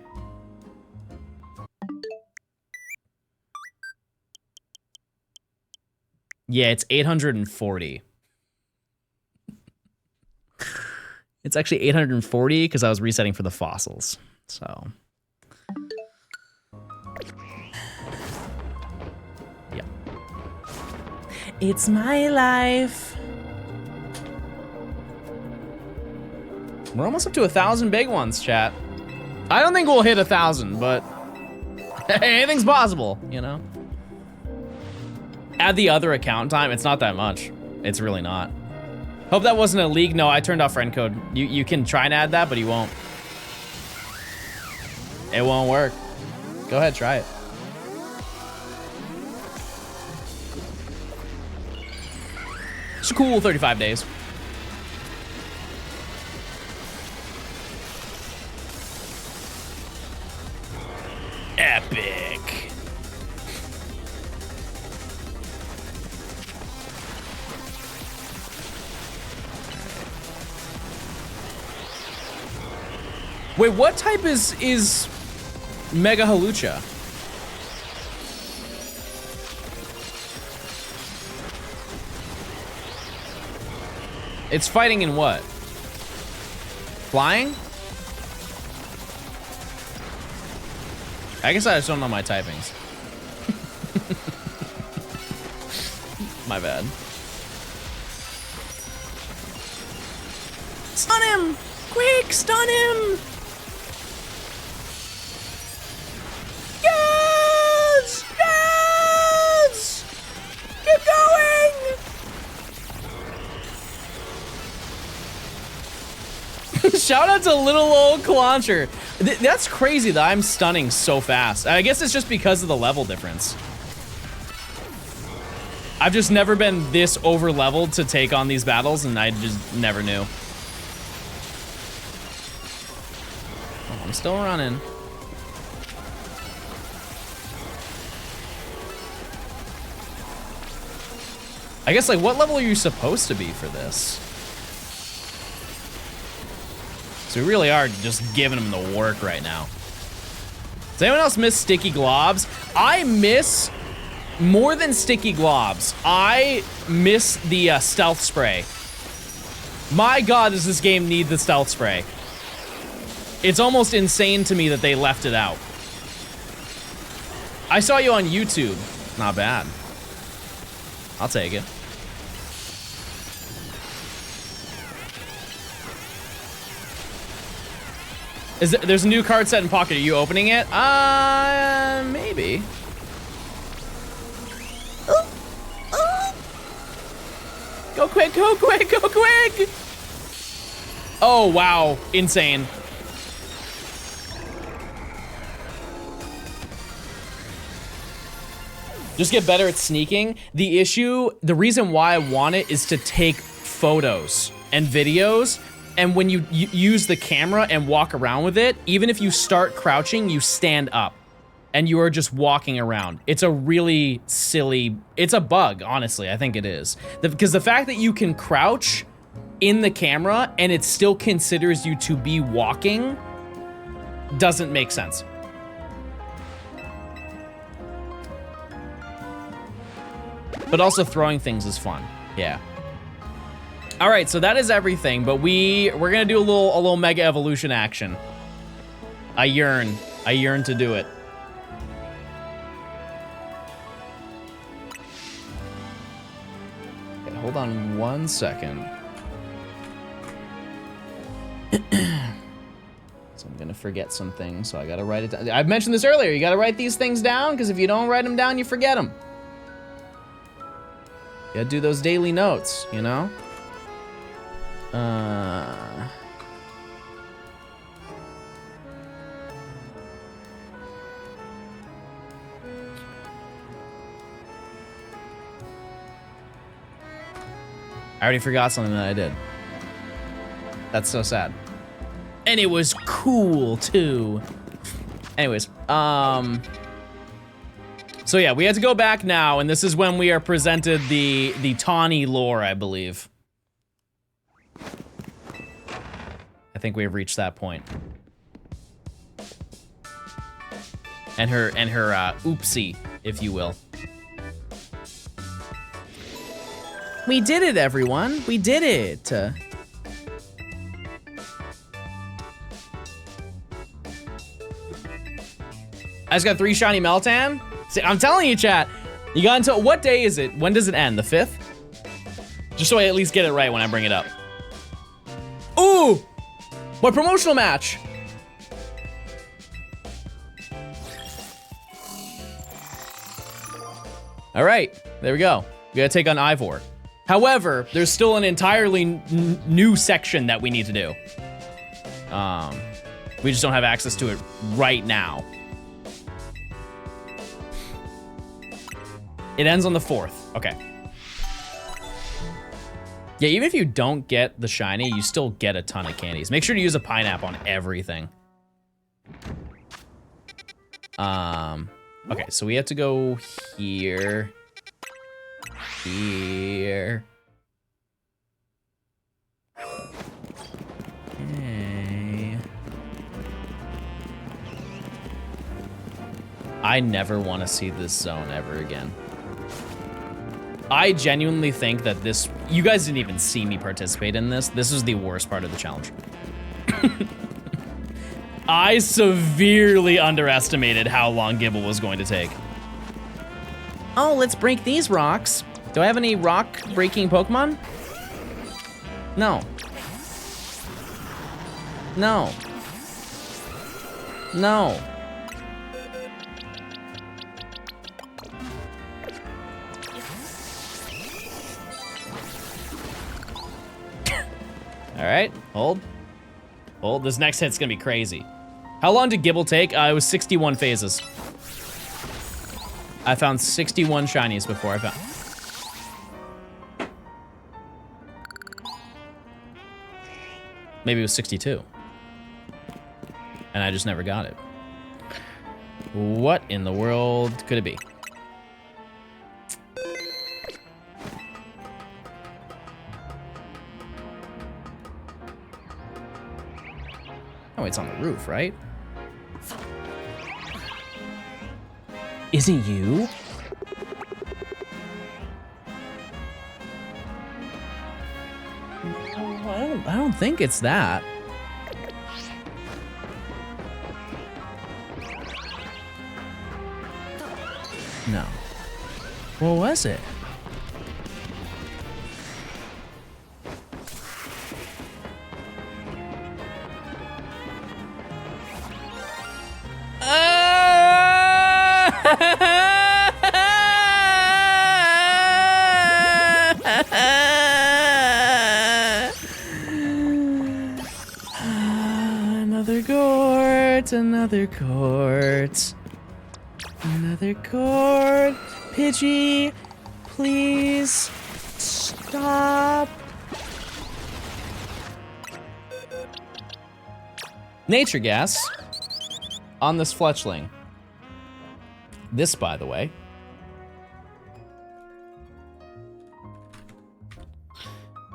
Yeah, it's 840. It's actually 840 because I was resetting for the fossils. So, yeah. It's my life. We're almost up to 1,000 big ones, chat. I don't think we'll hit 1,000, but anything's possible, you know? Add the other account time, it's not that much. It's really not. Hope that wasn't a league. No, I turned off friend code. You can try and add that, but you won't. It won't work. Go ahead, try it. It's a cool 35 days. Epic. Wait, what type is Mega Halucha? It's fighting in what? Flying? I guess I just don't know my typings. My bad. Stun him! Quick, stun him! Yes! Yes! Keep going! Shout out to little old Clauncher. That's crazy that I'm stunning so fast. I guess it's just because of the level difference. I've just never been this over leveled to take on these battles, and I just never knew. Oh, I'm still running. I guess, like, what level are you supposed to be for this? So we really are just giving them the work right now. Does anyone else miss sticky globs? I miss, more than sticky globs, I miss the stealth spray. My God, does this game need the stealth spray? It's almost insane to me that they left it out. I saw you on YouTube. Not bad. I'll take it. There's a new card set in Pocket. Are you opening it? Maybe. Go quick, go quick, go quick! Oh, wow. Insane. Just get better at sneaking. The reason why I want it is to take photos and videos. And when you use the camera and walk around with it, even if you start crouching, you stand up and you are just walking around. It's a really silly, it's a bug, honestly, I think it is. Because the fact that you can crouch in the camera and it still considers you to be walking doesn't make sense. But also throwing things is fun, yeah. All right, so that is everything, but we're gonna do a little Mega Evolution action. I yearn to do it. Okay, hold on 1 second. So I'm gonna forget some things, so I gotta write it down. I've mentioned this earlier, you gotta write these things down, because if you don't write them down, you forget them. You gotta do those daily notes, you know? I already forgot something that I did. That's so sad. And it was cool too. Anyways, so yeah, we had to go back now, and this is when we are presented the Tawny lore, I believe. I think we have reached that point. And her oopsie, if you will. We did it, everyone. We did it. I just got 3 shiny Meltan. See, I'm telling you, chat. You got until, what day is it? When does it end? The 5th? Just so I at least get it right when I bring it up. Ooh! My promotional match! All right, there we go. We gotta take on Ivor. However, there's still an entirely new section that we need to do. We just don't have access to it right now. It ends on the 4th, okay. Yeah, even if you don't get the shiny, you still get a ton of candies. Make sure to use a pineapple on everything. Okay, so we have to go here. Here. Okay. I never want to see this zone ever again. I genuinely think that this, you guys didn't even see me participate in this. This is the worst part of the challenge. I severely underestimated how long Gibble was going to take. Oh, let's break these rocks. Do I have any rock breaking Pokemon? No. No. No. All right, hold. Oh, this next hit's gonna be crazy. How long did Gibble take? It was 61 phases. I found 61 shinies before I found... Maybe it was 62. And I just never got it. What in the world could it be? Oh, it's on the roof, right? Is it you? I don't think it's that. No. What was it? Another court, another court, another court. Pidgey, please stop. Nature gas on this fletchling. This, by the way,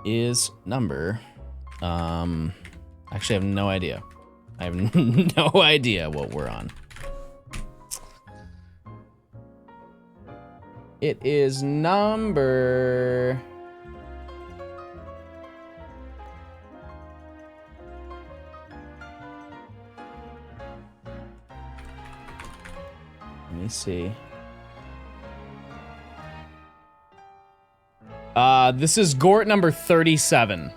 is number, actually I have no idea. I have no idea what we're on. It is number... Let me see. This is Gort number 37.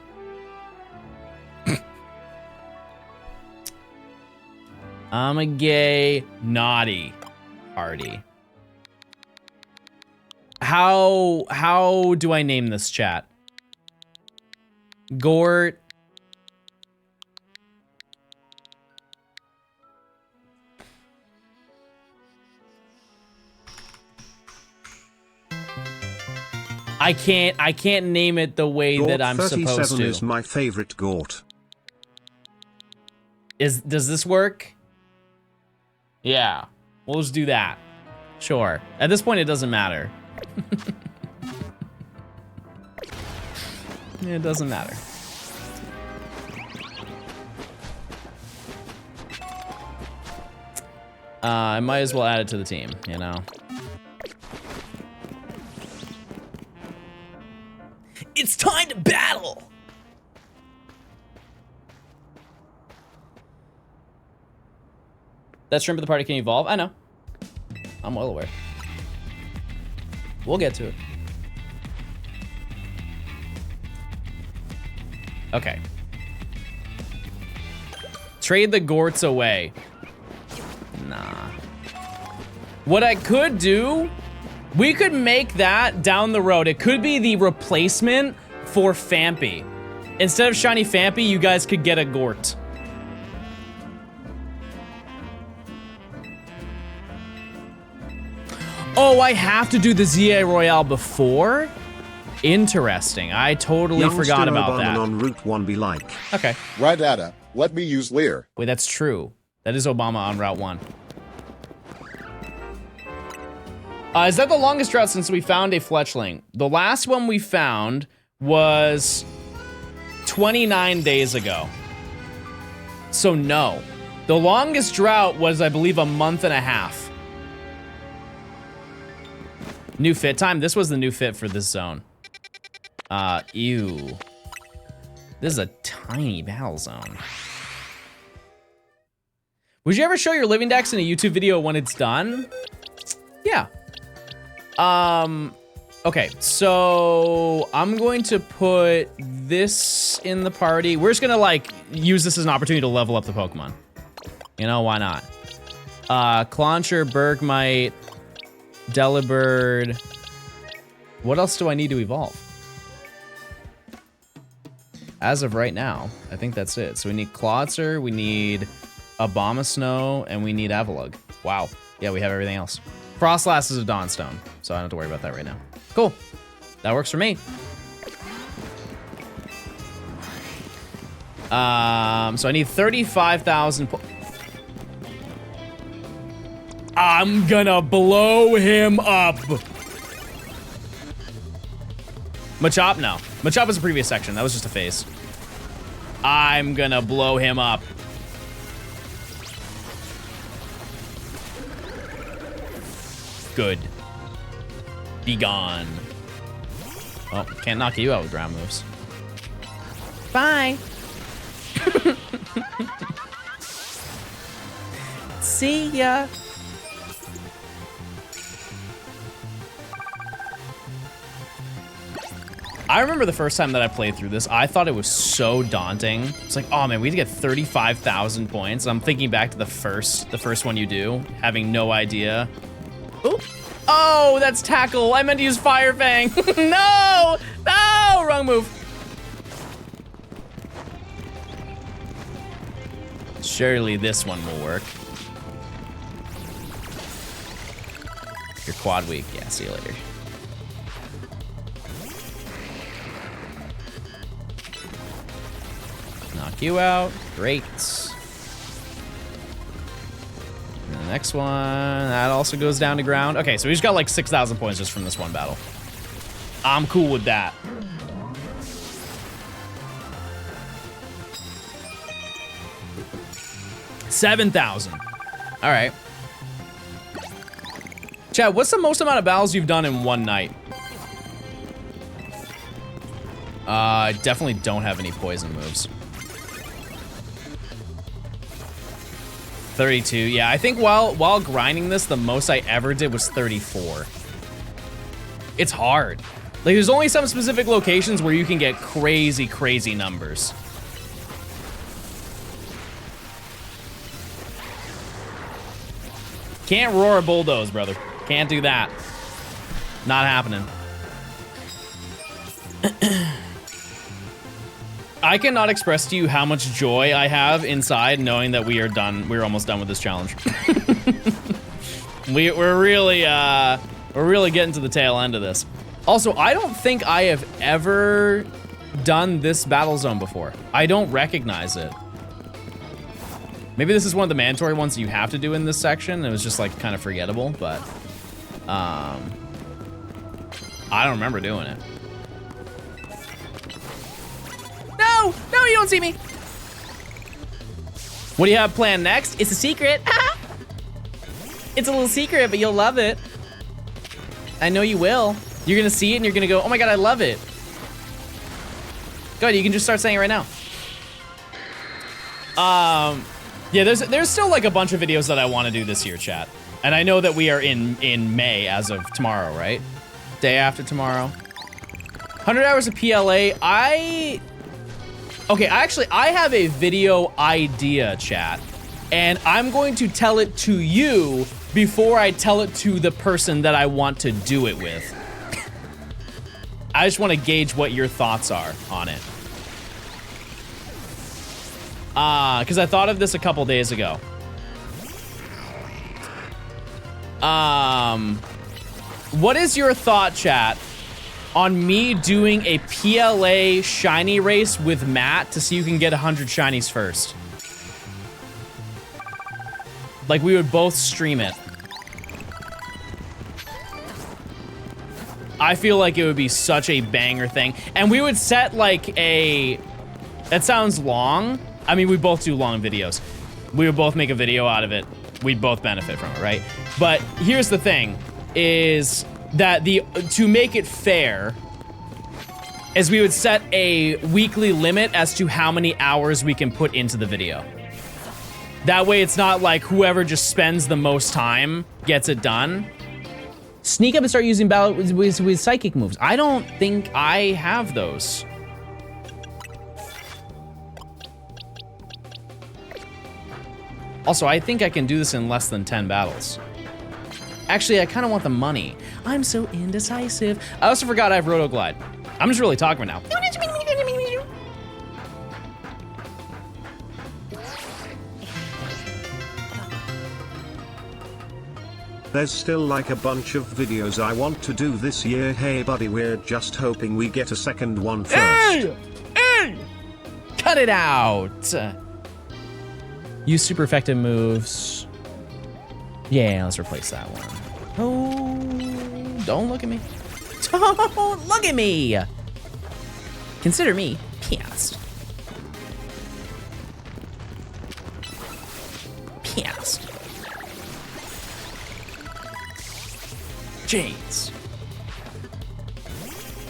I'm a gay naughty party. How do I name this chat? Gort. I can't name it the way Gort that I'm supposed to. 37 is my favorite Gort. Does this work? Yeah. We'll just do that. Sure. At this point, it doesn't matter. It doesn't matter. I might as well add it to the team, you know? It's time to battle! That shrimp of the party can evolve? I know. I'm well aware. We'll get to it. Okay. Trade the Gorts away. Nah. What I could do, we could make that down the road. It could be the replacement for Fampy. Instead of Shiny Fampy, you guys could get a Gort. Oh, I have to do the ZA Royale before? Interesting. I totally forgot about that. On Route 1 be like. Okay. Right data. Let me use Lear. Wait, that's true. That is Obama on Route 1. Is that the longest route since we found a fletchling? The last one we found was 29 days ago. So no. The longest drought was, I believe, a month and a half. New fit time? This was the new fit for this zone. Ew. This is a tiny battle zone. Would you ever show your living dex in a YouTube video when it's done? Yeah. Okay, so I'm going to put this in the party. We're just gonna like use this as an opportunity to level up the Pokemon. You know, why not? Clauncher, Bergmite, Delibird. What else do I need to evolve? as of right now, I think that's it. So we need Clawitzer, we need Abomasnow, and we need Avalugg. Wow. Yeah, we have everything else. Frostlass is a Dawnstone, so I don't have to worry about that right now. Cool. That works for me. So I need 35,000 I'm gonna blow him up. Machop, no. Machop was a previous section. That was just a phase. I'm gonna blow him up. Good. Be gone. Oh, can't knock you out with ground moves. Bye. See ya. I remember the first time that I played through this, I thought it was so daunting. It's like, oh man, we had to get 35,000 points. I'm thinking back to the first one you do, having no idea. Oop. Oh, that's tackle. I meant to use Fire Fang. No, no, wrong move. Surely this one will work. You're quad weak. Yeah, see you later. Knock you out. Great. And the next one, that also goes down to ground. Okay, so we just got like 6,000 points just from this one battle. I'm cool with that. $7,000. All right. Chad, what's the most amount of battles you've done in one night? I definitely don't have any poison moves. 32. Yeah, I think while grinding this, the most I ever did was 34. It's hard. Like, there's only some specific locations where you can get crazy, crazy numbers. Can't roar a bulldoze, brother. Can't do that. Not happening. I cannot express to you how much joy I have inside knowing that we are done. We're almost done with this challenge. We're really getting to the tail end of this. Also, I don't think I have ever done this battle zone before. I don't recognize it. Maybe this is one of the mandatory ones that you have to do in this section. It was just like kind of forgettable, but I don't remember doing it. No, no, you don't see me. What do you have planned next? It's a secret. It's a little secret, but you'll love it. I know you will. You're gonna see it and you're gonna go, oh my God, I love it. Go ahead, you can just start saying it right now. Yeah, there's still like a bunch of videos that I want to do this year, chat. And I know that we are in May as of tomorrow, right? Day after tomorrow. 100 hours of PLA. Okay, actually, I have a video idea, chat. And I'm going to tell it to you before I tell it to the person that I want to do it with. I just want to gauge what your thoughts are on it. Because I thought of this a couple days ago. What is your thought, chat, on me doing a PLA shiny race with Matt to see who can get 100 shinies first? Like, we would both stream it. I feel like it would be such a banger thing. And we would set like a... That sounds long. I mean, we both do long videos. We would both make a video out of it. We'd both benefit from it, right? But here's the thing, is that to make it fair, is we would set a weekly limit as to how many hours we can put into the video. That way it's not like whoever just spends the most time gets it done. Sneak up and start using battle with psychic moves. I don't think I have those. Also, I think I can do this in less than 10 battles. Actually, I kind of want the money. I'm so indecisive. I also forgot I have Roto Glide. I'm just really talking right now. There's still like a bunch of videos I want to do this year. Hey buddy, we're just hoping we get a second one first. Hey! Hey! Cut it out! Use super effective moves. Yeah, let's replace that one. Oh, don't look at me. Don't look at me! Consider me pianist. Pianist. Jeez.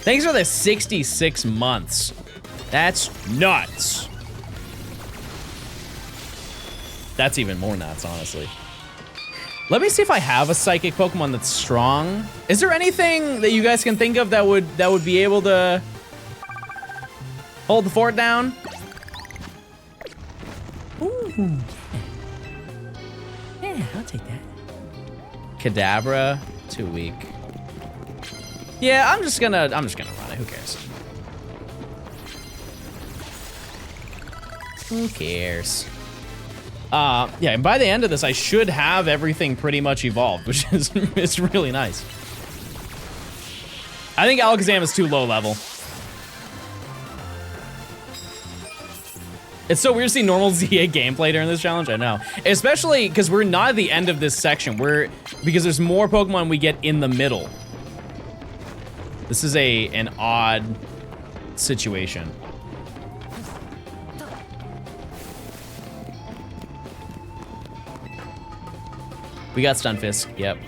Thanks for the 66 months. That's nuts. That's even more nuts, honestly. Let me see if I have a psychic Pokemon that's strong. Is there anything that you guys can think of that would be able to hold the fort down? Ooh. Yeah, I'll take that. Kadabra, too weak. Yeah, I'm just gonna run it. Who cares? Who cares? Yeah, and by the end of this, I should have everything pretty much evolved, which is it's really nice. I think Alakazam is too low level. It's so weird to see normal ZA gameplay during this challenge, I know. Especially because we're not at the end of this section. Because there's more Pokemon we get in the middle. This is an odd situation. We got Stunfisk, yep.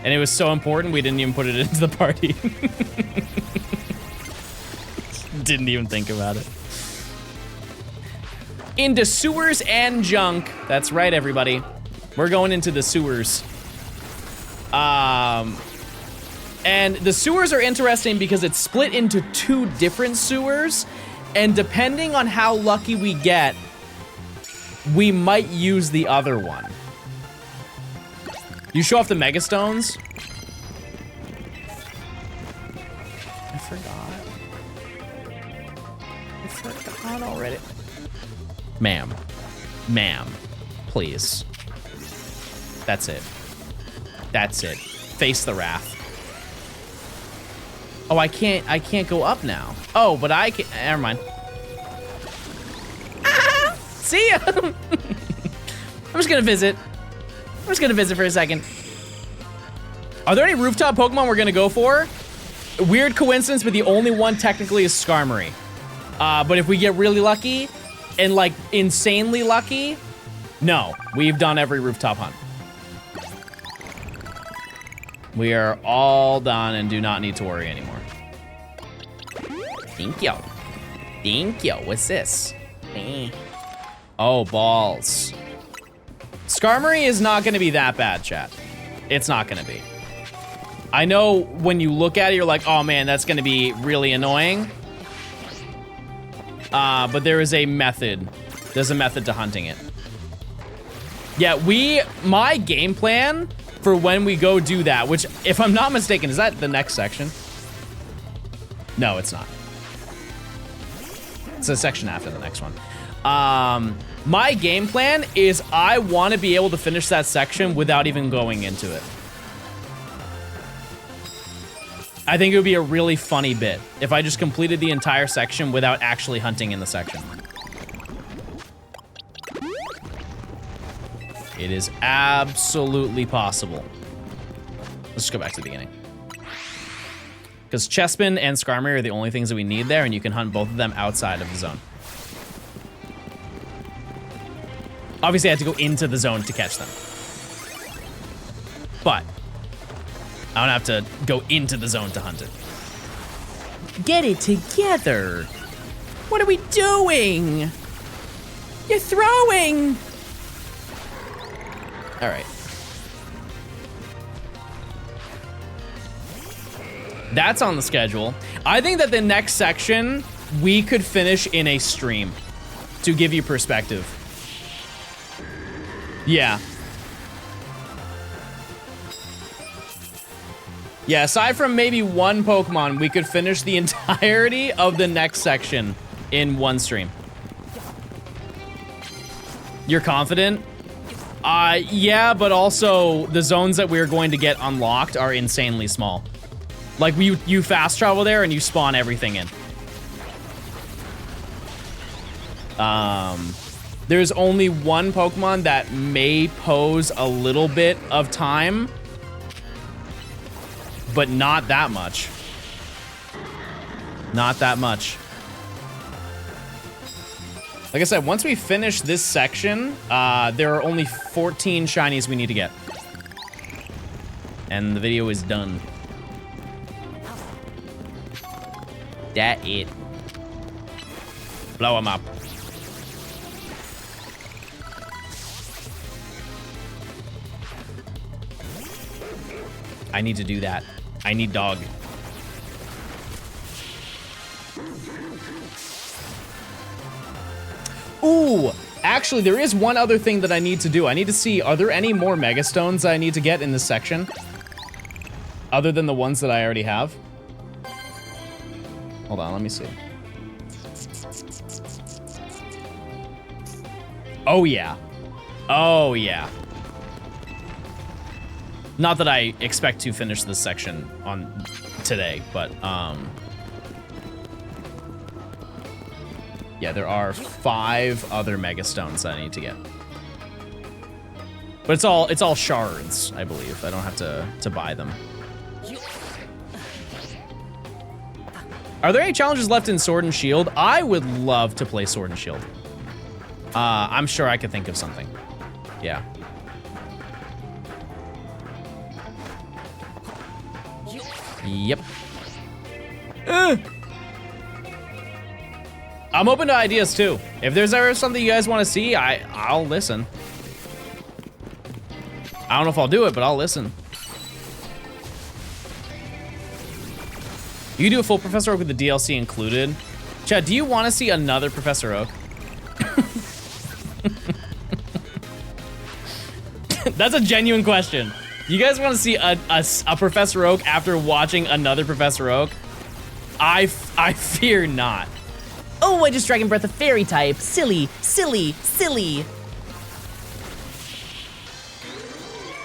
And it was so important we didn't even put it into the party. Didn't even think about it. Into sewers and junk. That's right, everybody. We're going into the sewers. And the sewers are interesting because it's split into 2 different sewers. And depending on how lucky we get, we might use the other one. You show off the Mega Stones? I forgot already. Ma'am, please. That's it. Face the wrath. Oh, I can't go up now. Oh, but I can, never mind. Ah, see ya. I'm just gonna visit for a second. Are there any rooftop Pokemon we're gonna go for? Weird coincidence, but the only one technically is Skarmory. But if we get really lucky, and like insanely lucky, no, we've done every rooftop hunt. We are all done and do not need to worry anymore. Thank you. What's this? Oh, balls. Skarmory is not gonna be that bad, chat. It's not gonna be. I know when you look at it, you're like, oh man, that's gonna be really annoying. But there is a method. There's a method to hunting it. Yeah, my game plan for when we go do that, which if I'm not mistaken, is that the next section? No, it's not. It's a section after the next one. My game plan is I want to be able to finish that section without even going into it. I think it would be a really funny bit if I just completed the entire section without actually hunting in the section. It is absolutely possible. Let's just go back to the beginning. Because Chespin and Skarmory are the only things that we need there, and you can hunt both of them outside of the zone. Obviously, I had to go into the zone to catch them. But I don't have to go into the zone to hunt it. Get it together. What are we doing? You're throwing. All right. That's on the schedule. I think that the next section we could finish in a stream to give you perspective. Yeah. Yeah, aside from maybe one Pokemon, we could finish the entirety of the next section in one stream. You're confident? Yeah, but also the zones that we're going to get unlocked are insanely small. Like, you fast travel there and you spawn everything in. There's only one Pokemon that may pose a little bit of time, but not that much. Not that much. Like I said, once we finish this section, there are only 14 shinies we need to get. And the video is done. That it. Blow them up. I need to do that. I need dog. Ooh, actually, there is one other thing that I need to do. I need to see, are there any more Mega Stones I need to get in this section? Other than the ones that I already have? Hold on, let me see. Oh, yeah. Oh, yeah. Not that I expect to finish this section on today, but, yeah, there are 5 other Mega Stones that I need to get. But it's all shards, I believe. I don't have to buy them. Are there any challenges left in Sword and Shield? I would love to play Sword and Shield. I'm sure I could think of something. Yeah. Yep. I'm open to ideas too. If there's ever something you guys want to see, I'll listen. I don't know if I'll do it, but I'll listen. You can do a full Professor Oak with the DLC included. Chad, do you want to see another Professor Oak? That's a genuine question. You guys want to see a Professor Oak after watching another Professor Oak? I fear not. Oh, I just Dragon Breath a fairy type. Silly, silly, silly.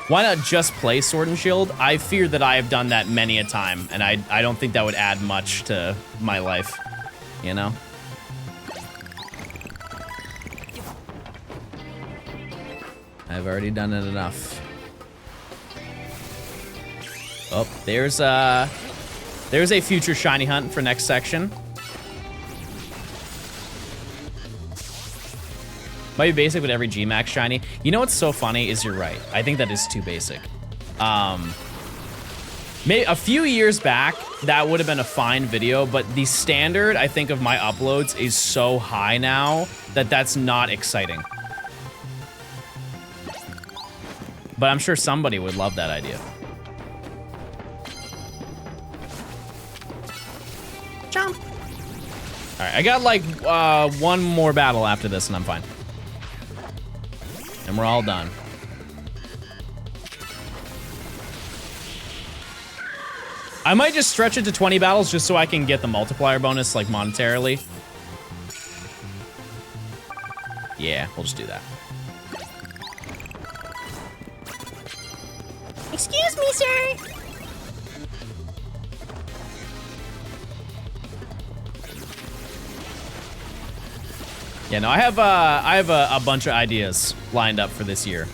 Why not just play Sword and Shield? I fear that I have done that many a time, and I don't think that would add much to my life, you know? I've already done it enough. Oh, there's a future shiny hunt for next section. Might be basic, but every G-Max shiny. You know what's so funny is you're right. I think that is too basic. Maybe a few years back, that would have been a fine video, but the standard, I think, of my uploads is so high now that that's not exciting. But I'm sure somebody would love that idea. Jump. All right, I got like one more battle after this and I'm fine. And we're all done. I might just stretch it to 20 battles just so I can get the multiplier bonus, like, monetarily. Yeah, we'll just do that. Excuse me, sir. Yeah, no, I have a bunch of ideas lined up for this year.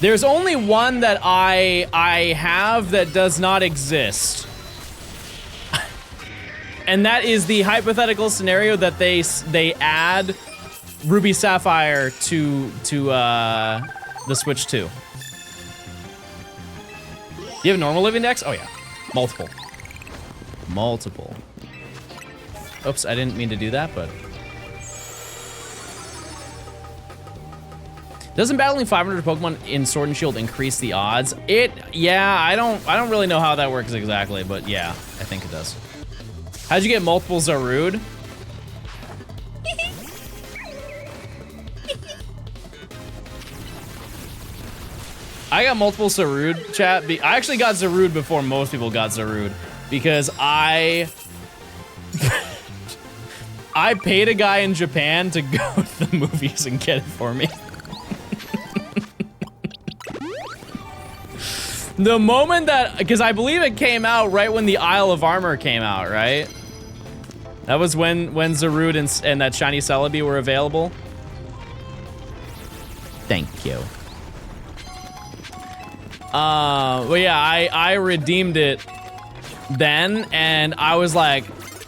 There's only one that I have that does not exist. And that is the hypothetical scenario that they add Ruby Sapphire to the Switch 2. You have normal living dex? Oh yeah, multiple. Multiple. Oops, I didn't mean to do that, but. Doesn't battling 500 Pokemon in Sword and Shield increase the odds? Yeah, I don't really know how that works exactly, but yeah, I think it does. How'd you get multiple Zarude? I got multiple Zarude, chat. I actually got Zarude before most people got Zarude because I paid a guy in Japan to go to the movies and get it for me. The moment that, because I believe it came out right when the Isle of Armor came out, right? That was when Zarude and that shiny Celebi were available. Thank you. Well, yeah, I redeemed it then, and I was like,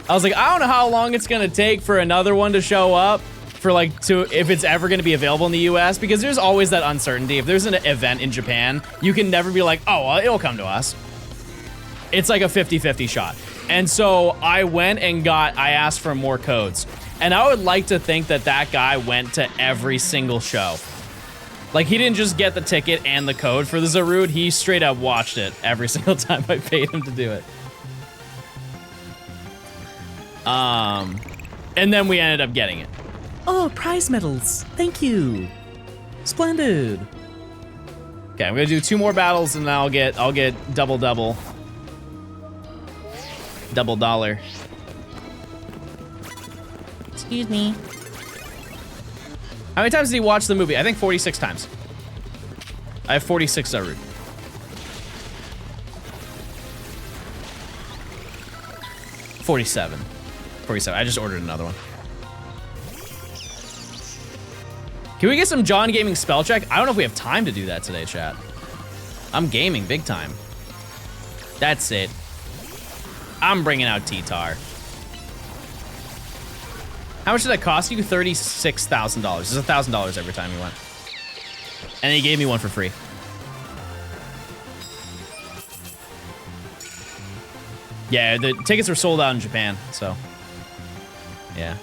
I don't know how long it's gonna take for another one to show up, for like, if it's ever gonna be available in the US, because there's always that uncertainty. If there's an event in Japan, you can never be like, oh, well, it'll come to us. It's like a 50-50 shot. And so I went and I asked for more codes. And I would like to think that that guy went to every single show. Like, he didn't just get the ticket and the code for the Zarude, he straight up watched it every single time I paid him to do it. And then we ended up getting it. Oh, prize medals. Thank you. Splendid. Okay, I'm gonna do 2 more battles and then I'll get double. Double dollar. Excuse me. How many times did he watch the movie? I think 46 times. I have 46 Zarude. $47. I just ordered another one. Can we get some John Gaming spell check? I don't know if we have time to do that today, chat. I'm gaming big time. That's it. I'm bringing out T-Tar. How much did that cost you? $36,000. It's $1,000 every time you went. And he gave me one for free. Yeah, the tickets were sold out in Japan, so. Yeah.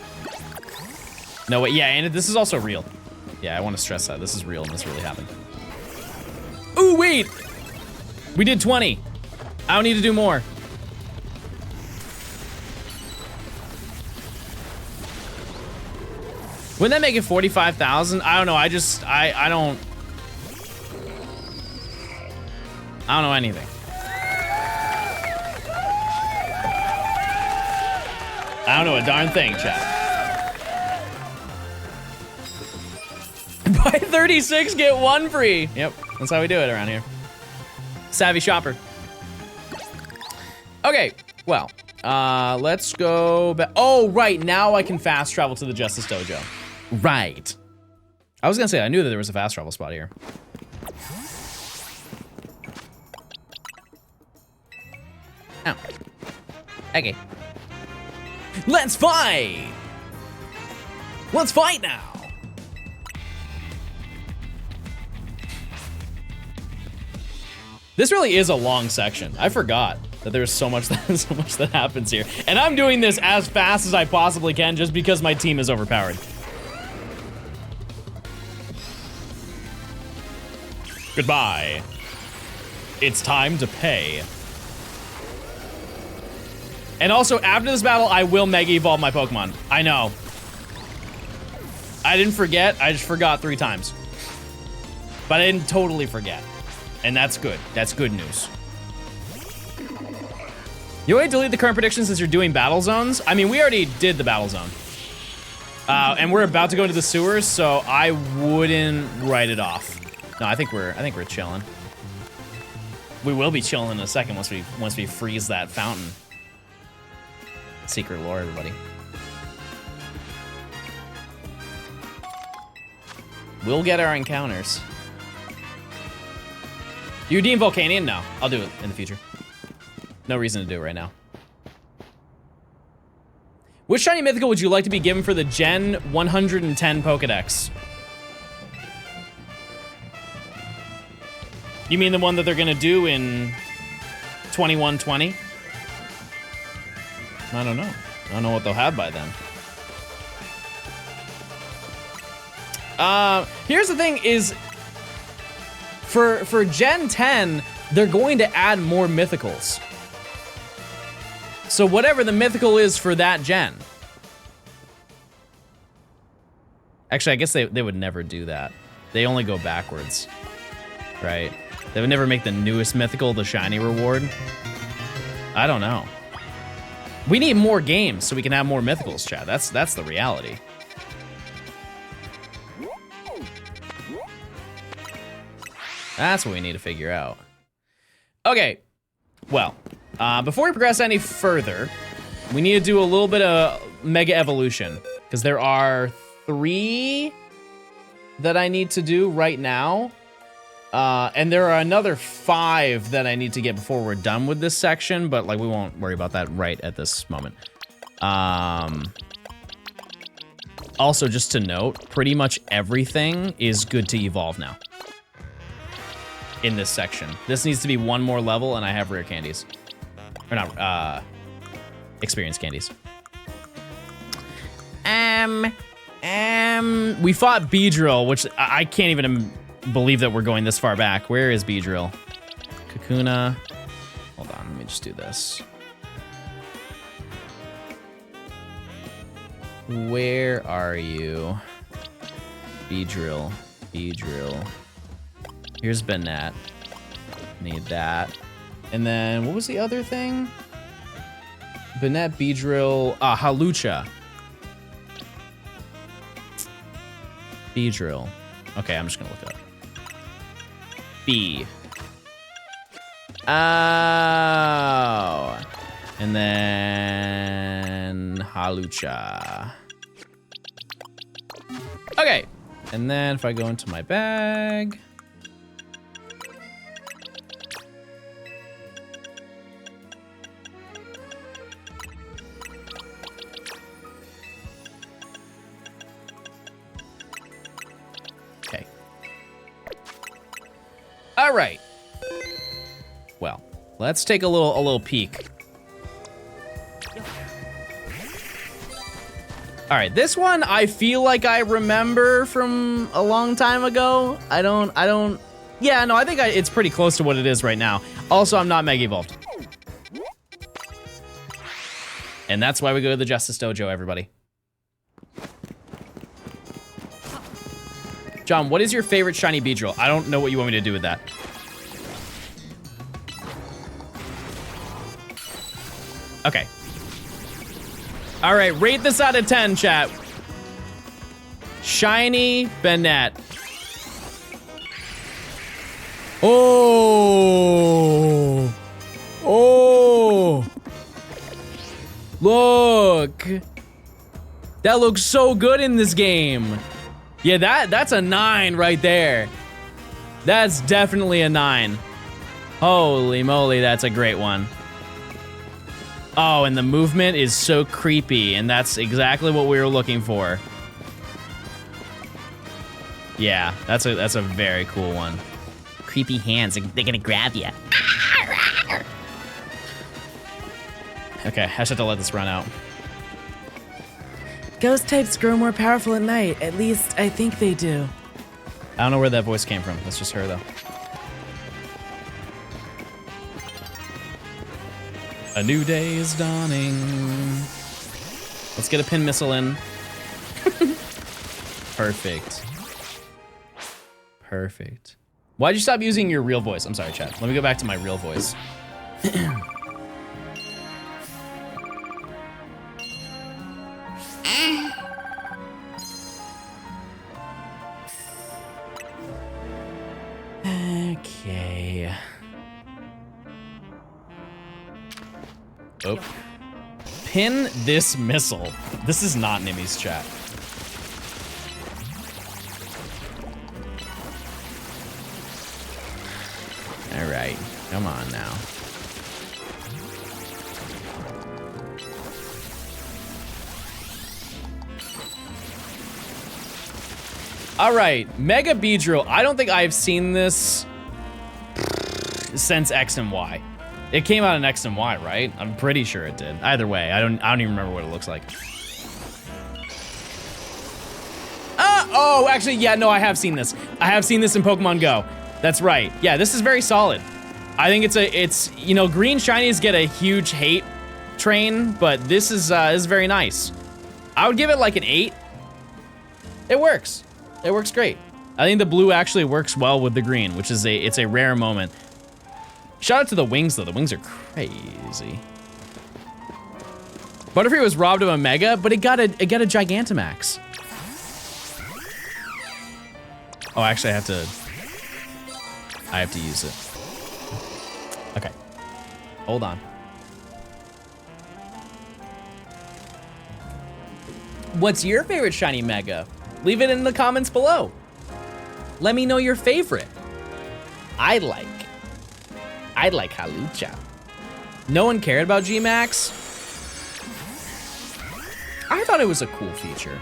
No, wait, yeah, and this is also real. Yeah, I want to stress that. This is real and this really happened. Ooh, wait! We did 20. I don't need to do more. Wouldn't that make it 45,000? I don't know. I don't know anything. I don't know a darn thing, chat. Buy 36, get 1 free. Yep, that's how we do it around here. Savvy shopper. Okay, well, let's go back. Oh, right, now I can fast travel to the Justice Dojo. Right. I was gonna say, I knew that there was a fast travel spot here. Oh. Okay. Let's fight! Let's fight now! This really is a long section. I forgot that there's so much that happens here. And I'm doing this as fast as I possibly can just because my team is overpowered. Goodbye. It's time to pay. And also, after this battle, I will Mega Evolve my Pokemon. I know. I didn't forget, I just forgot 3 times. But I didn't totally forget. And that's good. That's good news. You want to delete the current predictions since you're doing battle zones? I mean, we already did the battle zone. And we're about to go into the sewers, so I wouldn't write it off. No, I think we're chilling. We will be chilling in a second once we freeze that fountain. Secret lore, everybody. We'll get our encounters. You redeem Volcanion? No, I'll do it in the future. No reason to do it right now. Which shiny mythical would you like to be given for the Gen 110 Pokedex? You mean the one that they're gonna do in 2120? I don't know. I don't know what they'll have by then. Here's the thing is, for Gen 10, they're going to add more mythicals. So whatever the mythical is for that gen. Actually, I guess they would never do that. They only go backwards, right? They would never make the newest mythical the shiny reward. I don't know. We need more games so we can have more mythicals, chat. That's the reality. That's what we need to figure out. Okay, well, before we progress any further, we need to do a little bit of Mega Evolution, because there are 3 that I need to do right now. And there are another 5 that I need to get before we're done with this section, but like we won't worry about that right at this moment. Also, just to note, pretty much everything is good to evolve now in this section. This needs to be 1 more level, and I have rare candies. Or not, experience candies. We fought Beedrill, which I can't even believe that we're going this far back. Where is Beedrill? Kakuna. Hold on, let me just do this. Where are you? Beedrill. Beedrill. Here's Banette. Need that. And then, what was the other thing? Banette, Beedrill, Halucha. Beedrill. Okay, I'm just gonna look it up. B. Oh. And then Halucha. Okay. And then if I go into my bag. Okay. All right. Well, let's take a little peek. All right, this one I feel like I remember from a long time ago. I don't. Yeah, no, I think it's pretty close to what it is right now. Also, I'm not Mega Evolved. And that's why we go to the Justice Dojo, everybody. John, what is your favorite shiny Beedrill? I don't know what you want me to do with that. Okay. All right, rate this out of 10, chat. Shiny Banette. Oh. Oh. Look. That looks so good in this game. Yeah, that's a 9 right there. That's definitely a 9. Holy moly, that's a great one. Oh, and the movement is so creepy, and that's exactly what we were looking for. Yeah, that's a very cool one. Creepy hands, they're gonna grab you. Okay, I just have to let this run out. Ghost types grow more powerful at night. At least, I think they do. I don't know where that voice came from. That's just her, though. A new day is dawning. Let's get a pin missile in. Perfect. Perfect. Why'd you stop using your real voice? I'm sorry, chat. Let me go back to my real voice. Okay. Oh. Pin this missile. This is not Nimmy's chat. All right, come on now. All right, Mega Beedrill. I don't think I've seen this since X and Y. It came out in X and Y, right? I'm pretty sure it did. Either way, I don't even remember what it looks like. Oh, actually, yeah, no, I have seen this. I have seen this in Pokemon Go. That's right. Yeah, this is very solid. I think it's you know, green shinies get a huge hate train, but this is very nice. I would give it like an 8. It works. It works great. I think the blue actually works well with the green, which is it's a rare moment. Shout out to the wings though. The wings are crazy. Butterfree was robbed of a Mega, but it got a Gigantamax. Oh, actually I have to use it. Okay. Hold on. What's your favorite shiny Mega? Leave it in the comments below. Let me know your favorite. I like Halucha. No one cared about G-Max? I thought it was a cool feature.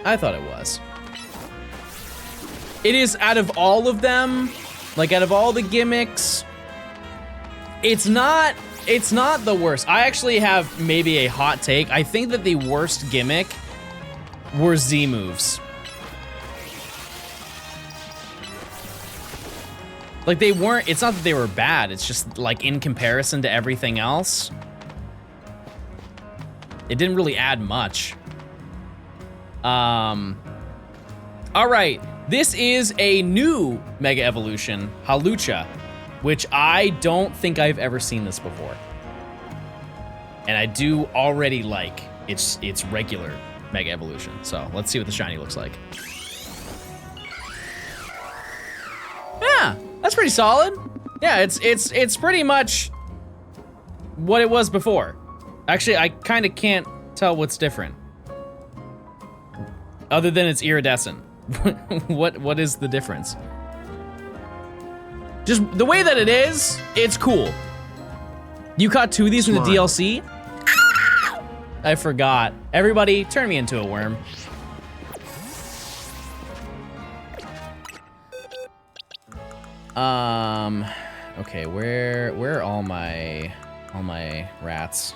I thought it was. It is, out of all of them, like out of all the gimmicks, it's not the worst. I actually have maybe a hot take. I think that the worst gimmick were Z moves. Like they weren't, it's not that they were bad, it's just like in comparison to everything else, it didn't really add much. All right, this is a new Mega Evolution, Halucha, which I don't think I've ever seen this before. And I do already like its regular Mega Evolution. So let's see what the shiny looks like. Yeah, that's pretty solid. Yeah, it's pretty much what it was before. Actually, I kind of can't tell what's different. Other than it's iridescent. What is the difference? Just the way that it is, it's cool. You caught 2 of these from the DLC? I forgot. Everybody, turn me into a worm. Okay, where are all my rats?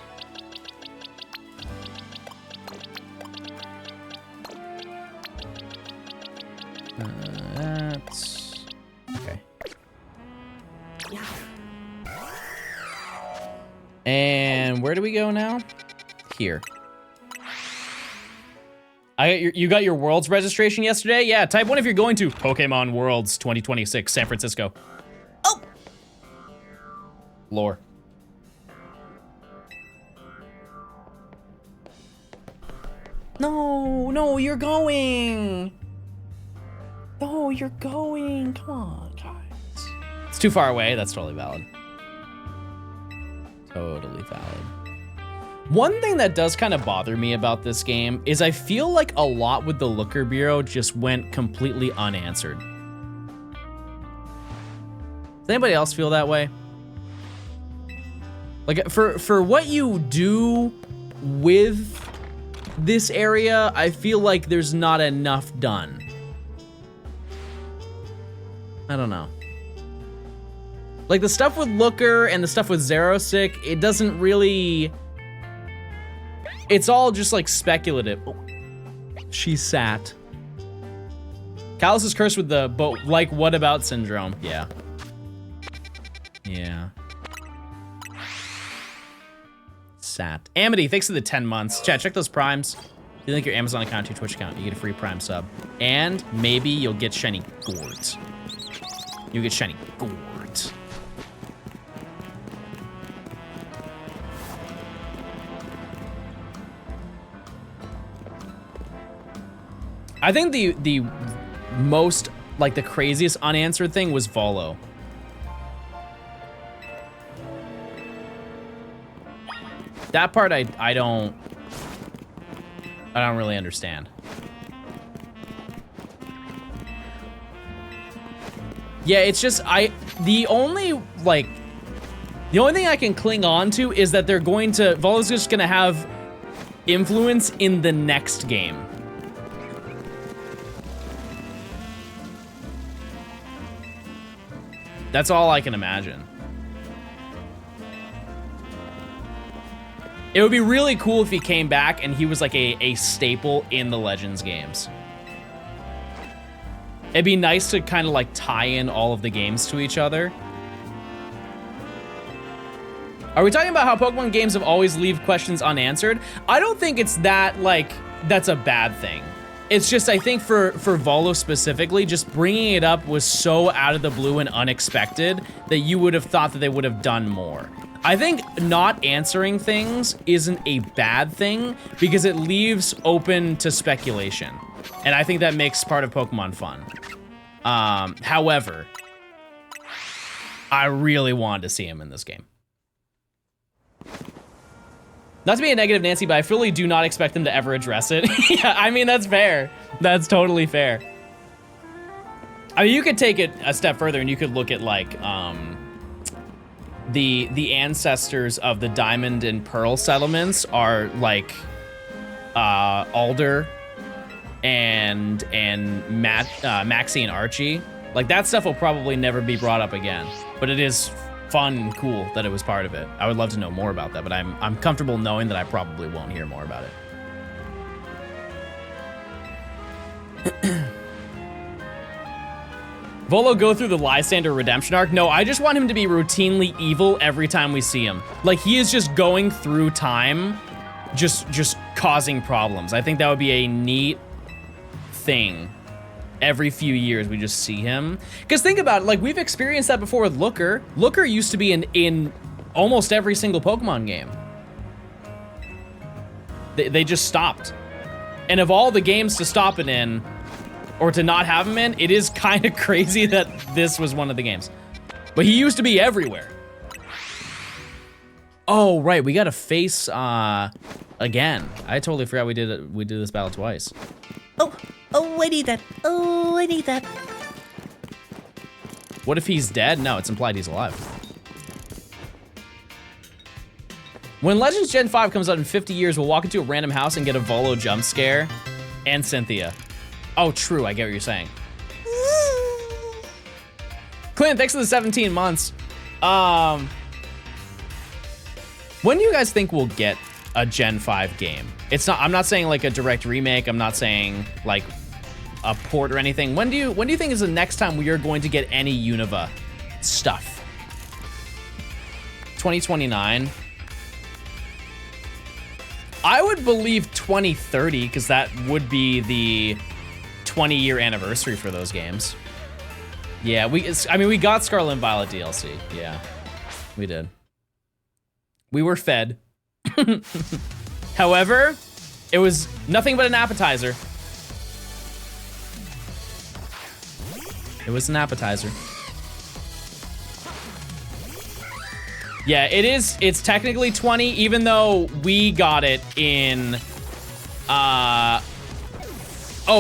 That's okay. And where do we go now? Here. You got your Worlds registration yesterday? Yeah, type 1 if you're going to Pokemon Worlds 2026, San Francisco. Oh! Lore. No, you're going. No, you're going. Come on, guys. It's too far away. That's totally valid. Totally valid. One thing that does kind of bother me about this game is I feel like a lot with the Looker Bureau just went completely unanswered. Does anybody else feel that way? Like for what you do with this area, I feel like there's not enough done. I don't know. Like the stuff with Looker and the stuff with Xerosic, it doesn't really... It's all just like speculative. Oh, she sat. Callus is cursed with the, but like what about syndrome? Yeah. Yeah. Sat. Amity, thanks for the 10 months. Chat, check those primes. If you link your Amazon account to your Twitch account, you get a free Prime sub. And maybe you'll get shiny gourds. You'll get shiny gourds. I think the most, like the craziest unanswered thing was Volo. That part I don't really understand. Yeah, it's just the only thing I can cling on to is that they're going to, Volo's just gonna have influence in the next game. That's all I can imagine. It would be really cool if he came back and he was like a staple in the Legends games. It'd be nice to kind of like tie in all of the games to each other. Are we talking about how Pokemon games have always leave questions unanswered? I don't think it's that, like, that's a bad thing. It's just, I think for Volo specifically, just bringing it up was so out of the blue and unexpected that you would have thought that they would have done more. I think not answering things isn't a bad thing because it leaves open to speculation. And I think that makes part of Pokemon fun. However, I really wanted to see him in this game. Not to be a negative Nancy, but I fully do not expect them to ever address it. Yeah, I mean, that's fair. That's totally fair. I mean, you could take it a step further and you could look at like the ancestors of the Diamond and Pearl settlements are like Alder and Maxie and Archie. Like that stuff will probably never be brought up again, but it is fun and cool that it was part of it. I would love to know more about that, but I'm comfortable knowing that I probably won't hear more about it. Volo go through the Lysander redemption arc? No, I just want him to be routinely evil every time we see him. Like he is just going through time, just causing problems. I think that would be a neat thing. Every few years we just see him. Because think about it, like we've experienced that before with Looker. Looker used to be in almost every single Pokemon game. They just stopped. And of all the games to stop it in, or to not have him in, it is kind of crazy that this was one of the games. But he used to be everywhere. Oh, right, we gotta face again. I totally forgot we did this battle twice. Oh, I need that. Oh, I need that. What if he's dead? No, it's implied he's alive. When Legends Gen 5 comes out in 50 years, we'll walk into a random house and get a Volo jump scare. And Cynthia. Oh, true, I get what you're saying. Clint, thanks for the 17 months. When do you guys think we'll get a Gen 5 game? I'm not saying like a direct remake. I'm not saying like a port or anything. When do you think is the next time we are going to get any Unova stuff? 2029. I would believe 2030 because that would be the 20-year anniversary for those games. Yeah, we got Scarlet and Violet DLC. Yeah, we did. We were fed. However, it was nothing but an appetizer. It was an appetizer. Yeah, it's technically 20, even though we got it in, oh,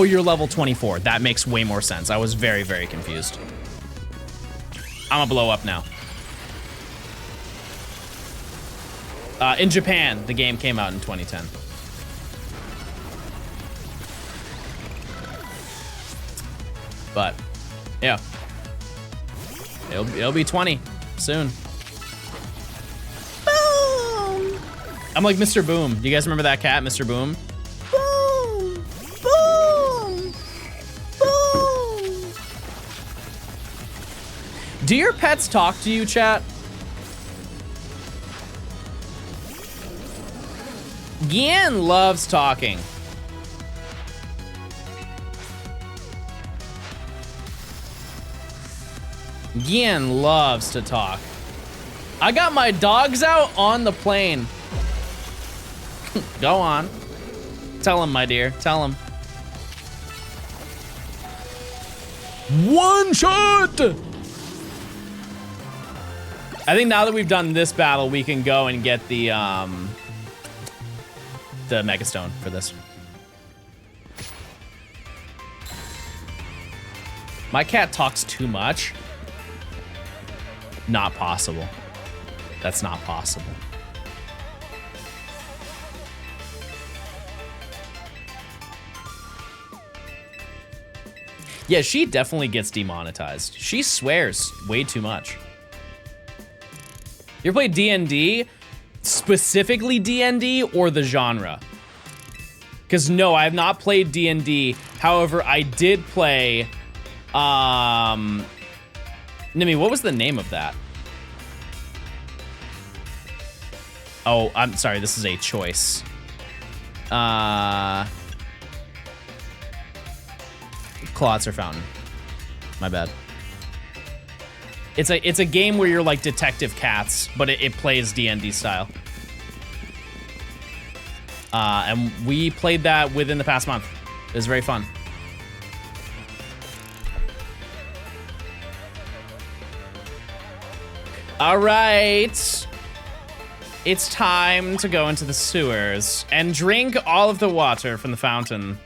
you're level 24. That makes way more sense. I was very, very confused. I'm gonna blow up now. In Japan, the game came out in 2010. But, yeah. It'll be 20 soon. Boom! I'm like Mr. Boom. Do you guys remember that cat, Mr. Boom? Boom! Boom! Boom! Do your pets talk to you, chat? Gian loves talking. Gian loves to talk. I got my dogs out on the plane. Go on. Tell him, my dear. Tell him. One shot! I think now that we've done this battle, we can go and get the Mega Stone for this. My cat talks too much. Not possible. That's not possible. Yeah, she definitely gets demonetized. She swears way too much. You ever played D&D? Specifically D&D or the genre? Because no, I have not played D&D. However, I did play, Nimi, what was the name of that? Oh, I'm sorry, this is a choice. Clotzer Fountain. My bad. It's a game where you're like detective cats, but it plays D&D style. And we played that within the past month. It was very fun. All right. It's time to go into the sewers and drink all of the water from the fountain.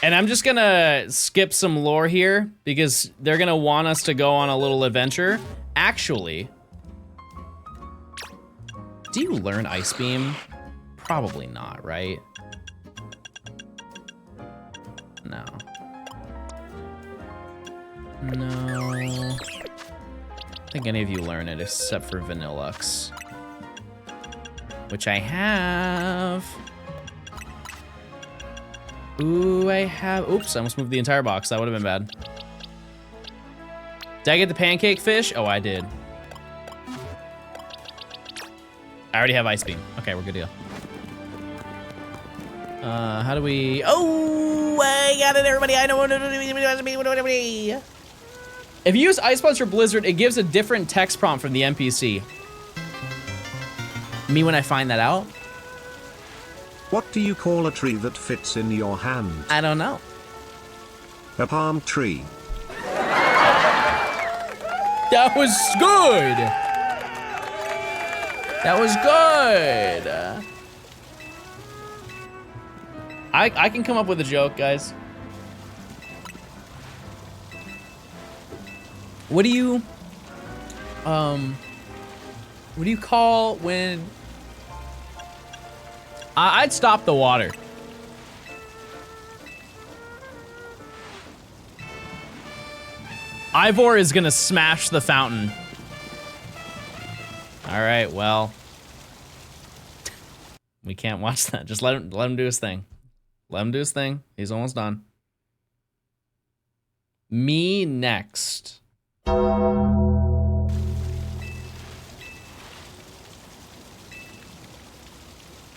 And I'm just gonna skip some lore here because they're gonna want us to go on a little adventure. Actually, do you learn Ice Beam? Probably not, right? No. No. I don't think any of you learn it except for Vanillux. Which I have. Ooh, I have. Oops, I almost moved the entire box. That would have been bad. Did I get the pancake fish? Oh, I did. I already have Ice Beam. Okay, we're good to go. How do we... Oh, I got it, everybody. I know what to do. If you use Ice Punch or Blizzard, it gives a different text prompt from the NPC. Me when I find that out? What do you call a tree that fits in your hand? I don't know. A palm tree. That was good. That was good. I can come up with a joke, guys. What do you call when I'd stop the water? Ivor is gonna smash the fountain. All right, well, we can't watch that. Just let him do his thing. Let him do his thing. He's almost done. Me next.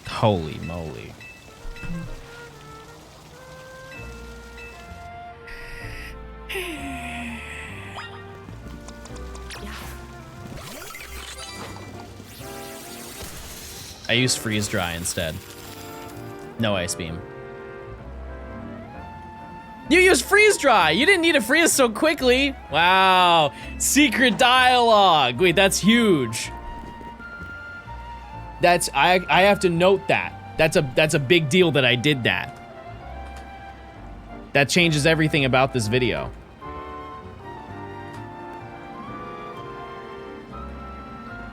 Holy moly. I used freeze dry instead. No Ice Beam. You used freeze dry! You didn't need to freeze so quickly! Wow. Secret dialogue. Wait, that's huge. I have to note that. That's a big deal that I did that. That changes everything about this video.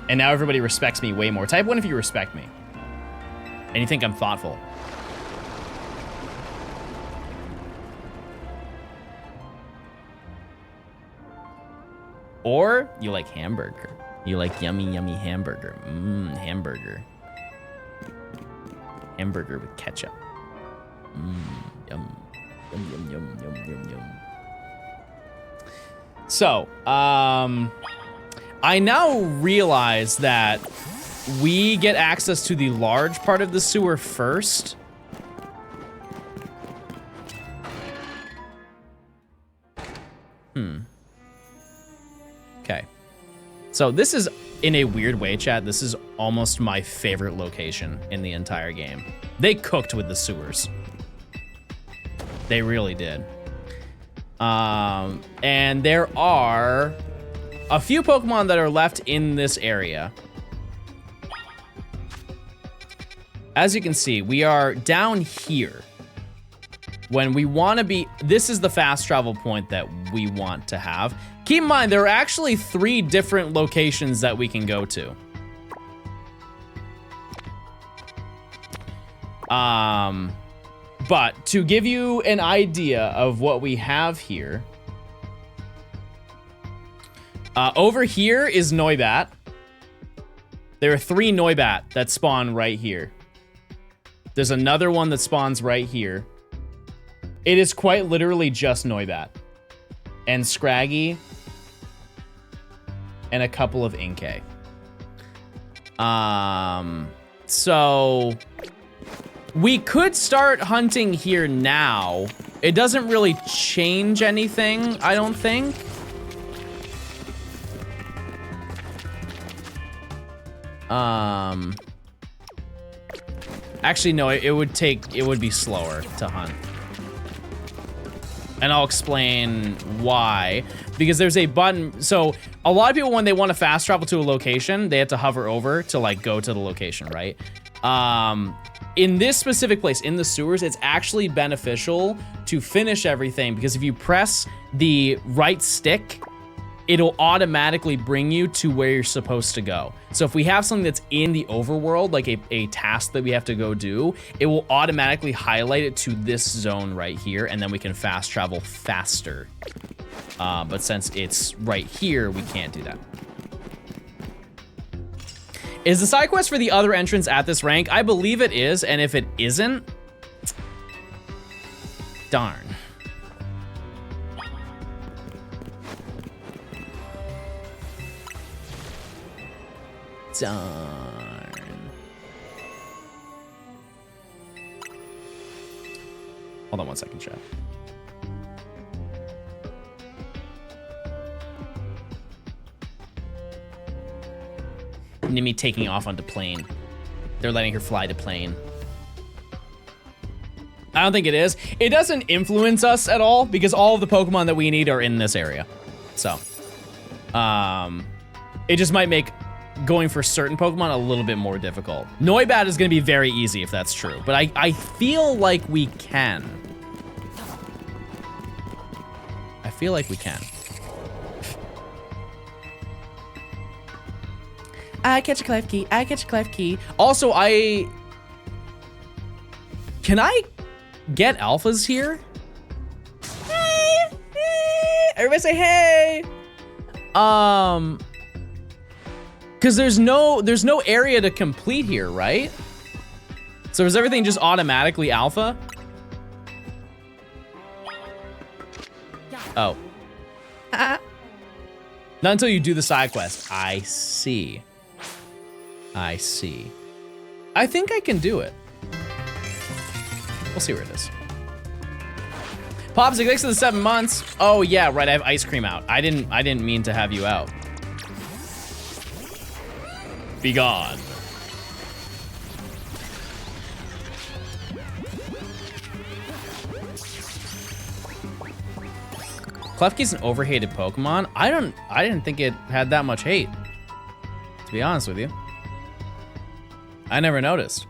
And now everybody respects me way more. Type 1 if you respect me. And you think I'm thoughtful. Or you like hamburger. You like yummy, yummy hamburger. Mmm, hamburger. Hamburger with ketchup. Mmm, yum. Yum, yum, yum, yum, yum, yum. So, I now realize that we get access to the large part of the sewer first. Okay. So this is, in a weird way, chat, this is almost my favorite location in the entire game. They cooked with the sewers. They really did. And there are a few Pokemon that are left in this area. As you can see, we are down here. When we want to be, this is the fast travel point that we want to have. Keep in mind, there are actually 3 different locations that we can go to. But to give you an idea of what we have here, over here is Noibat. There are 3 Noibat that spawn right here. There's another one that spawns right here. It is quite literally just Noibat. And Scraggy. And a couple of Inkay. So we could start hunting here now. It doesn't really change anything, I don't think. Actually, no, it would be slower to hunt. And I'll explain why. Because there's a button. So a lot of people, when they want to fast travel to a location, they have to hover over to like go to the location, right? In this specific place, in the sewers, it's actually beneficial to finish everything, because if you press the right stick, it'll automatically bring you to where you're supposed to go. So if we have something that's in the overworld, like a task that we have to go do, it will automatically highlight it to this zone right here, and then we can fast travel faster. But since it's right here, we can't do that. Is the side quest for the other entrance at this rank? I believe it is, and if it isn't, darn. Darn. Hold on one second, chat. Nimi taking off onto plane. They're letting her fly to plane. I don't think it is. It doesn't influence us at all because all of the Pokemon that we need are in this area. So, it just might make going for certain Pokemon a little bit more difficult. Noibat is gonna be very easy if that's true, but I feel like we can. I feel like we can. I catch a Klefki, I catch a Klefki. Also, can I get alphas here? Hey, hey. Everybody say hey. Cause there's no area to complete here, right? So is everything just automatically alpha? Oh. Not until you do the side quest. I see. I see. I think I can do it. We'll see where it is. Popsicle, thanks for the 7 months. Oh yeah, right, I have ice cream out. I didn't mean to have you out. Be gone. Klefki's an overhated Pokemon. I didn't think it had that much hate, to be honest with you. I never noticed.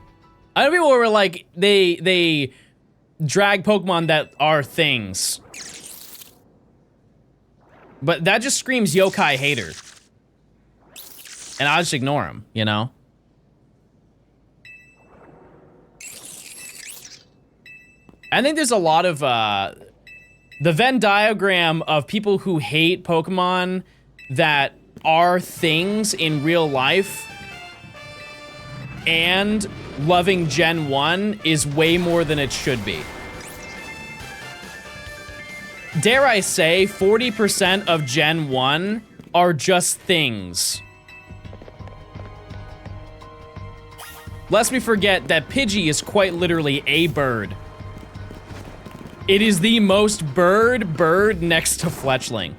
I know people were like, they drag Pokemon that are things. But that just screams yokai hater. And I'll just ignore him, you know? I think there's a lot of, the Venn diagram of people who hate Pokemon that are things in real life and loving Gen 1 is way more than it should be. Dare I say, 40% of Gen 1 are just things. Lest we forget that Pidgey is quite literally a bird. It is the most bird next to Fletchling.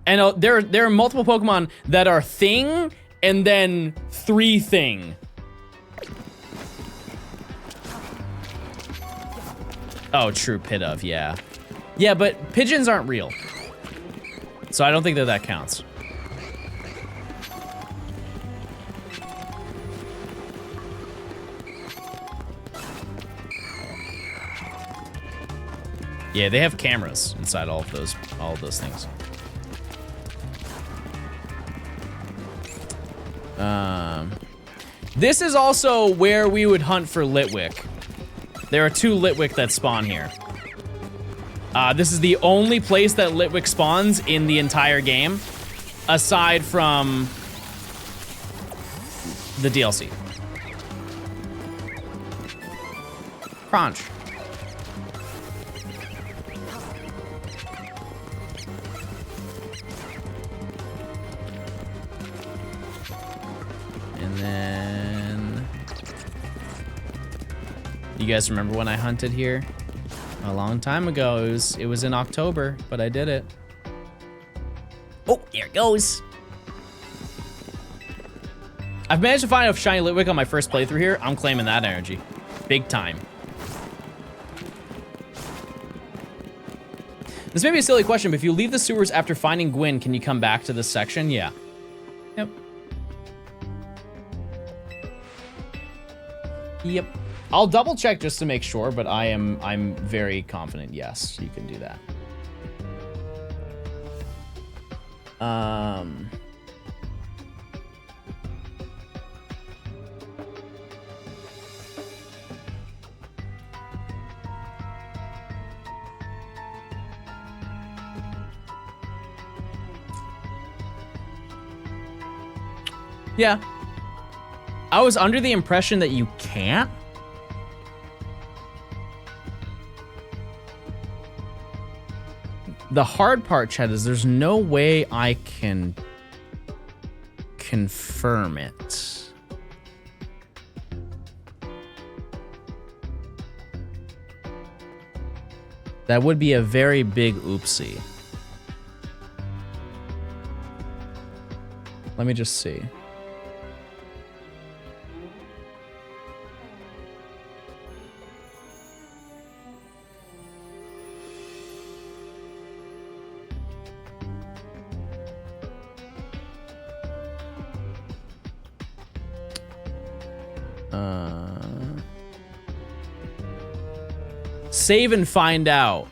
And there are multiple Pokemon that are thing and then 3 thing. Oh, true Pidove, yeah. Yeah, but pigeons aren't real. So I don't think that counts. Yeah, they have cameras inside all of those things. This is also where we would hunt for Litwick. There are 2 Litwick that spawn here. This is the only place that Litwick spawns in the entire game, aside from the DLC. Crunch. And then... You guys remember when I hunted here? A long time ago. It was in October, but I did it. Oh, there it goes. I've managed to find a shiny Litwick on my first playthrough here. I'm claiming that energy. Big time. This may be a silly question, but if you leave the sewers after finding Gwyn, can you come back to this section? Yeah. Yep. Yep. I'll double check just to make sure, but I'm very confident, yes, you can do that. Yeah. I was under the impression that you can't. The hard part, Chad, is there's no way I can confirm it. That would be a very big oopsie. Let me just see. Save and find out.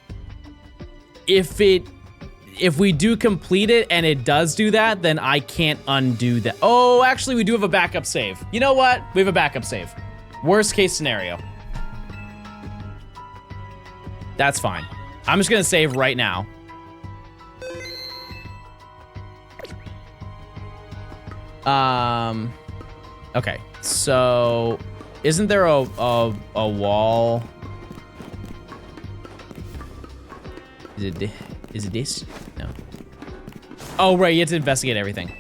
If we do complete it and it does do that, then I can't undo that. Oh, actually, we do have a backup save. You know what? We have a backup save. Worst case scenario. That's fine. I'm just gonna save right now. Okay, so isn't there a wall? Is it this? No. Oh, right, you have to investigate everything.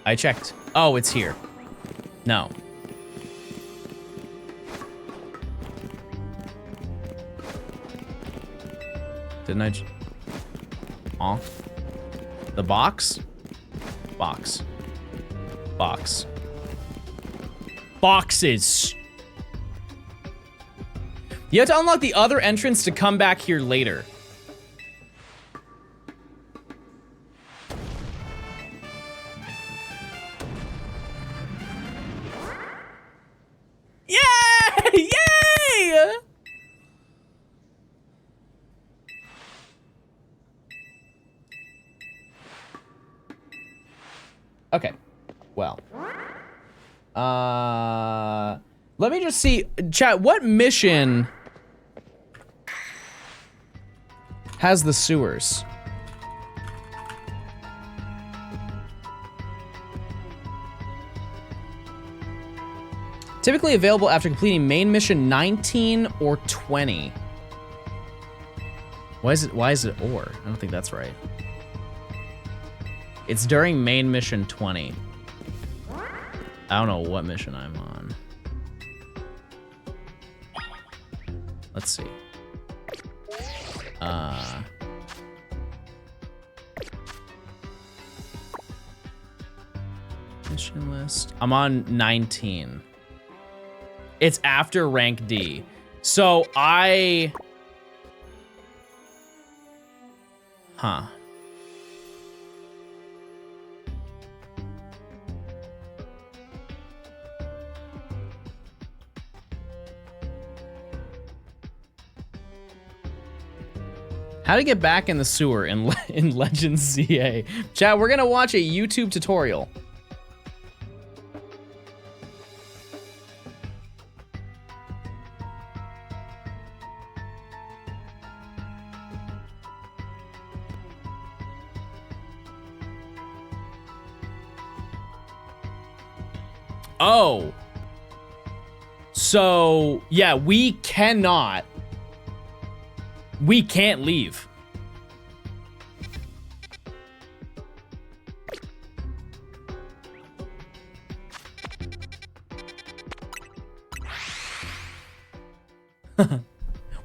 I checked. Oh, it's here. No. Didn't I? Oh. The box? Box. Box. Boxes. You have to unlock the other entrance to come back here later. Yay! Yay! Okay, well. Let me just see, chat, what mission has the sewers? Typically available after completing main mission 19 or 20. Why is it or? I don't think that's right. It's during main mission 20. I don't know what mission I'm on. Let's see. Mission list. I'm on 19. It's after rank D. So Huh. How to get back in the sewer in Legends CA. Chat, we're gonna watch a YouTube tutorial. Oh. So, yeah, we can't leave.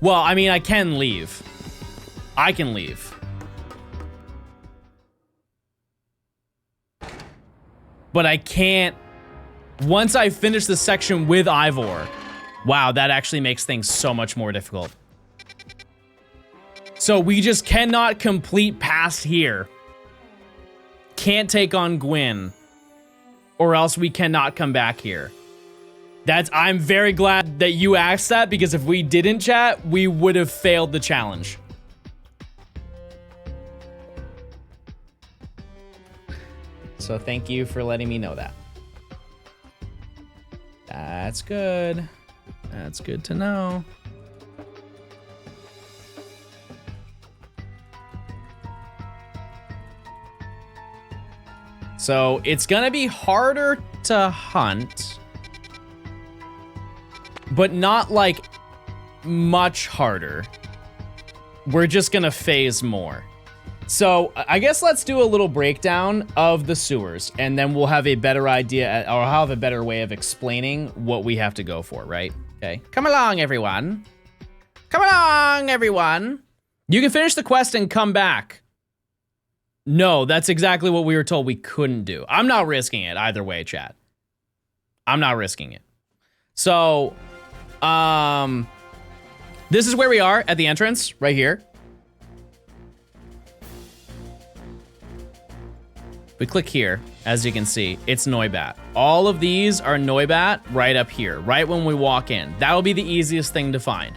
Well, I mean, I can leave. I can leave. But I can't... Once I finish the section with Ivor... Wow, that actually makes things so much more difficult. So we just cannot complete past here. Can't take on Gwyn. Or else we cannot come back here. I'm very glad that you asked that, because if we didn't, chat, we would have failed the challenge. So thank you for letting me know that. That's good. That's good to know. So it's gonna be harder to hunt, but not like much harder. We're just gonna phase more. So I guess let's do a little breakdown of the sewers, and then we'll have a better idea, or I'll have a better way of explaining what we have to go for, right? Okay. Come along, everyone. Come along, everyone. You can finish the quest and come back. No, that's exactly what we were told we couldn't do. I'm not risking it either way, chat. I'm not risking it. So, this is where we are at the entrance, right here. We click here, as you can see, it's Noibat. All of these are Noibat right up here, right when we walk in. That'll be the easiest thing to find.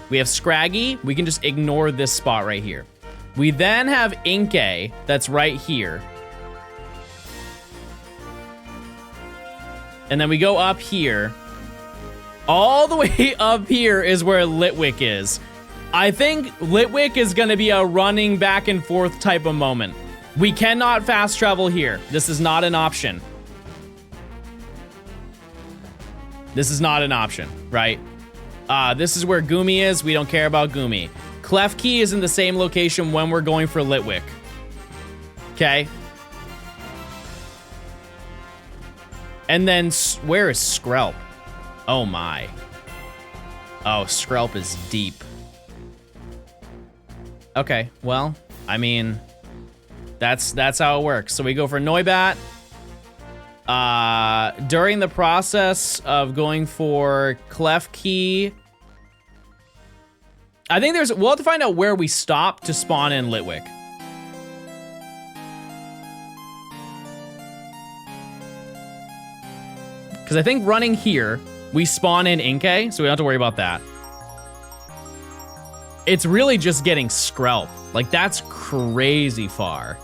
We have Scraggy, we can just ignore this spot right here. We then have Inkay, that's right here. And then we go up here. All the way up here is where Litwick is. I think Litwick is gonna be a running back and forth type of moment. We cannot fast travel here. This is not an option. This is not an option, right? This is where Gumi is. We don't care about Gumi. Klefki is in the same location when we're going for Litwick. Okay. And then, where is Skrelp? Oh my. Oh, Skrelp is deep. Okay, well, I mean... That's how it works. So we go for Noibat. During the process of going for Klefki, I think we'll have to find out where we stop to spawn in Litwick. Because I think running here, we spawn in Inkay, so we don't have to worry about that. It's really just getting Skrelp. Like, that's crazy far.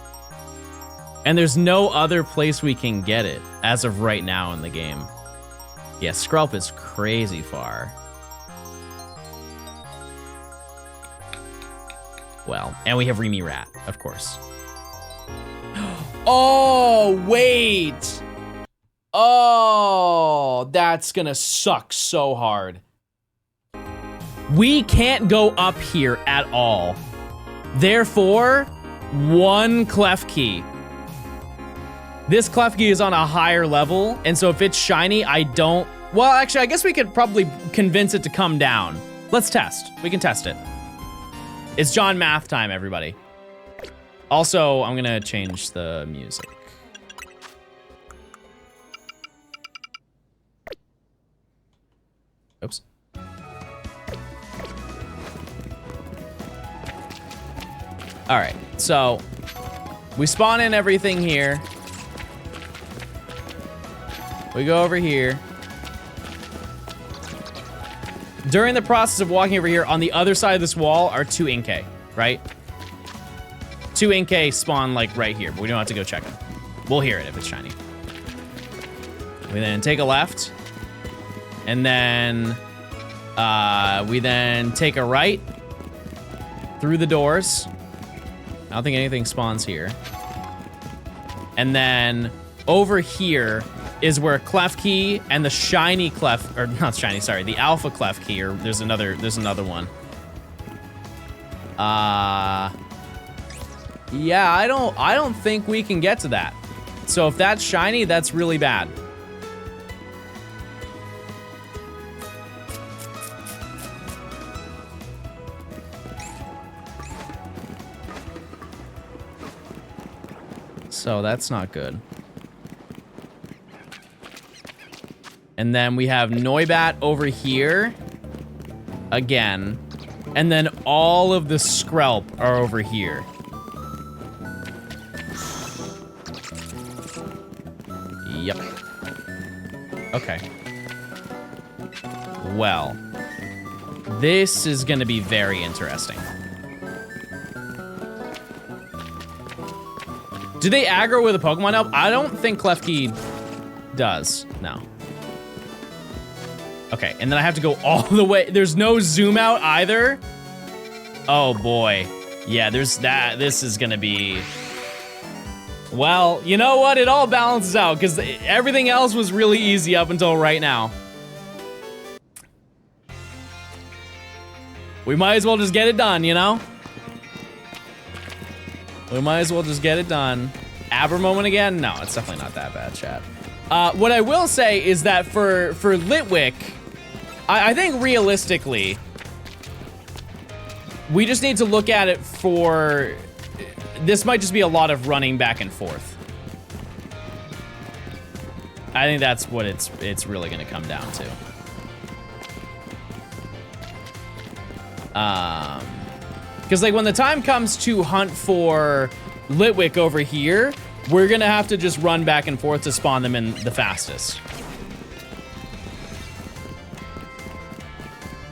And there's no other place we can get it as of right now in the game. Yeah, Skrelp is crazy far. Well, and we have Remy Rat, of course. Oh, wait. Oh, that's gonna suck so hard. We can't go up here at all. Therefore, one Klefki. This Klefki is on a higher level, and so if it's shiny, I don't... Well, actually, I guess we could probably convince it to come down. Let's test. We can test it. It's John Math time, everybody. Also, I'm gonna change the music. Oops. All right, so we spawn in everything here. We go over here. During the process of walking over here, on the other side of this wall are 2 Inkay, right? 2 Inkay spawn like right here, but we don't have to go check them. We'll hear it if it's shiny. We then take a left, and then we then take a right through the doors. I don't think anything spawns here. And then over here is where Klefki and the shiny or not shiny, sorry, the alpha Klefki, or there's another one. Yeah, I don't think we can get to that. So if that's shiny, that's really bad. so that's not good. And then we have Noibat over here. Again. And then all of the Skrelp are over here. Yep. Okay. Well. This is gonna be very interesting. Do they aggro with a Pokemon help? I don't think Klefki does. No. Okay, and then I have to go all the way. There's no zoom out either. Oh boy. Yeah, there's that. This is gonna be... Well, you know what? It all balances out because everything else was really easy up until right now. We might as well just get it done, you know? We might as well just get it done. Aber moment again? No, it's definitely not that bad, chat. What I will say is that for Litwick, I think realistically, we just need to look at it for... This might just be a lot of running back and forth. I think that's what it's really gonna come down to. Because like when the time comes to hunt for Litwick over here, we're gonna have to just run back and forth to spawn them in the fastest.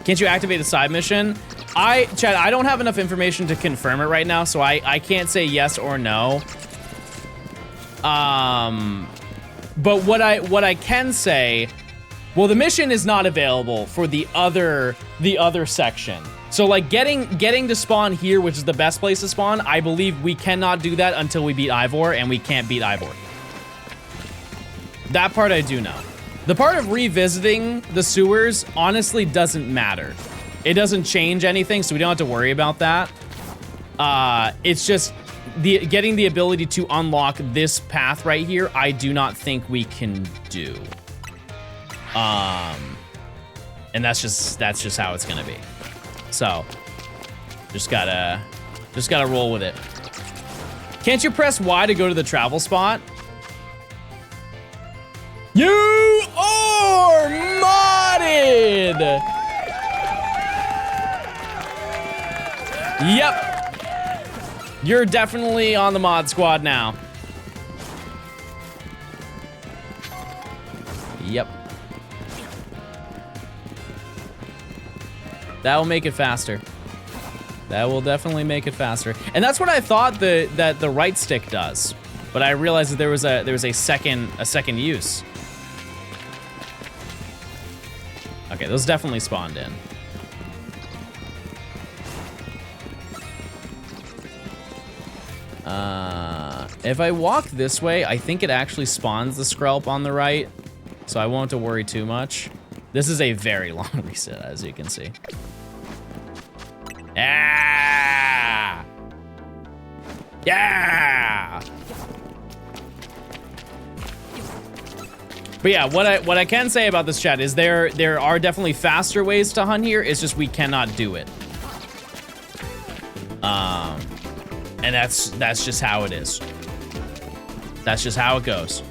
Can't you activate a side mission? Chad, I don't have enough information to confirm it right now, so I can't say yes or no. But what I can say, well, the mission is not available for the other section. So like getting to spawn here, which is the best place to spawn, I believe we cannot do that until we beat Ivor, and we can't beat Ivor. That part I do know. The part of revisiting the sewers honestly doesn't matter. It doesn't change anything, so we don't have to worry about that. It's just getting the ability to unlock this path right here, I do not think we can do. And that's just how it's gonna be. So, just gotta roll with it. Can't you press Y to go to the travel spot? You are modded! Yep. You're definitely on the mod squad now. Yep. That will make it faster. That will definitely make it faster. And that's what I thought that the right stick does. But I realized that there was a second use. Okay, those definitely spawned in. If I walk this way, I think it actually spawns the Skrelp on the right, so I won't have to worry too much. This is a very long reset, as you can see. Yeah! Yeah! But yeah, what I can say about this chat is there are definitely faster ways to hunt here. It's just we cannot do it. And that's just how it is. That's just how it goes.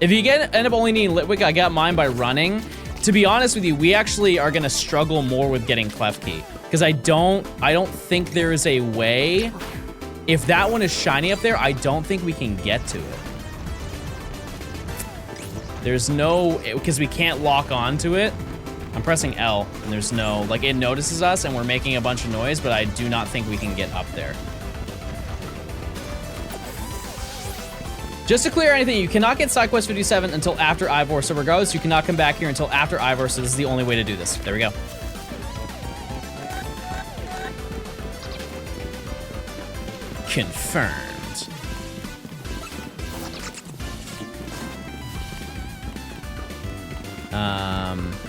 If you end up only needing Litwick, I got mine by running. To be honest with you, we actually are gonna struggle more with getting Klefki, because I don't think there is a way. If that one is shiny up there, I don't think we can get to it. There's no, because we can't lock onto it. I'm pressing L, and there's no, like, it notices us, and we're making a bunch of noise, but I do not think we can get up there. Just to clear anything, you cannot get side quest 57 until after Ivor, so regardless, you cannot come back here until after Ivor, so this is the only way to do this. There we go. Confirmed.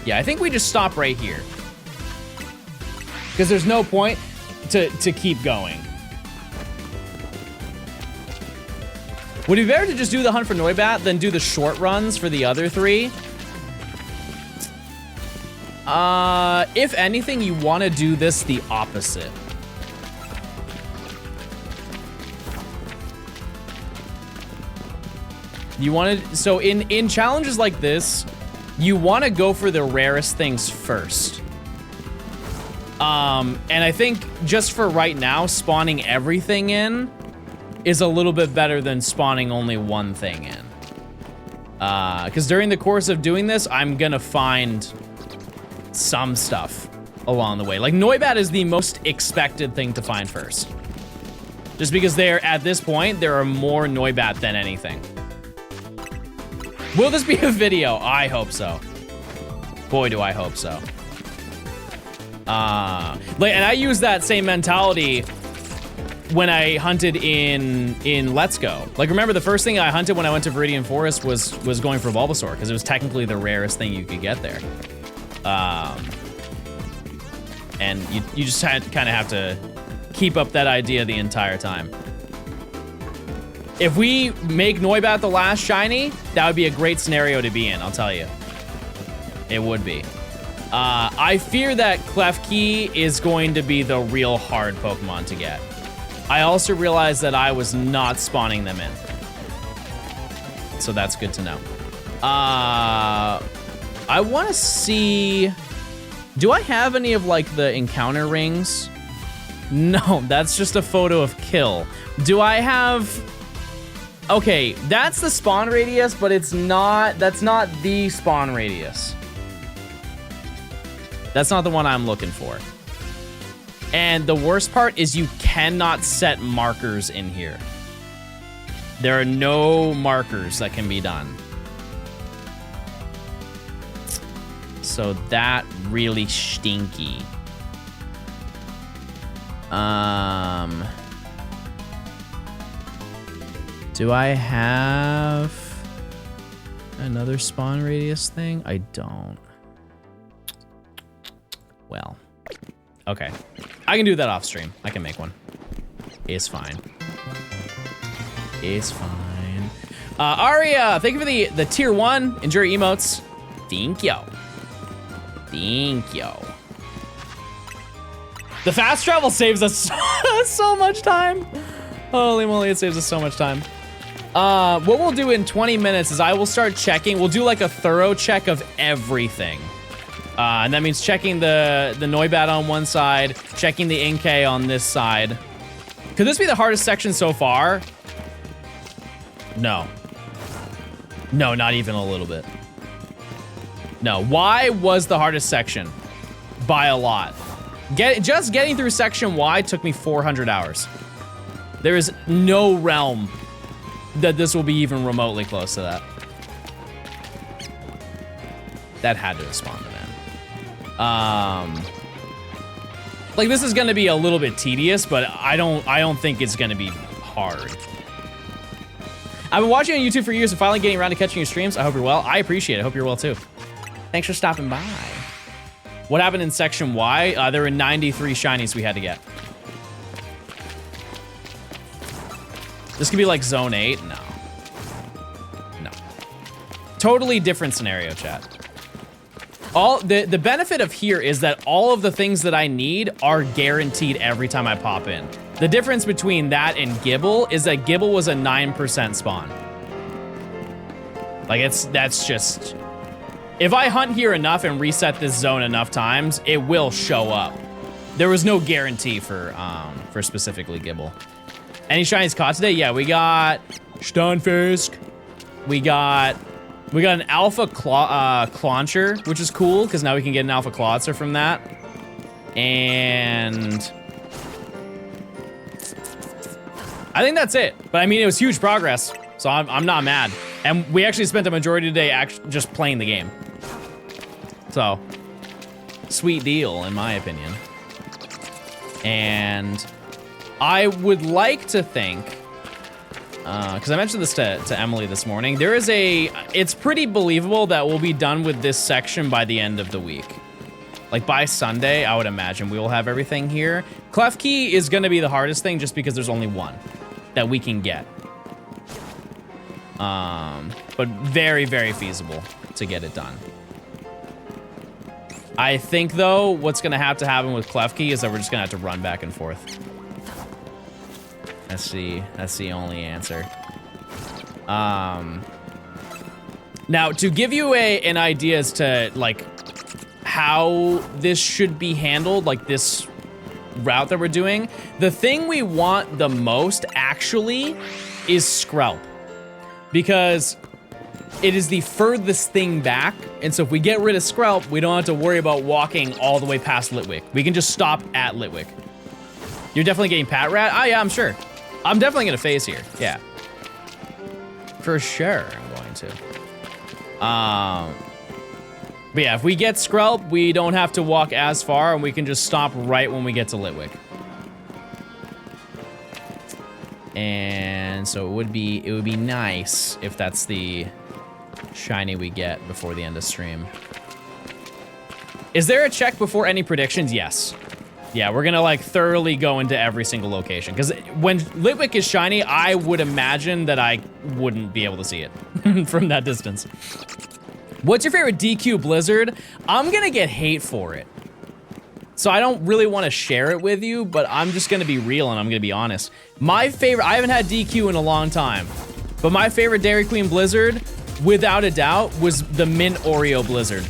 Yeah, I think we just stop right here. Because there's no point to keep going. Would it be better to just do the hunt for Noibat than do the short runs for the other three? If anything, you want to do this the opposite. You want to, so in challenges like this, you want to go for the rarest things first. And I think just for right now, spawning everything in is a little bit better than spawning only one thing in. Because during the course of doing this, I'm gonna find some stuff along the way. Like Noibat is the most expected thing to find first. Just because at this point, there are more Noibat than anything. Will this be a video? I hope so. Boy, do I hope so. And I use that same mentality when I hunted in Let's Go. Like, remember the first thing I hunted when I went to Viridian Forest was going for Bulbasaur, because it was technically the rarest thing you could get there. And you just kind of have to keep up that idea the entire time. If we make Noibat the last shiny, that would be a great scenario to be in, I'll tell you. It would be. I fear that Klefki is going to be the real hard Pokemon to get. I also realized that I was not spawning them in. So that's good to know. I want to see... Do I have any of, like, the encounter rings? No, that's just a photo of Kill. Do I have... Okay, that's the spawn radius, but it's not... That's not the spawn radius. That's not the one I'm looking for. And the worst part is you cannot set markers in here. There are no markers that can be done. So that really stinky. Do I have another spawn radius thing? I don't. Well, okay. I can do that off stream. I can make one. It's fine. It's fine. Aria, thank you for the tier 1 enjoy emotes. Thank you. Thank you. The fast travel saves us so much time. Holy moly, it saves us so much time. What we'll do in 20 minutes is I will start checking. We'll do like a thorough check of everything. And that means checking the Noibat on one side, checking the Inkay on this side. Could this be the hardest section so far? No. No, not even a little bit. No, Y was the hardest section by a lot. Just getting through section Y took me 400 hours. There is no realm that this will be even remotely close to that. That had to have spawned it in. Like this is gonna be a little bit tedious, but I don't think it's gonna be hard. I've been watching on YouTube for years and finally getting around to catching your streams. I hope you're well. I appreciate it. I hope you're well too. Thanks for stopping by. What happened in section Y? There were 93 shinies we had to get. This could be like zone 8. No. No. Totally different scenario, chat. The benefit of here is that all of the things that I need are guaranteed every time I pop in. The difference between that and Gibble is that Gibble was a 9% spawn. Like that's just, if I hunt here enough and reset this zone enough times, it will show up. There was no guarantee for specifically Gibble. Any shinies caught today? Yeah, we got Stunfisk. We got an Alpha Clauncher, which is cool, because now we can get an Alpha Clawitzer from that. And I think that's it. But I mean, it was huge progress, so I'm not mad. And we actually spent the majority of the day just playing the game. So, sweet deal, in my opinion. And I would like to think, because I mentioned this to Emily this morning, it's pretty believable that we'll be done with this section by the end of the week. Like by Sunday, I would imagine we will have everything here. Klefki is gonna be the hardest thing just because there's only one that we can get. But very, very feasible to get it done. I think though, what's gonna have to happen with Klefki is that we're just gonna have to run back and forth. That's the only answer. Now, to give you an idea as to, like, how this should be handled, like this route that we're doing, the thing we want the most, actually, is Skrelp. Because it is the furthest thing back, and so if we get rid of Skrelp, we don't have to worry about walking all the way past Litwick. We can just stop at Litwick. You're definitely getting Pat Rat? Oh yeah, I'm sure. I'm definitely gonna phase here, yeah. For sure, I'm going to. But yeah, if we get Skrelp, we don't have to walk as far, and we can just stop right when we get to Litwick. And so it would be nice if that's the shiny we get before the end of stream. Is there a check before any predictions? Yes. Yeah, we're gonna like thoroughly go into every single location, because when Litwick is shiny, I would imagine that I wouldn't be able to see it from that distance. What's your favorite DQ Blizzard? I'm gonna get hate for it. So I don't really want to share it with you, but I'm just gonna be real and I'm gonna be honest. My favorite, I haven't had DQ in a long time, but my favorite Dairy Queen Blizzard, without a doubt, was the Mint Oreo Blizzard.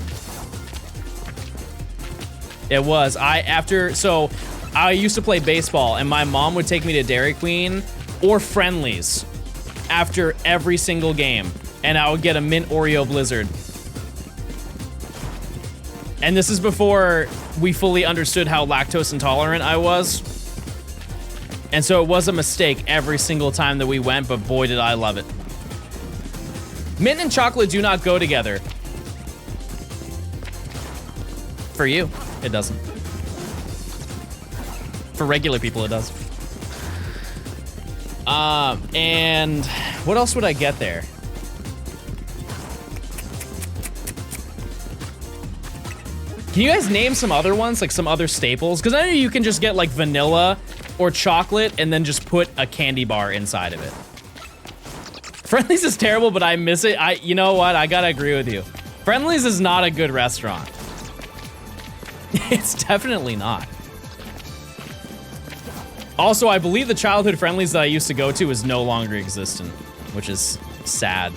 It was. So I used to play baseball, and my mom would take me to Dairy Queen or Friendly's after every single game, and I would get a Mint Oreo Blizzard. And this is before we fully understood how lactose intolerant I was. And so it was a mistake every single time that we went, but boy, did I love it. Mint and chocolate do not go together. For you, it doesn't. For regular people, it does. And what else would I get there? Can you guys name some other ones, like some other staples? Because I know you can just get like vanilla or chocolate and then just put a candy bar inside of it. Friendly's is terrible, but I miss it. You know what? I gotta agree with you. Friendly's is not a good restaurant. It's definitely not. Also, I believe the childhood Friendly's that I used to go to is no longer existent, which is sad.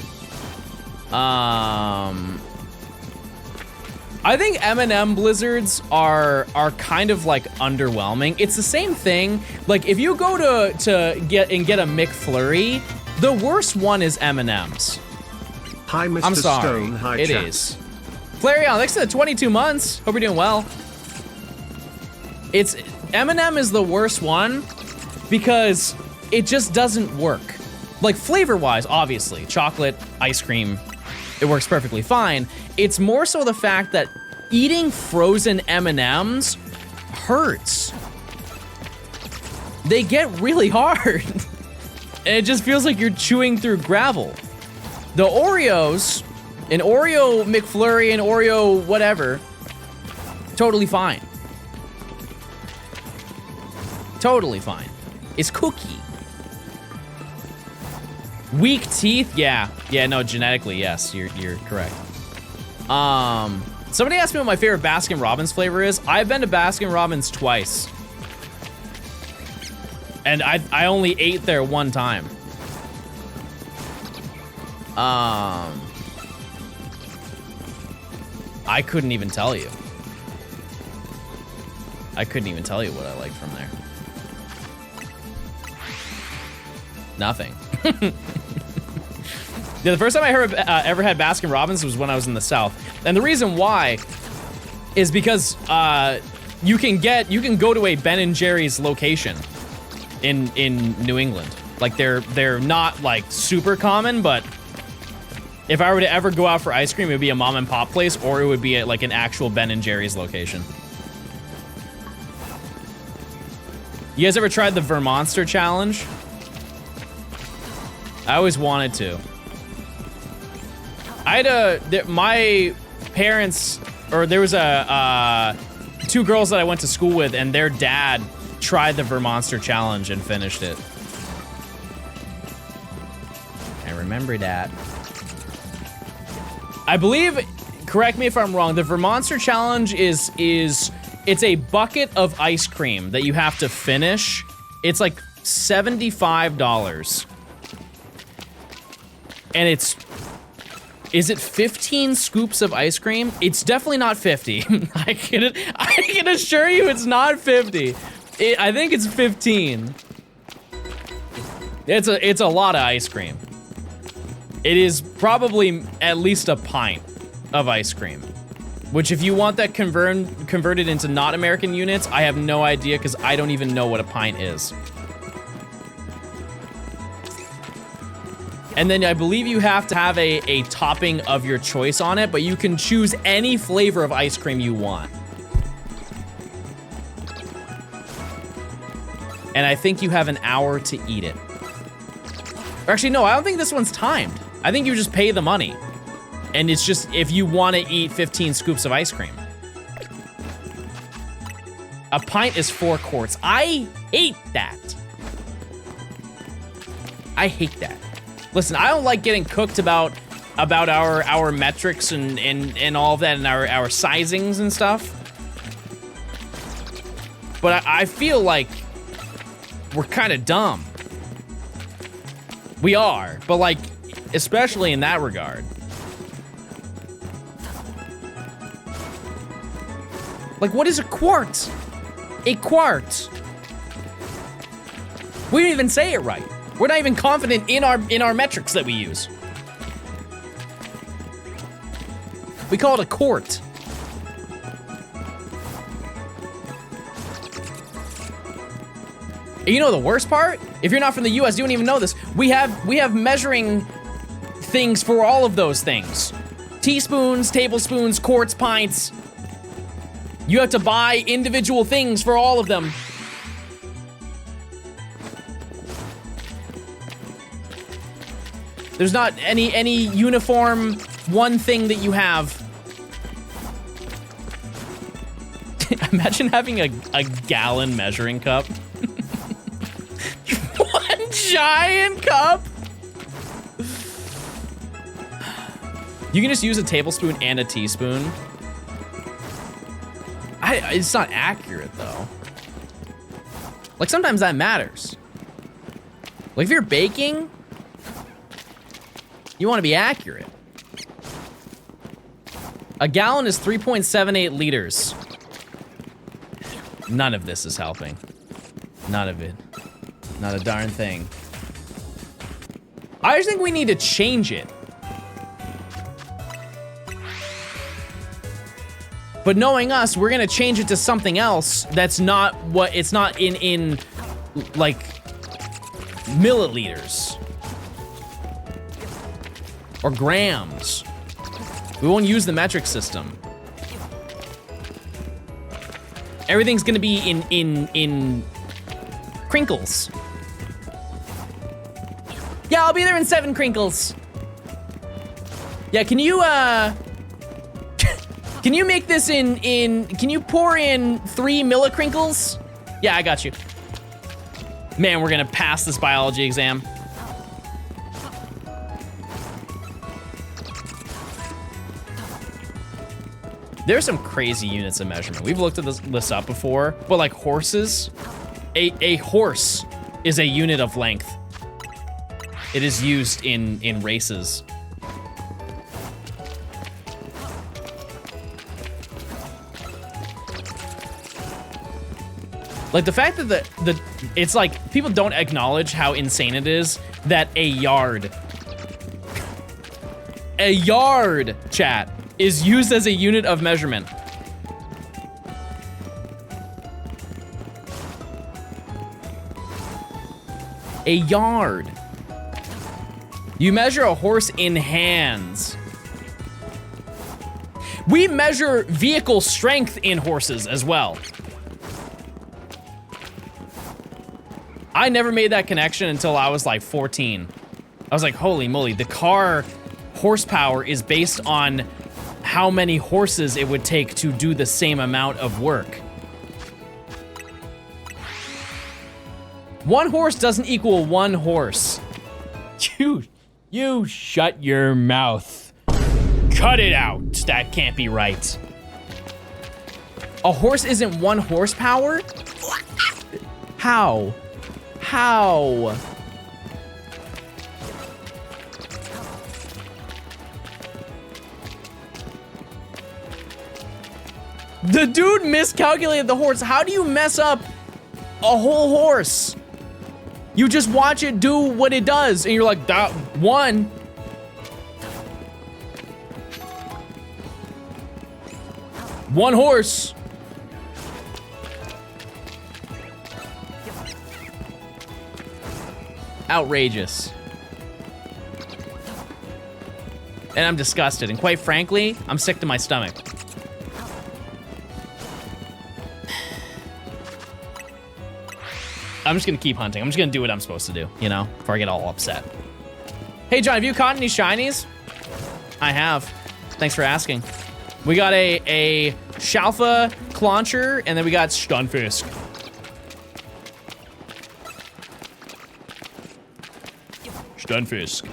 I think M&M Blizzards are kind of like underwhelming. It's the same thing. Like if you go to get a McFlurry, the worst one is M&M's. Hi, Mr. I'm sorry. Stone. Hi, it chat. is. Flareon, thanks to the 22 months. Hope you're doing well. It's M&M is the worst one because it just doesn't work. Like flavor-wise, obviously, chocolate, ice cream, it works perfectly fine. It's more so the fact that eating frozen M&Ms hurts. They get really hard. And it just feels like you're chewing through gravel. The Oreos, an Oreo McFlurry, an Oreo whatever, totally fine. Totally fine. It's cookie. Weak teeth? Yeah, no, genetically, yes, you're correct. Somebody asked me what my favorite Baskin Robbins flavor is. I've been to Baskin Robbins twice. And I only ate there one time. I couldn't even tell you. I couldn't even tell you what I like from there. Nothing. Yeah, the first time I ever had Baskin Robbins was when I was in the South. And the reason why is because you can go to a Ben & Jerry's location in New England. Like they're not like super common, but if I were to ever go out for ice cream, it would be a mom and pop place, or it would be at like an actual Ben & Jerry's location. You guys ever tried the Vermonster challenge? I always wanted to. My parents, or there was two girls that I went to school with, and their dad tried the Vermonster challenge and finished it. I remember that. I believe, correct me if I'm wrong, the Vermonster challenge is it's a bucket of ice cream that you have to finish. It's like $75. And it's Is it 15 scoops of ice cream? It's definitely not 50. I can assure you it's not 50. I think it's 15. It's a lot of ice cream. It is probably at least a pint of ice cream. Which if you want that converted into not American units, I have no idea because I don't even know what a pint is. And then I believe you have to have a topping of your choice on it, but you can choose any flavor of ice cream you want. And I think you have an hour to eat it. Or actually, no, I don't think this one's timed. I think you just pay the money. And it's just if you want to eat 15 scoops of ice cream. A pint is 4 quarts. I hate that. I hate that. Listen, I don't like getting cooked about our metrics and all of that and our sizings and stuff. But I feel like we're kind of dumb. We are, but like, especially in that regard. Like, what is a quart? A quart. We didn't even say it right. We're not even confident in our metrics that we use. We call it a quart. And you know the worst part? If you're not from the US, you don't even know this. We have measuring things for all of those things. Teaspoons, tablespoons, quarts, pints. You have to buy individual things for all of them. There's not any uniform one thing that you have. Imagine having a gallon measuring cup. One giant cup. You can just use a tablespoon and a teaspoon. It's not accurate though. Like sometimes that matters. Like if you're baking, you want to be accurate. A gallon is 3.78 liters. None of this is helping. None of it. Not a darn thing. I just think we need to change it. But knowing us, we're gonna change it to something else that's not what, it's not in like milliliters. Or grams. We won't use the metric system. Everything's gonna be in crinkles. Yeah, I'll be there in 7 crinkles. Yeah, can you can you make this can you pour in 3 millicrinkles? Yeah, I got you. Man, we're gonna pass this biology exam. There's some crazy units of measurement. We've looked at this up before, but like horses, a horse is a unit of length. It is used in races. Like the fact that it's like people don't acknowledge how insane it is that a yard, chat, is used as a unit of measurement. A yard. You measure a horse in hands. We measure vehicle strength in horses as well. I never made that connection until I was like 14. I was like, holy moly, the car horsepower is based on how many horses it would take to do the same amount of work. 1 horse doesn't equal 1 horse. You shut your mouth. Cut it out. That can't be right. A horse isn't 1 horsepower? How? How? The dude miscalculated the horse. How do you mess up a whole horse? You just watch it do what it does, and you're like, that one. One horse. Outrageous. And I'm disgusted, and quite frankly, I'm sick to my stomach. I'm just gonna keep hunting. I'm just gonna do what I'm supposed to do, you know, before I get all upset. Hey, John, have you caught any shinies? I have. Thanks for asking. We got a Shalfa Clauncher, and then we got Stunfisk. Stunfisk.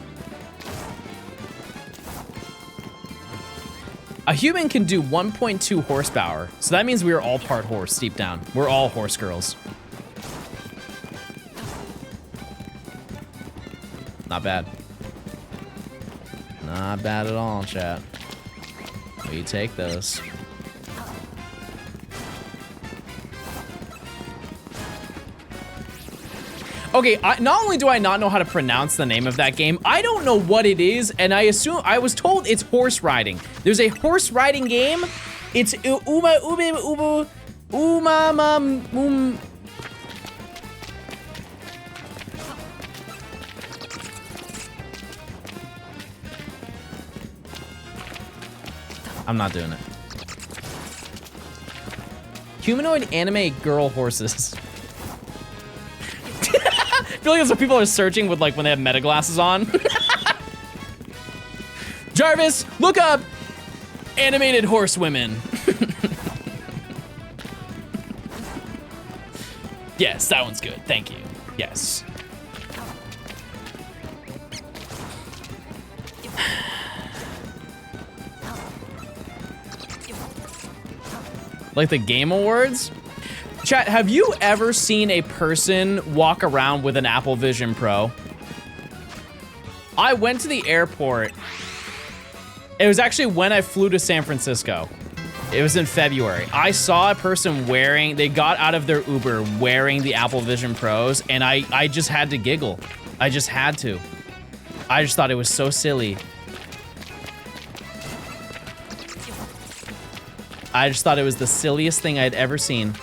A human can do 1.2 horsepower, so that means we are all part horse deep down. We're all horse girls. Not bad. Not bad at all, chat. We take those. Okay, not only do I not know how to pronounce the name of that game, I don't know what it is, and I was told it's horse riding. There's a horse riding game. It's I'm not doing it. Humanoid anime girl horses. I feel like that's what people are searching with, like, when they have meta glasses on. Jarvis, look up animated horse women. Yes, that one's good. Thank you. Yes. Like the Game Awards? Chat, have you ever seen a person walk around with an Apple Vision Pro? I went to the airport. It was actually when I flew to San Francisco. It was in February. I saw a person they got out of their Uber wearing the Apple Vision Pros, and I just had to giggle. I just had to. I just thought it was so silly. I just thought it was the silliest thing I'd ever seen.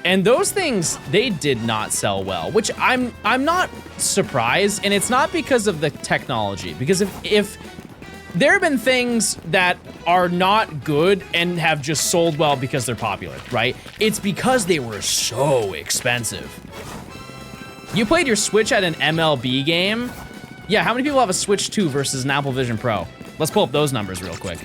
And those things, they did not sell well, which I'm not surprised, and it's not because of the technology, because if there have been things that are not good and have just sold well because they're popular, right? It's because they were so expensive. You played your Switch at an MLB game? Yeah, how many people have a Switch 2 versus an Apple Vision Pro? Let's pull up those numbers real quick.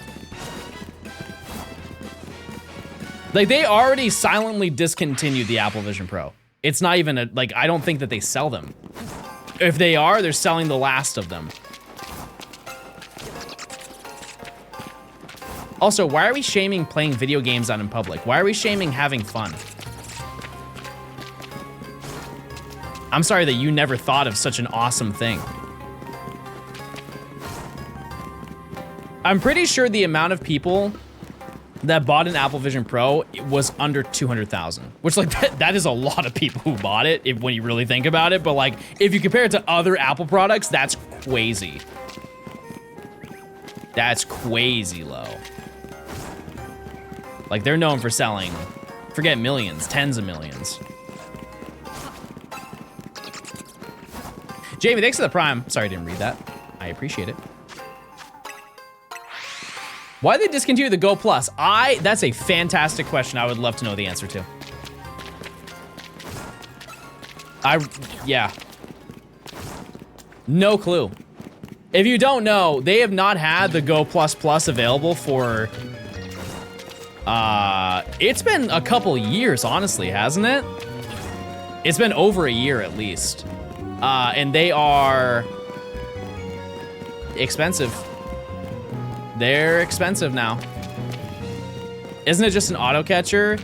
Like, they already silently discontinued the Apple Vision Pro. It's not even I don't think that they sell them. If they are, they're selling the last of them. Also, why are we shaming playing video games out in public? Why are we shaming having fun? I'm sorry that you never thought of such an awesome thing. I'm pretty sure the amount of people that bought an Apple Vision Pro was under 200,000, which like that is a lot of people who bought it when you really think about it. But like, if you compare it to other Apple products, that's crazy. That's crazy low. Like, they're known for selling, forget millions, tens of millions. Jamie, thanks for the Prime. Sorry I didn't read that. I appreciate it. Why did they discontinue the Go Plus? That's a fantastic question. I would love to know the answer to. Yeah. No clue. If you don't know, they have not had the Go Plus Plus available for, it's been a couple years, honestly, hasn't it? It's been over a year at least. And they are expensive. They're expensive now. Isn't it just an auto catcher?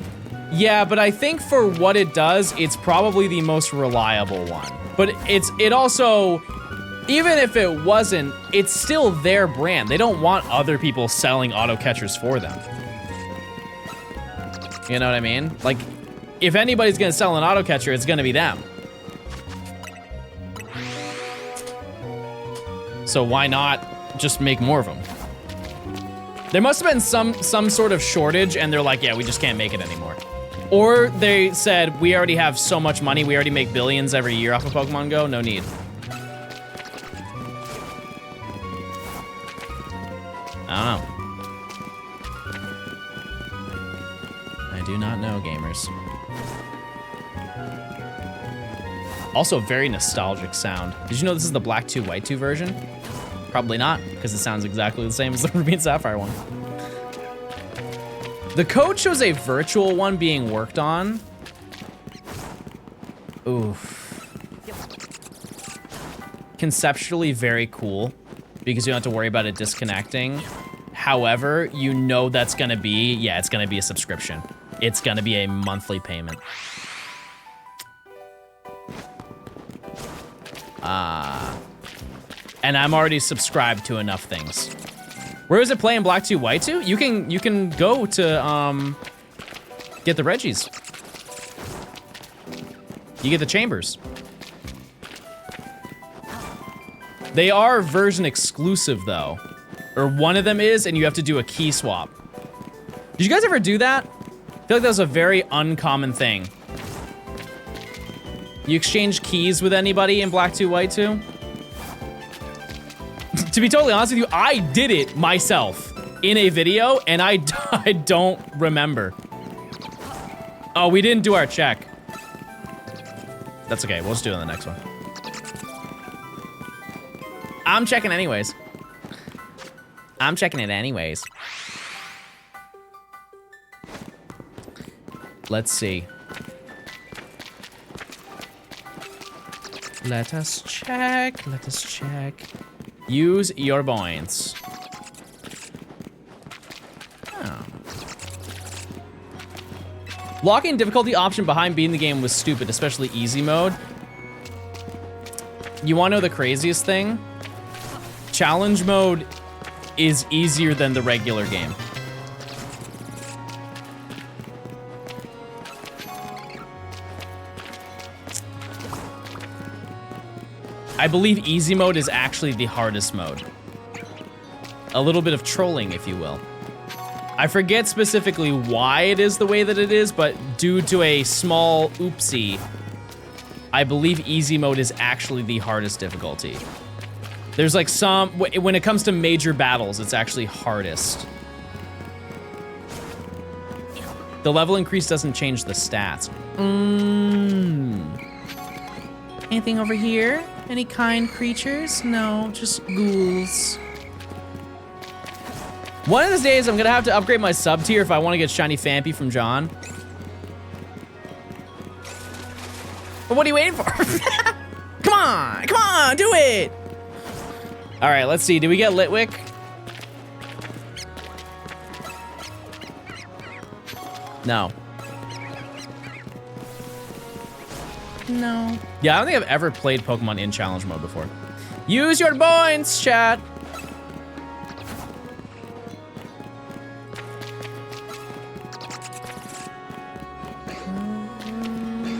Yeah, but I think for what it does, it's probably the most reliable one. But it also, Even if it wasn't, it's still their brand. They don't want other people selling auto catchers for them. You know what I mean? Like, if anybody's gonna sell an auto catcher, it's gonna be them. So why not just make more of them? There must have been some sort of shortage and they're like, yeah, we just can't make it anymore. Or they said, we already have so much money, we already make billions every year off of Pokemon Go, no need. I don't know. I do not know, gamers. Also, very nostalgic sound. Did you know this is the Black 2, White 2 version? Probably not, because it sounds exactly the same as the Ruby and Sapphire one. The code shows a virtual one being worked on. Oof. Conceptually very cool, because you don't have to worry about it disconnecting. However, you know that's gonna be, yeah, it's gonna be a subscription. It's gonna be a monthly payment. And I'm already subscribed to enough things. Where is it playing Black 2, White 2? You can go to get the Reggies. You get the chambers. They are version exclusive though. Or one of them is, and you have to do a key swap. Did you guys ever do that? I feel like that was a very uncommon thing. You exchange keys with anybody in Black 2, White 2? To be totally honest with you, I did it myself in a video, and I don't remember. Oh, we didn't do our check. That's okay, we'll just do it on the next one. I'm checking anyways. I'm checking it anyways. Let's see. Let us check, let us check. Use your points. Oh. Locking difficulty option behind beating the game was stupid, especially easy mode. You wanna know the craziest thing? Challenge mode is easier than the regular game. I believe easy mode is actually the hardest mode. A little bit of trolling, if you will. I forget specifically why it is the way that it is, but due to a small oopsie, I believe easy mode is actually the hardest difficulty. There's like some, when it comes to major battles, it's actually hardest. The level increase doesn't change the stats. Anything over here? Any kind creatures? No, just ghouls. One of these days, I'm gonna have to upgrade my sub tier if I want to get Shiny Fampy from John. But what are you waiting for? Come on, do it! All right, let's see, did we get Litwick? No. No. Yeah, I don't think I've ever played Pokemon in challenge mode before. Use your points, chat.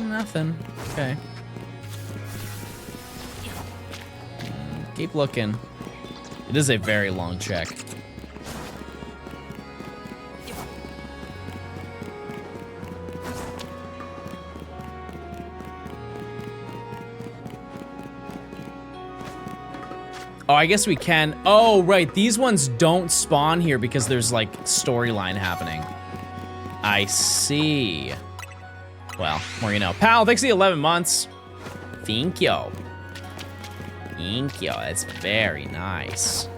Nothing. Okay. Keep looking. It is a very long check. Oh, I guess we can. Oh, right. These ones don't spawn here because there's like storyline happening. I see. Well, more you know. Pal, thanks for the 11 months. Thank you. Thank you. That's very nice.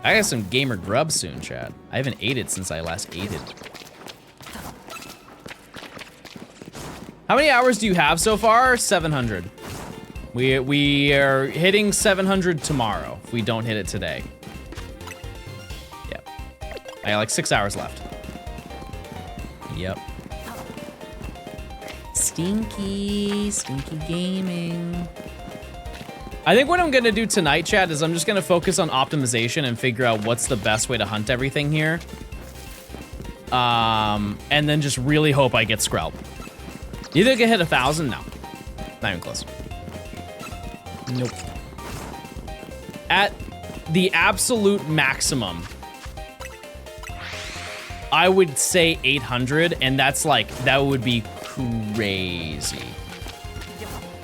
I got some gamer grub soon, chat. I haven't ate it since I last ate it. How many hours do you have so far? 700. We are hitting 700 tomorrow if we don't hit it today. Yep. I got like 6 hours left. Yep. Stinky gaming. I think what I'm gonna do tonight, chat, is I'm just gonna focus on optimization and figure out what's the best way to hunt everything here. And then just really hope I get Skrelp. You think I hit 1,000? No. Not even close. Nope. At the absolute maximum, I would say 800, and that's like, that would be crazy.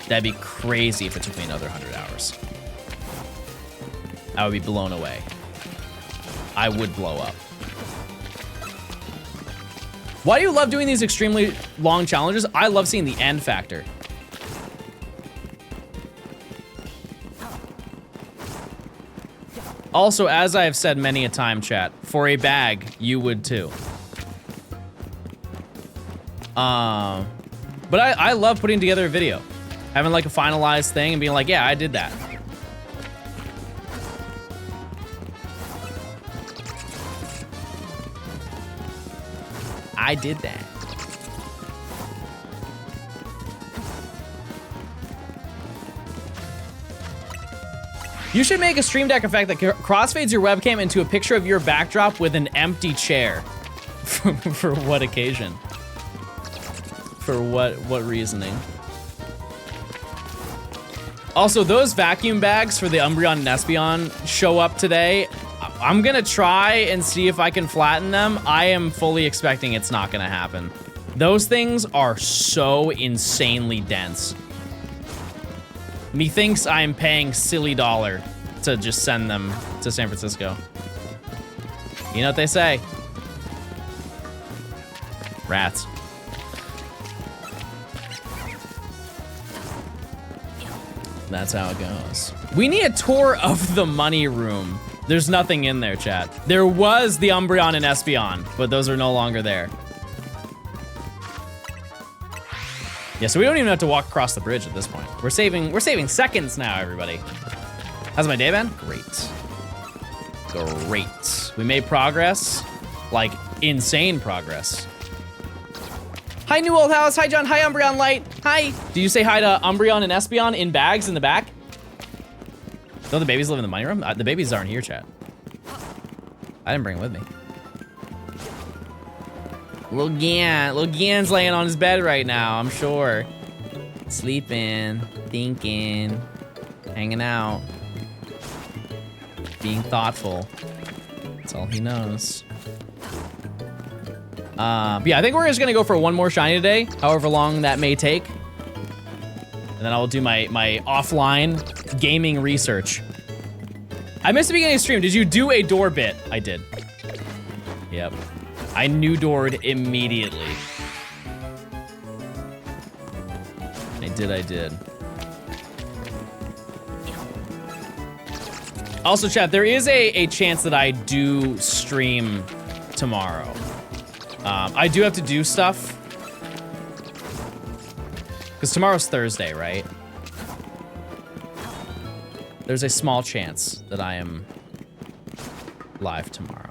That'd be crazy if it took me another 100 hours. I would be blown away. I would blow up. Why do you love doing these extremely long challenges? I love seeing the end factor. Also, as I have said many a time, chat, for a bag, you would too. But I love putting together a video. Having like a finalized thing and being like, yeah, I did that. I did that. You should make a Stream Deck effect that crossfades your webcam into a picture of your backdrop with an empty chair. For what occasion? For what reasoning? Also, those vacuum bags for the Umbreon and Espeon show up today. I'm gonna try and see if I can flatten them. I am fully expecting it's not gonna happen. Those things are so insanely dense. Methinks I'm paying silly dollar to just send them to San Francisco. You know what they say? Rats. That's how it goes. We need a tour of the money room. There's nothing in there, chat. There was the Umbreon and Espeon, but those are no longer there. Yeah, so we don't even have to walk across the bridge at this point. We're saving seconds now, everybody. How's my day been? Great. Great. We made progress, like insane progress. Hi, New Old House. Hi, John. Hi, Umbreon Light. Hi. Do you say hi to Umbreon and Espeon in bags in the back? Don't the babies live in the money room? The babies aren't here, chat. I didn't bring them with me. Lil Gan's laying on his bed right now, I'm sure. Sleeping, thinking, hanging out, being thoughtful. That's all he knows. But yeah, I think we're just gonna go for one more shiny today, however long that may take. And then I will do my offline gaming research. I missed the beginning of the stream. Did you do a door bit? I did. Yep. I new doored immediately. I did. Also, chat, there is a chance that I do stream tomorrow. I do have to do stuff. Because tomorrow's Thursday, right? There's a small chance that I am live tomorrow.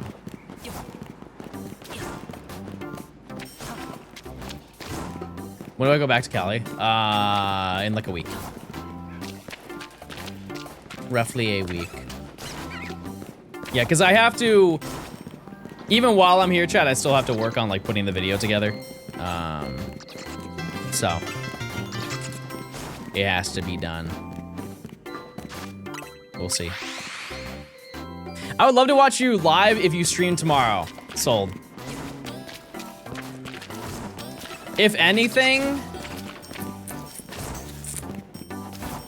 When do I go back to Cali? In like a week. Roughly a week. Yeah, because I have to, even while I'm here, chat, I still have to work on like putting the video together. So it has to be done. We'll see. I would love to watch you live if you stream tomorrow. Sold. If anything,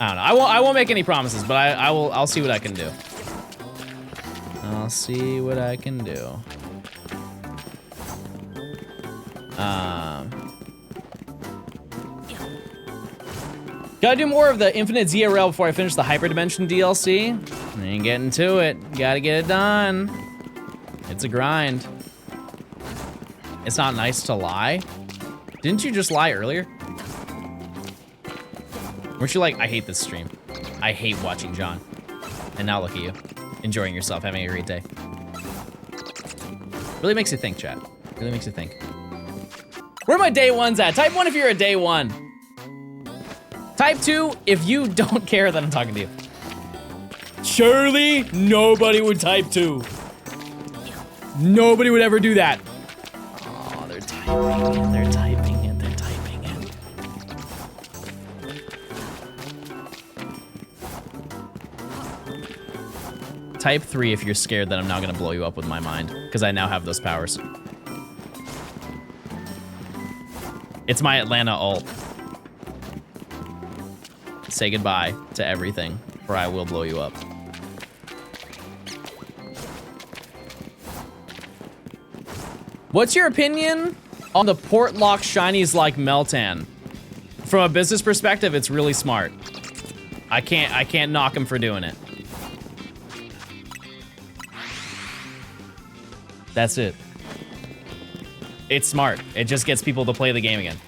I don't know. I won't make any promises, but I'll see what I can do. I'll see what I can do. Gotta do more of the Infinite ZRL before I finish the Hyperdimension DLC. Ain't getting to it. Gotta get it done. It's a grind. It's not nice to lie. Didn't you just lie earlier? Weren't you like, I hate this stream. I hate watching John. And now look at you. Enjoying yourself, having a great day. Really makes you think, chat. Really makes you think. Where are my day ones at? Type 1 if you're a day 1. Type 2 if you don't care that I'm talking to you. Surely nobody would type 2. Nobody would ever do that. Oh, they're typing it. They're typing it. They're typing it. Type 3 if you're scared that I'm now gonna blow you up with my mind, because I now have those powers. It's my Atlanta ult. Say goodbye to everything, or I will blow you up. What's your opinion on the port lock shinies like Meltan? From a business perspective, it's really smart. I can't knock him for doing it. That's it. It's smart. It just gets people to play the game again.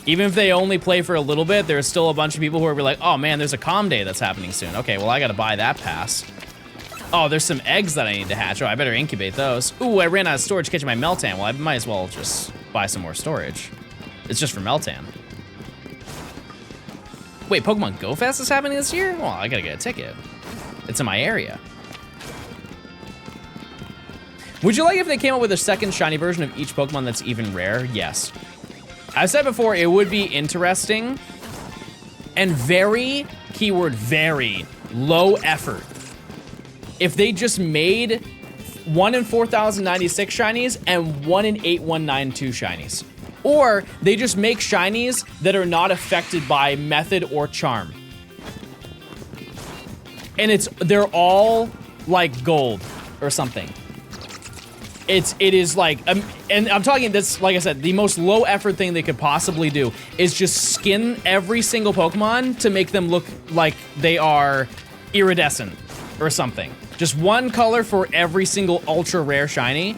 Even if they only play for a little bit, there's still a bunch of people who are like, oh man, there's a comm day that's happening soon. Okay, well I gotta buy that pass. Oh, there's some eggs that I need to hatch. Oh, I better incubate those. Ooh, I ran out of storage catching my Meltan. Well, I might as well just buy some more storage. It's just for Meltan. Wait, Pokemon Go Fest is happening this year? Well, I gotta get a ticket. It's in my area. Would you like if they came up with a second shiny version of each Pokemon that's even rare? Yes. I've said before, it would be interesting and very, keyword very, low effort if they just made 1 in 4,096 shinies and 1 in 8,192 shinies. Or they just make shinies that are not affected by method or charm. And they're all like gold or something. It is like, and I'm talking this, like I said, the most low effort thing they could possibly do is just skin every single Pokemon to make them look like they are iridescent or something. Just one color for every single ultra rare shiny.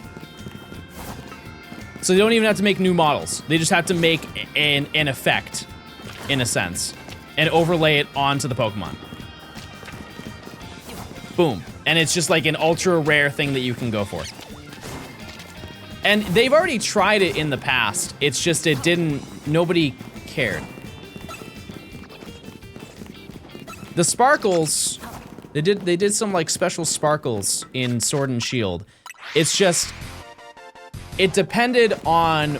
So they don't even have to make new models. They just have to make an effect, in a sense, and overlay it onto the Pokemon. Boom. And it's just like an ultra rare thing that you can go for. And they've already tried it in the past. It's just nobody cared. The sparkles, they did some like special sparkles in Sword and Shield. It's just, it depended on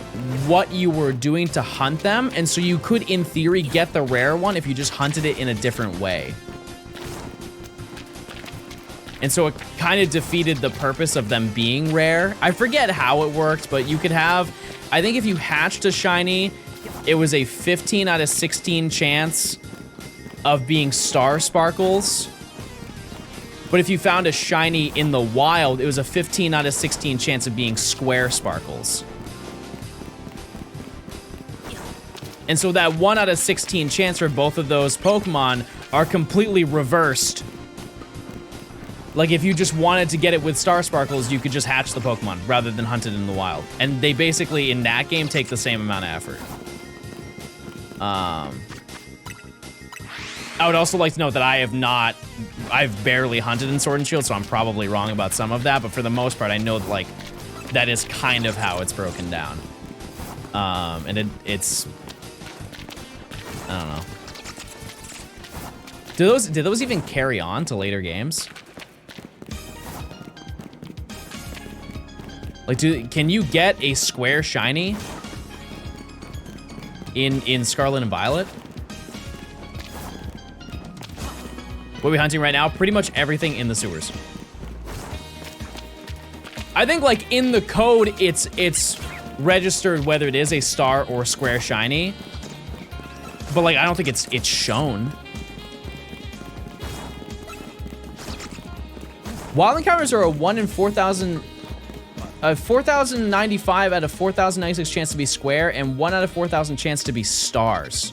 what you were doing to hunt them. And so you could, in theory, get the rare one if you just hunted it in a different way. And so it kind of defeated the purpose of them being rare. I forget how it worked, but you could have, I think if you hatched a shiny, it was a 15 out of 16 chance of being star sparkles. But if you found a shiny in the wild, it was a 15 out of 16 chance of being square sparkles. And so that 1 out of 16 chance for both of those Pokemon are completely reversed. Like if you just wanted to get it with Star Sparkles, you could just hatch the Pokemon rather than hunt it in the wild. And they basically, in that game, take the same amount of effort. I would also like to note that I've barely hunted in Sword and Shield, so I'm probably wrong about some of that, but for the most part, I know that, like, that is kind of how it's broken down. And it's, I don't know. Did those even carry on to later games? Like, can you get a square shiny in Scarlet and Violet? What are we hunting right now? Pretty much everything in the sewers. I think, like, in the code, it's registered whether it is a star or square shiny. But, like, I don't think it's shown. Wild encounters are a 1 in 4,000... A 4,095 out of 4,096 chance to be square, and 1 out of 4,000 chance to be stars.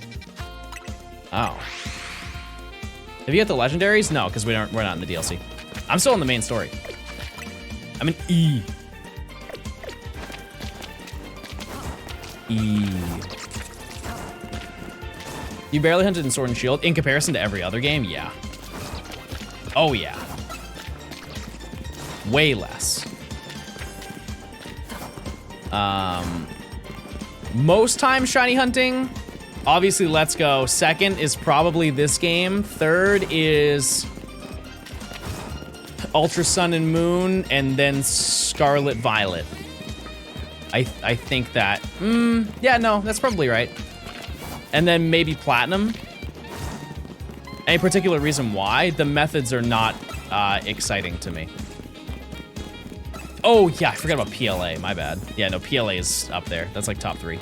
Oh. Have you got the legendaries? No, because we're not in the DLC. I'm still in the main story. I'm in E. You barely hunted in Sword and Shield in comparison to every other game? Yeah. Oh yeah. Way less. Most time shiny hunting, Obviously, Let's Go. Second is probably this game. Third is Ultra Sun and Moon, and then Scarlet Violet. I think that. Yeah, no, that's probably right. And then maybe Platinum. Any particular reason why? The methods are not exciting to me. Oh, yeah, I forgot about PLA. My bad. Yeah, no, PLA is up there. That's like top 3.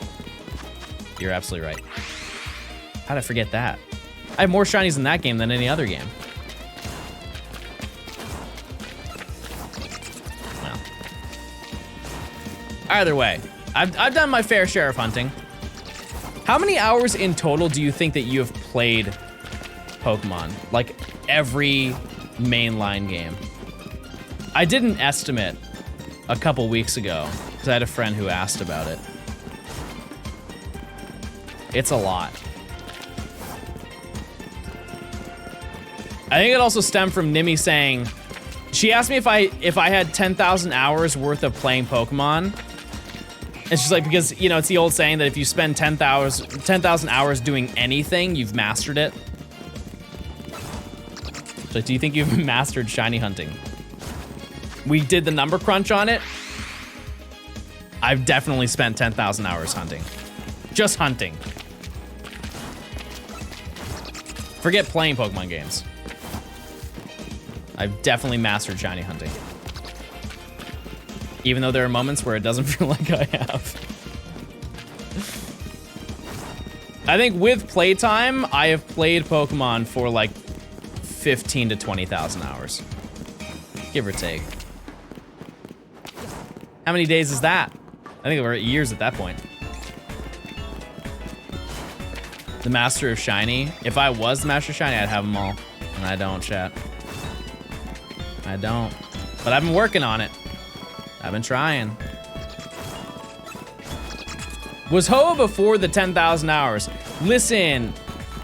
You're absolutely right. How'd I forget that? I have more shinies in that game than any other game. Well. Either way, I've done my fair share of hunting. How many hours in total do you think that you have played Pokemon? Like every mainline game. I did an estimate a couple weeks ago because I had a friend who asked about it. It's a lot. I think it also stemmed from Nimi saying, she asked me if I had 10,000 hours worth of playing Pokemon. And she's like, because, you know, it's the old saying that if you spend 10,000 hours doing anything, you've mastered it. So do you think you've mastered shiny hunting? We did the number crunch on it. I've definitely spent 10,000 hours hunting. Just hunting. Forget playing Pokemon games. I've definitely mastered shiny hunting. Even though there are moments where it doesn't feel like I have. I think with playtime, I have played Pokemon for like 15 to 20,000 hours. Give or take. How many days is that? I think we're at years at that point. The Master of Shiny. If I was the Master of Shiny, I'd have them all. And I don't, chat. I don't. But I've been working on it. I've been trying. Was Hoa before the 10,000 hours? Listen,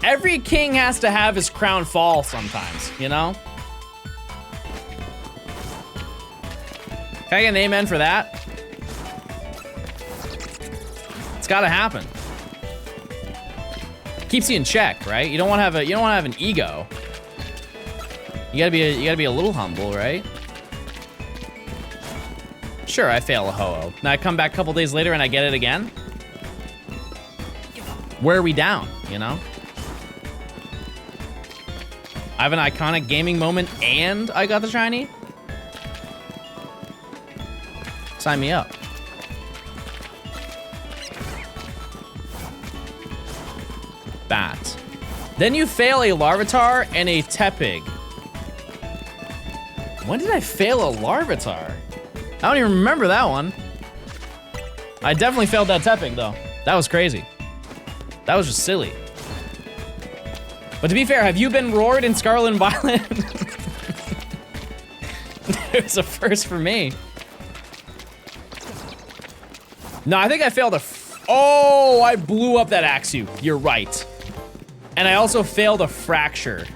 every king has to have his crown fall sometimes, you know? Can I get an amen for that? It's gotta happen. Keeps you in check, right? You don't want to have an ego. You gotta be a little humble, right? Sure, I fail a Ho-Oh. Now I come back a couple days later and I get it again. Where are we down, you know? I have an iconic gaming moment and I got the shiny? Sign me up. Bat. Then you fail a Larvitar and a Tepig. When did I fail a Larvitar? I don't even remember that one. I definitely failed that Tepig though. That was crazy. That was just silly. But to be fair, have you been roared in Scarlet and Violet? It was a first for me. No, I think I failed a... Oh, I blew up that Axew. You're right. And I also failed a Fracture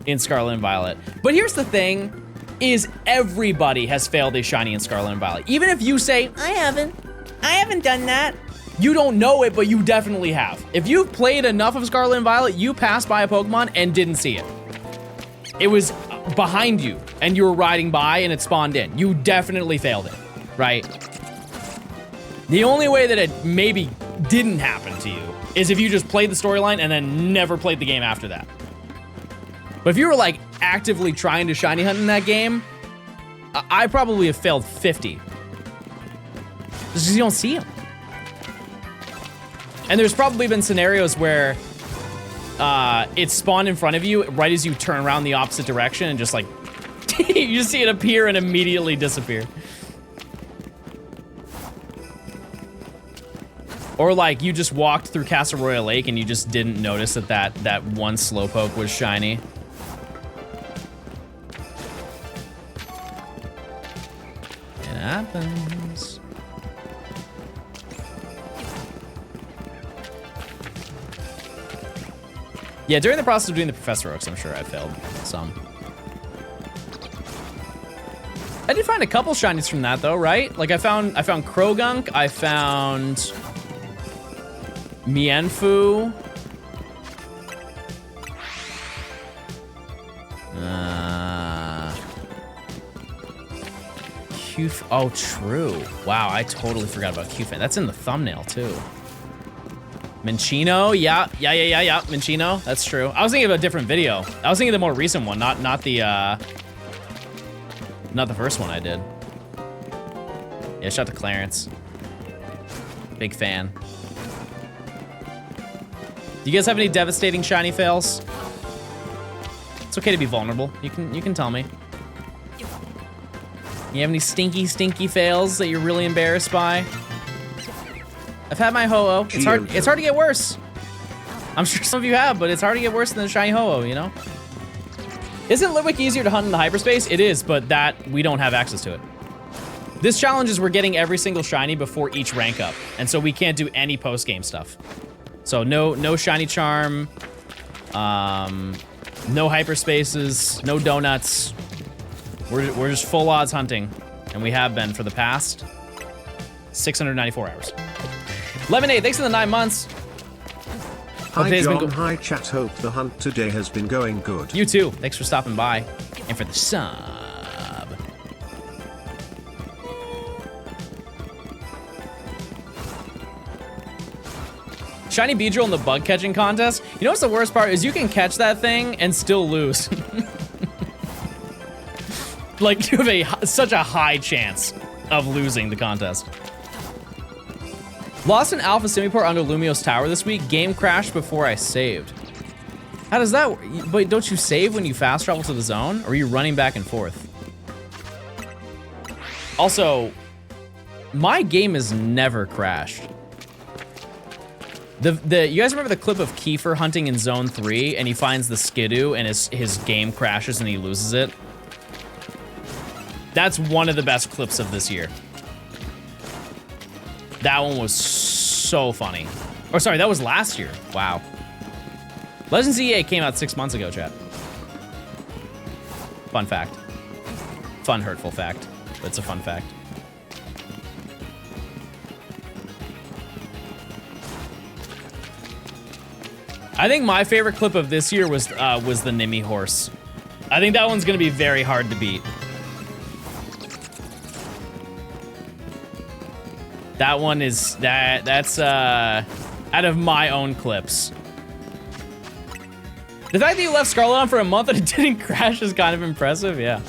in Scarlet and Violet. But here's the thing, is everybody has failed a shiny in Scarlet and Violet. Even if you say, I haven't done that. You don't know it, but you definitely have. If you've played enough of Scarlet and Violet, you passed by a Pokemon and didn't see it. It was behind you and you were riding by and it spawned in. You definitely failed it, right? The only way that it maybe didn't happen to you is if you just played the storyline and then never played the game after that. But if you were like actively trying to shiny hunt in that game, I probably have failed 50. Just because you don't see them. And there's probably been scenarios where it spawned in front of you right as you turn around the opposite direction and just like, you just see it appear and immediately disappear. Or like you just walked through Castle Royale Lake and you just didn't notice that one Slowpoke was shiny. It happens. Yeah, during the process of doing the Professor Oaks, I'm sure I failed some. I did find a couple shinies from that though, right? Like I found Krogunk, I found Mienfu. Oh, true. Wow, I totally forgot about Q-Fan. That's in the thumbnail, too. Minchino, yeah. Minchino, that's true. I was thinking of a different video. I was thinking of the more recent one, not the first one I did. Yeah, shout out to Clarence. Big fan. Do you guys have any devastating shiny fails? It's okay to be vulnerable. You can tell me. You have any stinky fails that you're really embarrassed by? I've had my Ho-Oh. It's hard to get worse. I'm sure some of you have, but it's hard to get worse than the shiny Ho-Oh, you know? Isn't Litwick easier to hunt in the hyperspace? It is, but that we don't have access to it. This challenge is we're getting every single shiny before each rank up, and so we can't do any post-game stuff. So no shiny charm, no hyperspaces, no donuts. We're just full odds hunting, and we have been for the past 694 hours. Lemonade, thanks for the 9 months. Hi John, hi chat, hope the hunt today has been going good. You too, thanks for stopping by, and for the sub. Shiny Beedrill in the bug catching contest. You know what's the worst part is you can catch that thing and still lose. Like, you have such a high chance of losing the contest. Lost an Alpha Simiport under Lumio's tower this week. Game crashed before I saved. How does that work? But don't you save when you fast travel to the zone? Or are you running back and forth? Also, my game has never crashed. You guys remember the clip of Kiefer hunting in zone 3 and he finds the Skidoo and his game crashes and he loses it? That's one of the best clips of this year. That one was so funny. Or sorry, that was last year. Wow. Legends EA came out 6 months ago, chat. Fun fact. Fun, hurtful fact. But it's a fun fact. I think my favorite clip of this year was the Nimi horse. I think that one's gonna be very hard to beat. That one is, that's out of my own clips. The fact that you left Scarlet on for a month and it didn't crash is kind of impressive, yeah.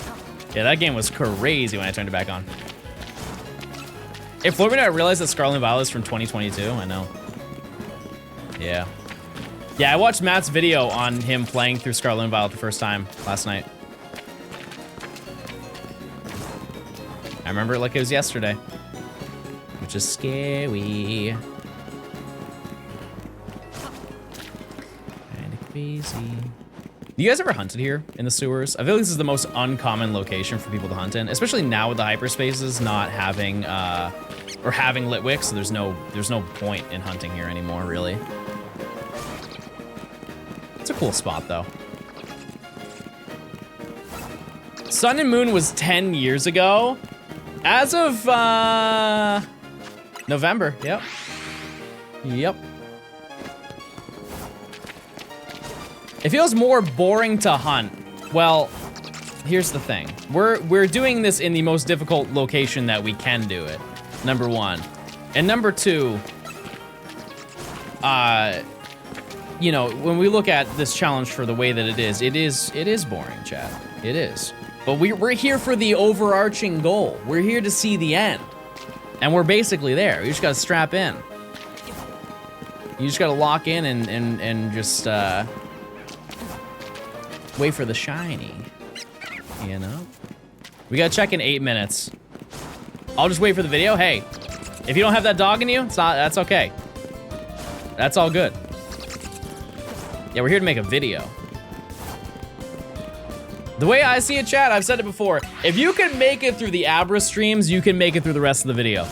Yeah, that game was crazy when I turned it back on. It floored me to realize that Scarlet and Violet is from 2022, I know. Yeah. Yeah, I watched Matt's video on him playing through Scarlet and Violet the first time last night. I remember it like it was yesterday. Which is scary. Kinda crazy. You guys ever hunted here in the sewers? I feel like this is the most uncommon location for people to hunt in, especially now with the hyperspaces not having, or having Litwick, so there's no point in hunting here anymore, really. It's a cool spot, though. Sun and Moon was 10 years ago. As of, November, yep. Yep. It feels more boring to hunt. Well, here's the thing. We're doing this in the most difficult location that we can do it, number one. And number two, you know, when we look at this challenge for the way that it is boring, chat. It is. But we're here for the overarching goal. We're here to see the end. And we're basically there. You just gotta strap in. You just gotta lock in and just wait for the shiny. You know? We gotta check in 8 minutes. I'll just wait for the video. Hey, if you don't have that dog in you, that's okay. That's all good. Yeah, we're here to make a video. The way I see it, chat, I've said it before. If you can make it through the Abra streams, you can make it through the rest of the video.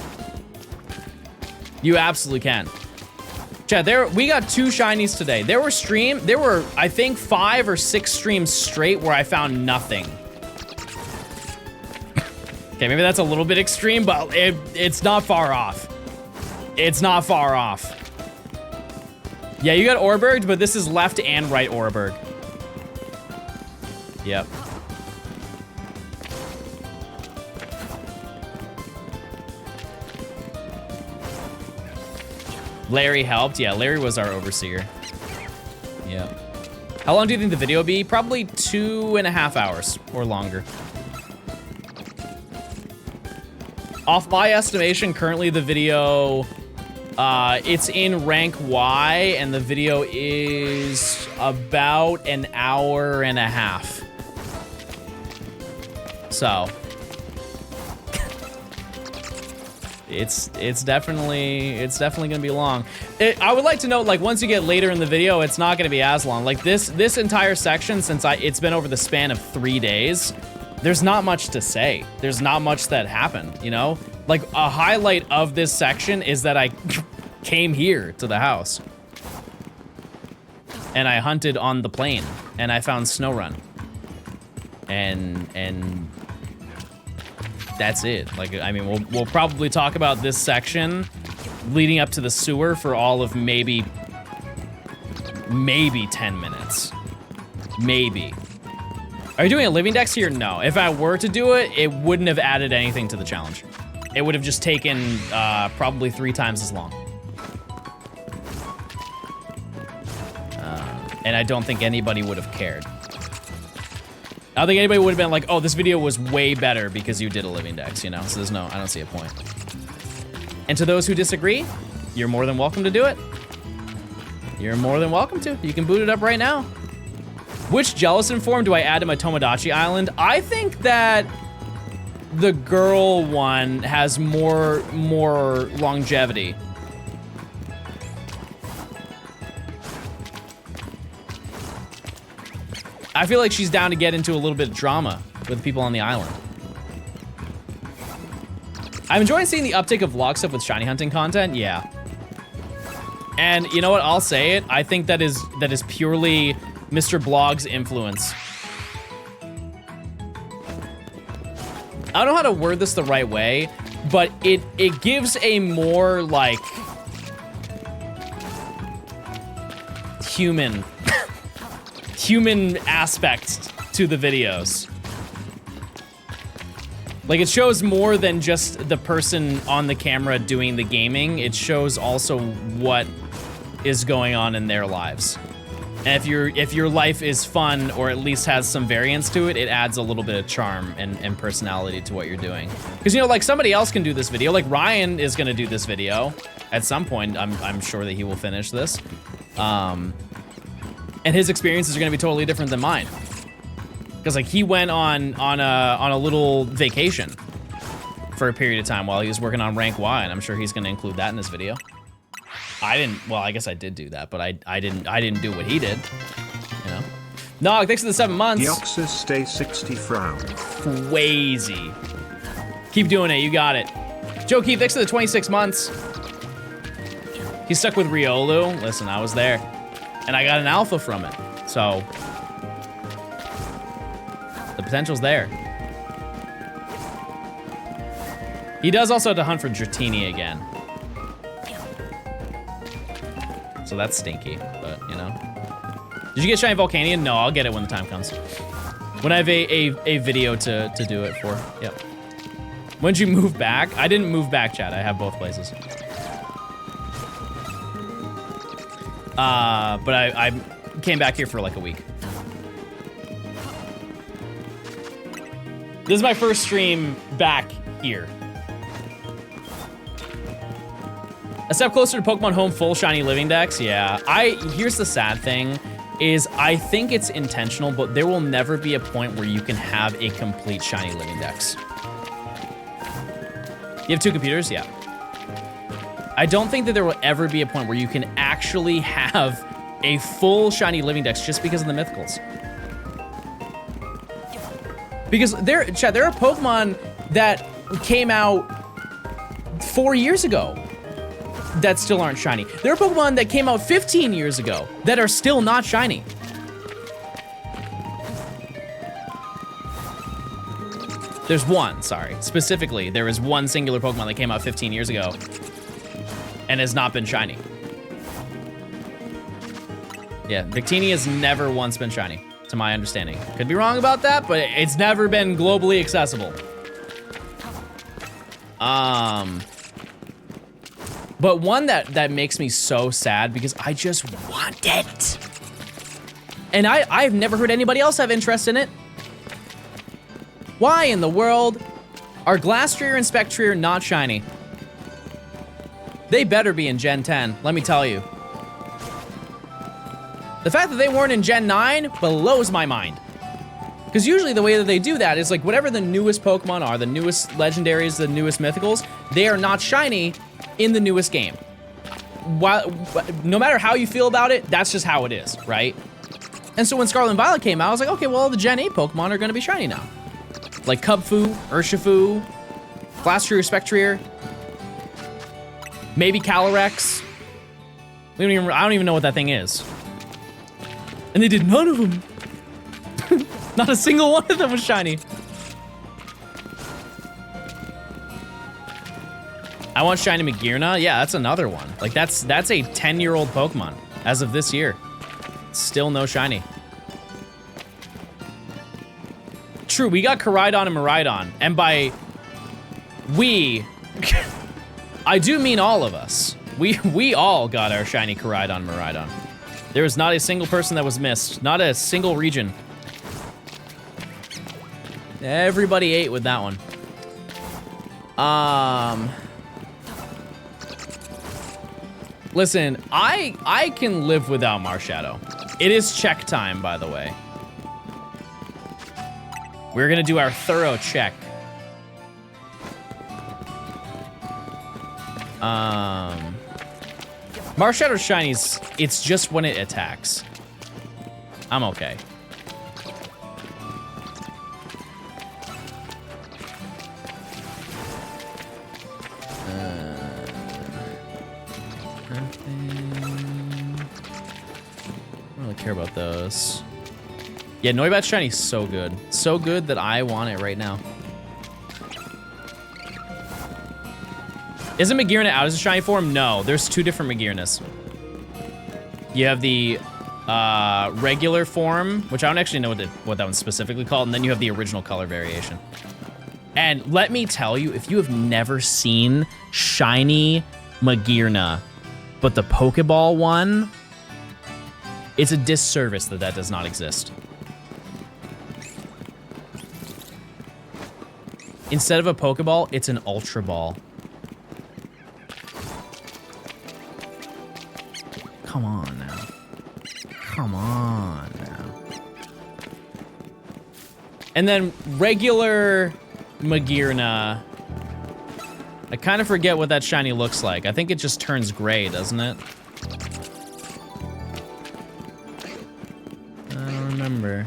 You absolutely can. Chat, we got 2 shinies today. There were, I think, 5 or 6 streams straight where I found nothing. Okay, maybe that's a little bit extreme, but it's not far off. It's not far off. Yeah, you got Orberg, but this is left and right Orberg. Yep. Larry helped. Yeah, Larry was our overseer. Yeah. How long do you think the video will be? Probably 2.5 hours or longer. Off my estimation, currently the video, it's in rank Y, and the video is about 1.5 hours. So, it's definitely gonna be long. I would like to note, like, once you get later in the video, it's not gonna be as long. Like this entire section, since it's been over the span of 3 days, there's not much to say. There's not much that happened, you know? Like, a highlight of this section is that I came here to the house. And I hunted on the plain, and I found Snowrun. And that's it. Like, I mean, we'll probably talk about this section leading up to the sewer for all of maybe 10 minutes. Maybe. Are you doing a living dex here? No. If I were to do it, it wouldn't have added anything to the challenge. It would have just taken probably 3 times as long. And I don't think anybody would have cared. I don't think anybody would have been like, oh, this video was way better because you did a living dex, you know? So there's I don't see a point. And to those who disagree, you're more than welcome to do it. You're more than welcome to. You can boot it up right now. Which gelatin form do I add to my Tomodachi Island? I think that the girl one has more longevity. I feel like she's down to get into a little bit of drama with people on the island. I'm enjoying seeing the uptick of vlog stuff with shiny hunting content, yeah. And you know what, I'll say it, I think that is purely Mr. Blog's influence. I don't know how to word this the right way, but it gives a more, like, human aspect to the videos. Like, it shows more than just the person on the camera doing the gaming. It shows also what is going on in their lives. And if your life is fun, or at least has some variance to it, it adds a little bit of charm and personality to what you're doing. Because, you know, like, somebody else can do this video. Like, Ryan is gonna do this video at some point. I'm sure that he will finish this. And his experiences are gonna be totally different than mine. Because, like, he went on a little vacation for a period of time while he was working on rank Y, and I'm sure he's gonna include that in this video. I didn't, well, I guess I did do that, but I didn't do what he did, you know? Nog, thanks for the 7 months. Deoxys stay 60 frown. Crazy. Keep doing it, you got it. Joe Keith, thanks for the 26 months. He's stuck with Riolu. Listen, I was there. And I got an alpha from it, so the potential's there. He does also have to hunt for Dratini again. So that's stinky, but, you know. Did you get Shiny Volcanion? No, I'll get it when the time comes. When I have a video to do it for, yep. When did you move back? I didn't move back, Chad. I have both places. But I came back here for like a week. This is my first stream back here. A step closer to Pokemon Home full shiny living dex, yeah. Here's the sad thing, is I think it's intentional, but there will never be a point where you can have a complete shiny living dex. You have 2 computers? Yeah. I don't think that there will ever be a point where you can actually have a full shiny living dex just because of the mythicals. Because Chad, there are Pokemon that came out 4 years ago that still aren't shiny. There are Pokemon that came out 15 years ago that are still not shiny. There's one, sorry. Specifically, there is one singular Pokemon that came out 15 years ago and has not been shiny. Yeah, Victini has never once been shiny, to my understanding. Could be wrong about that, but it's never been globally accessible. But one that makes me so sad because I just want it. And I've never heard anybody else have interest in it. Why in the world are Glastrier and Spectrier not shiny? They better be in Gen 10, let me tell you. The fact that they weren't in Gen 9 blows my mind. Because usually the way that they do that is like whatever the newest Pokemon are, the newest legendaries, the newest mythicals, they are not shiny in the newest game. No matter how you feel about it, that's just how it is, right? And so when Scarlet and Violet came out, I was like, okay, well, the Gen 8 Pokemon are gonna be shiny now. Like Cubfu, Urshifu, Glastrier, Spectrier, maybe Calyrex. I don't even know what that thing is. And they did none of them. Not a single one of them was shiny. I want shiny Magearna. Yeah, that's another one. Like that's a 10-year-old Pokemon as of this year. Still no shiny. True, we got Koraidon and Miraidon, and by we, I do mean all of us. We all got our shiny Koraidon and Miraidon. There was not a single person that was missed. Not a single region. Everybody ate with that one. Listen, I can live without Marshadow. It is check time, by the way. We're gonna do our thorough check. Marshadow shinies, it's just when it attacks. I'm okay. I don't really care about those. Yeah, Noibat shiny is so good. So good that I want it right now. Isn't Magearna out as a shiny form? No, there's two different Magearnas. You have the regular form, which I don't actually know what that one's specifically called, and then you have the original color variation. And let me tell you, if you have never seen shiny Magearna, but the Pokeball one, it's a disservice that does not exist. Instead of a Pokeball, it's an Ultra Ball. Come on now. Come on now. And then regular Magearna, I kind of forget what that shiny looks like. I think it just turns gray, doesn't it? I don't remember.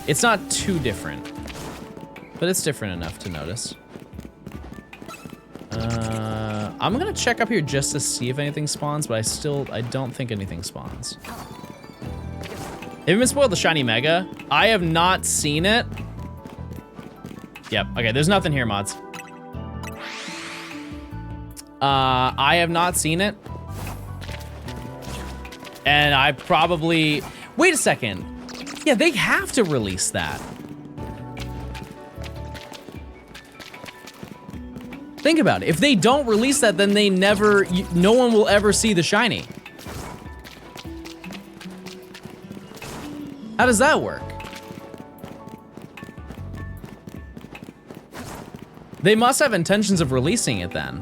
It's not too different, but it's different enough to notice. I'm gonna check up here just to see if anything spawns, but I don't think anything spawns. Have you been spoiled the shiny Mega? I have not seen it. Yep, okay, there's nothing here, mods. I have not seen it. And I probably, wait a second. Yeah, they have to release that. Think about it. If they don't release that, then they never, no one will ever see the shiny. How does that work? They must have intentions of releasing it then.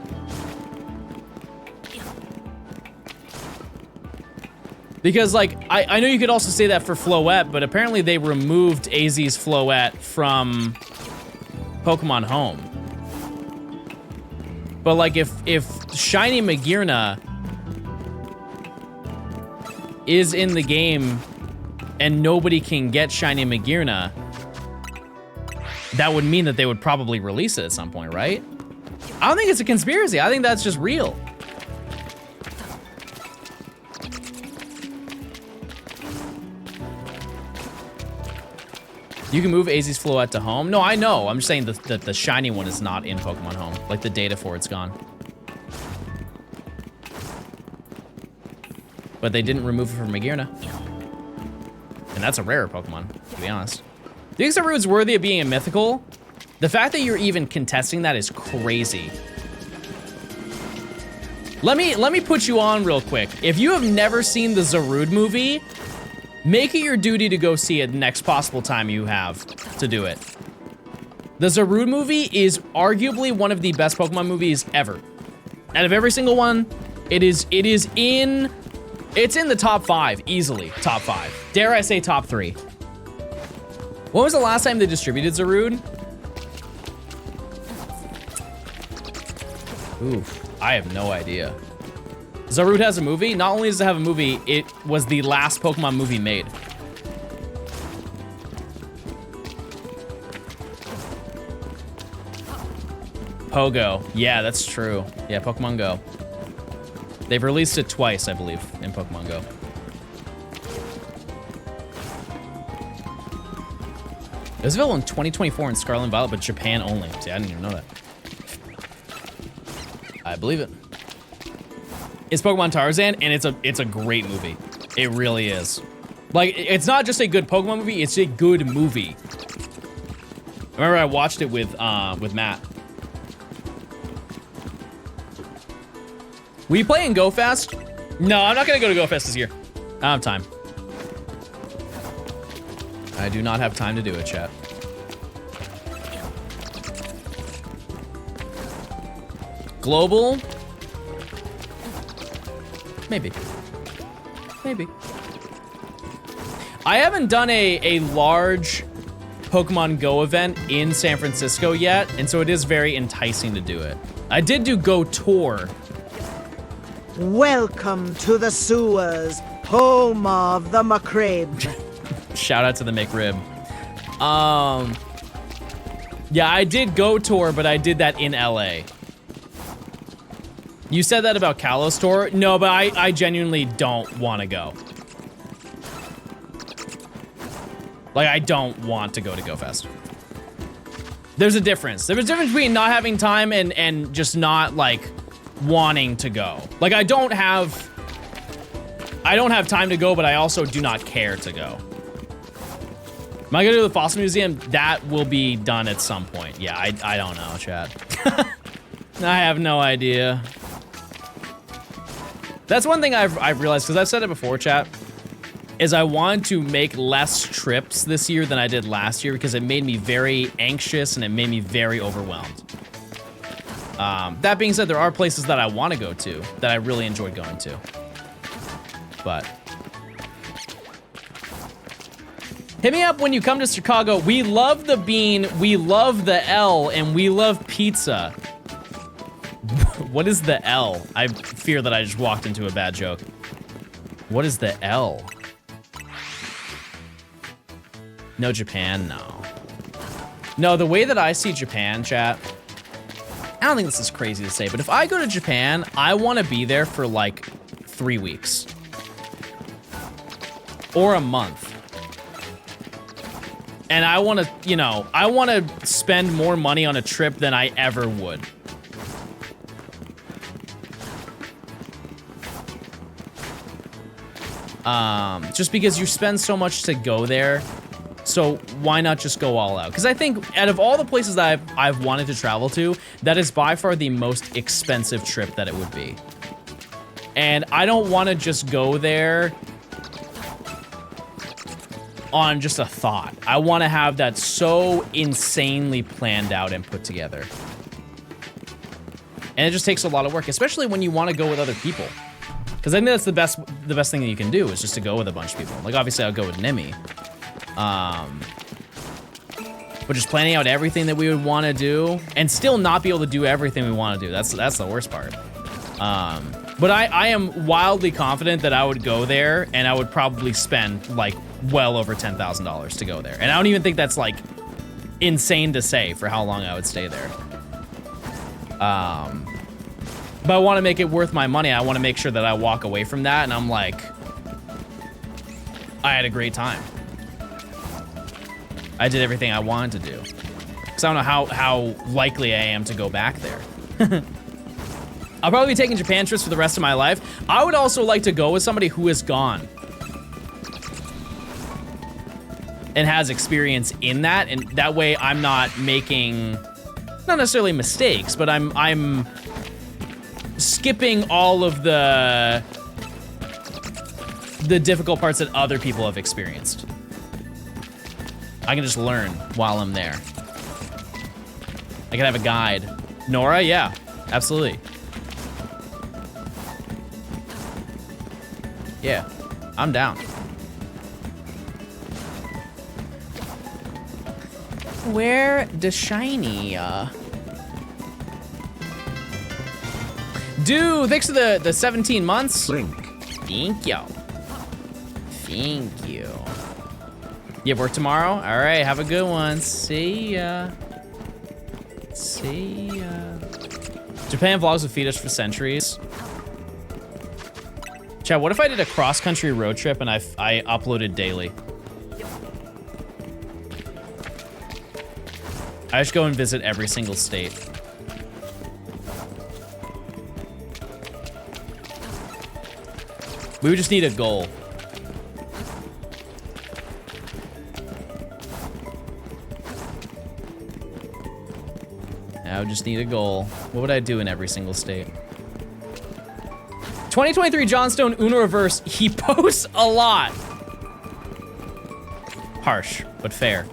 Because like, I know you could also say that for Floette, but apparently they removed AZ's Floette from Pokemon Home. But like if shiny Magearna is in the game and nobody can get shiny Magearna, that would mean that they would probably release it at some point, right? I don't think it's a conspiracy. I think that's just real. You can move AZ's Floette to home. No, I know. I'm just saying that the shiny one is not in Pokemon Home. Like the data for it's gone. but they didn't remove it from Magearna. And that's a rarer Pokemon, to be honest. Do you think Zarude's worthy of being a mythical? The fact that you're even contesting that is crazy. Let me put you on real quick. If you have never seen the Zarude movie, make it your duty to go see it next possible time you have to do it. The Zarude movie is arguably one of the best Pokemon movies ever. Out of every single one, it's in the top 5, easily top 5. Dare I say top 3. When was the last time they distributed Zarude? Oof. I have no idea. Zarude has a movie? Not only does it have a movie, it was the last Pokemon movie made. Pogo. Yeah, that's true. Yeah, Pokemon Go. They've released it twice, I believe, in Pokemon Go. It was available in 2024 in Scarlet and Violet, but Japan only. See, I didn't even know that. I believe it. It's Pokemon Tarzan, and it's a great movie. It really is. Like, it's not just a good Pokemon movie, it's a good movie. I remember I watched it with Matt. Will you play in Go Fest? No, I'm not gonna go to Go Fest this year. I don't have time. I do not have time to do it, chat. Global? Maybe. Maybe. I haven't done a large Pokemon Go event in San Francisco yet, and so it is very enticing to do it. I did do Go Tour. Welcome to the sewers, home of the McRib. Shout out to the McRib. Yeah, I did Go Tour, but I did that in LA. You said that about Kalos Tour? No, but I genuinely don't want to go. Like, I don't want to go to Go Fest. There's a difference. There's a difference between not having time and just not, like, wanting to go. Like, I don't have time to go, but I also do not care to go. Am I gonna do the Fossil Museum? That will be done at some point. Yeah, I don't know, chat. I have no idea. That's one thing I've realized, because I've said it before, chat, is I wanted to make less trips this year than I did last year because it made me very anxious and it made me very overwhelmed. That being said, there are places that I want to go to that I really enjoyed going to. But hit me up when you come to Chicago. We love the bean, we love the L, and we love pizza. What is the L? I fear that I just walked into a bad joke. What is the L? No, Japan, no. No, the way that I see Japan, chat, I don't think this is crazy to say, but if I go to Japan, I want to be there for like 3 weeks. Or a month. And I want to, you know, I want to spend more money on a trip than I ever would. Just because you spend so much to go there, so why not just go all out? Because I think out of all the places that I've wanted to travel to, that is by far the most expensive trip that it would be. And I don't want to just go there on just a thought. I want to have that so insanely planned out and put together. And it just takes a lot of work, especially when you want to go with other people. Because I think that's the best thing that you can do is just to go with a bunch of people. Like, obviously, I'll go with Nimi. But just planning out everything that we would want to do and still not be able to do everything we want to do. That's the worst part. But I am wildly confident that I would go there and I would probably spend like well over $10,000 to go there. And I don't even think that's like insane to say for how long I would stay there. But I want to make it worth my money. I want to make sure that I walk away from that and I'm like, I had a great time. I did everything I wanted to do. Because I don't know how likely I am to go back there. I'll probably be taking Japan trips for the rest of my life. I would also like to go with somebody who is gone and has experience in that, and that way I'm not making, not necessarily mistakes, but I'm skipping all of the difficult parts that other people have experienced. I can just learn while I'm there. I can have a guide. Nora, yeah, absolutely. Yeah, I'm down. Where does Shiny? Dude, thanks for the 17 months. Blink. Thank you. Thank you. You have work tomorrow? All right, have a good one. See ya. See ya. Japan vlogs will feed us for centuries. Chad, what if I did a cross-country road trip and I uploaded daily? I just go and visit every single state. We would just need a goal. I would just need a goal. What would I do in every single state? 2023 Johnstone Uno Reverse. He posts a lot. Harsh, but fair.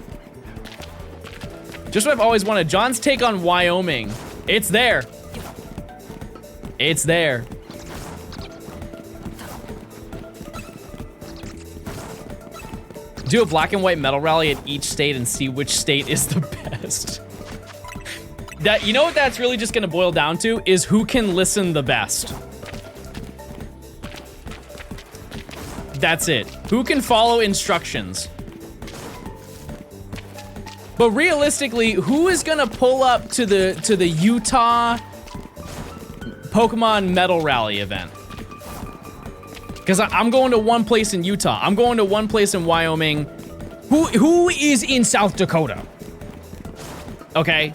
Just what I've always wanted. John's take on Wyoming. It's there. It's there. Do a black and white medal rally at each state and see which state is the best. That, you know what that's really just gonna boil down to is who can listen the best. That's it. Who can follow instructions? But realistically, who is gonna pull up to the Utah Pokemon Medal Rally event? Because I'm going to one place in Utah. I'm going to one place in Wyoming. Who is in South Dakota? Okay,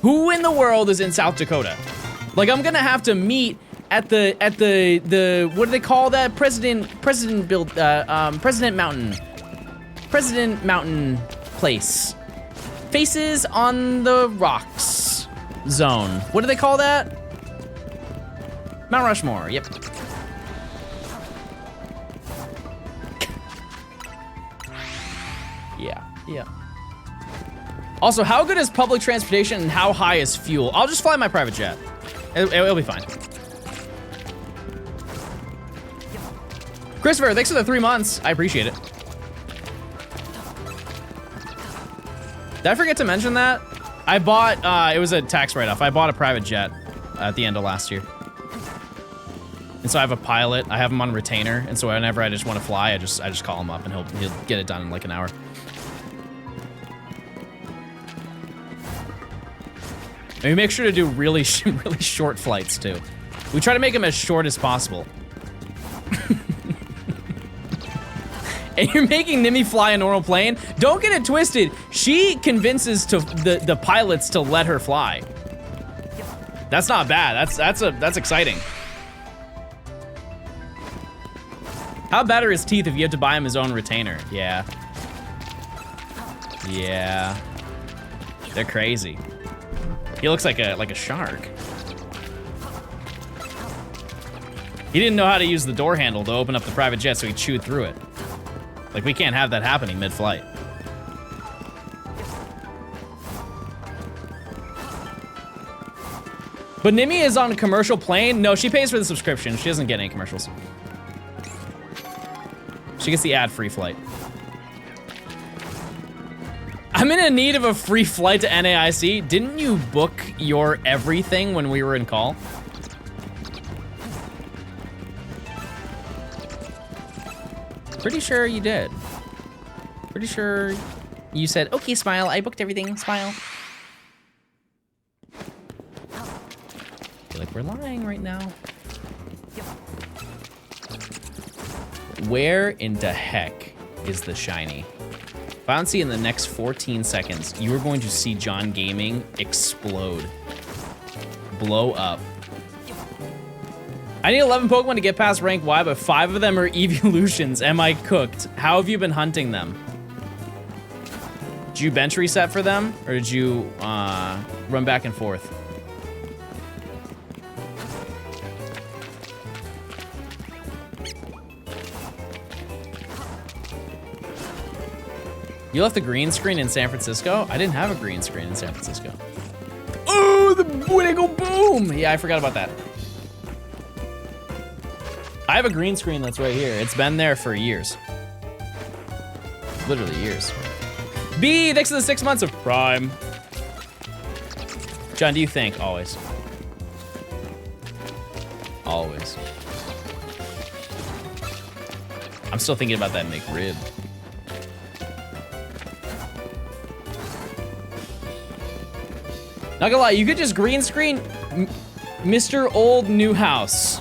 who in the world is in South Dakota? Like, I'm gonna have to meet at the what do they call that? President Mountain place. Faces on the Rocks zone. What do they call that? Mount Rushmore, yep. Yeah. Also, how good is public transportation and how high is fuel? I'll just fly my private jet. It'll be fine. Christopher, thanks for the 3 months. I appreciate it. Did I forget to mention that? I bought, it was a tax write-off. I bought a private jet at the end of last year. And so I have a pilot. I have him on retainer. And so whenever I just want to fly, I just call him up and he'll get it done in like an hour. And we make sure to do really short flights too. We try to make them as short as possible. And you're making Nimi fly a normal plane? Don't get it twisted. She convinces the pilots to let her fly. That's not bad. That's exciting. How bad are his teeth if you have to buy him his own retainer? Yeah. Yeah. They're crazy. He looks like a shark. He didn't know how to use the door handle to open up the private jet, so he chewed through it. Like, we can't have that happening mid-flight. But Nimi is on a commercial plane? No, she pays for the subscription. She doesn't get any commercials. She gets the ad-free flight. I'm in need of a free flight to NAIC. Didn't you book your everything when we were in call? Pretty sure you did. Pretty sure you said, okay, Smile, I booked everything, Smile. I feel like we're lying right now. Where in the heck is the shiny? If I don't see in the next 14 seconds, you are going to see John Gaming explode. Blow up. I need 11 Pokemon to get past rank Y, but 5 of them are evolutions. Am I cooked? How have you been hunting them? Did you bench reset for them? Or did you run back and forth? You left the green screen in San Francisco? I didn't have a green screen in San Francisco. Oh, the wiggle boom! Yeah, I forgot about that. I have a green screen that's right here. It's been there for years. Literally years. B, thanks for the 6 months of Prime. John, do you think? Always. Always. I'm still thinking about that McRib. Not gonna lie, you could just green screen Mr. Old New House.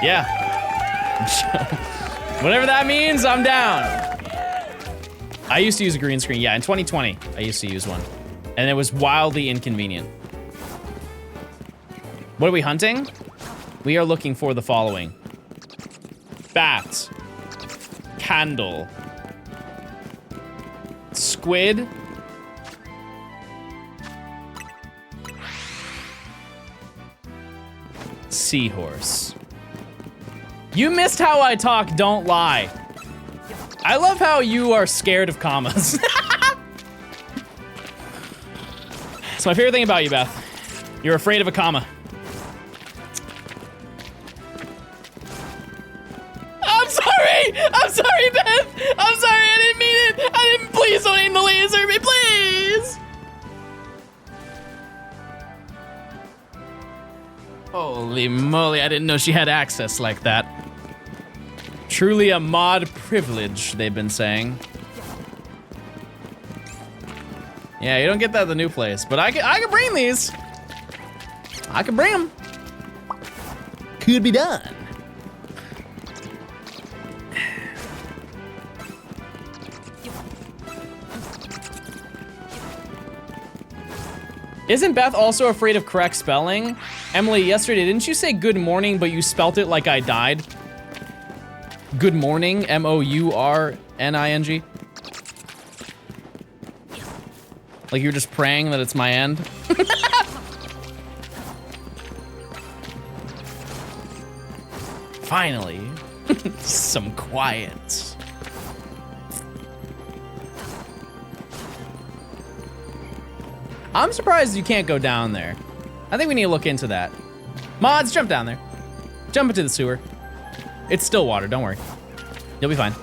Yeah. Whatever that means, I'm down. I used to use a green screen. Yeah, in 2020, I used to use one. And it was wildly inconvenient. What are we hunting? We are looking for the following. Bat. Candle. Squid. Seahorse. You missed how I talk, don't lie. I love how you are scared of commas. It's my favorite thing about you, Beth. You're afraid of a comma. I'm sorry! I'm sorry, Beth! I'm sorry, I didn't mean it! I didn't, please don't aim the laser at me, please! Holy moly, I didn't know she had access like that. Truly a mod privilege, they've been saying. Yeah, you don't get that at the new place, but I can bring these. I can bring them. Could be done. Isn't Beth also afraid of correct spelling? Emily, yesterday, didn't you say good morning, but you spelt it like I died? Good morning, M-O-U-R-N-I-N-G. Like you're just praying that it's my end? Finally, some quiet. I'm surprised you can't go down there. I think we need to look into that. Mods, jump down there. Jump into the sewer. It's still water, don't worry. You'll be fine.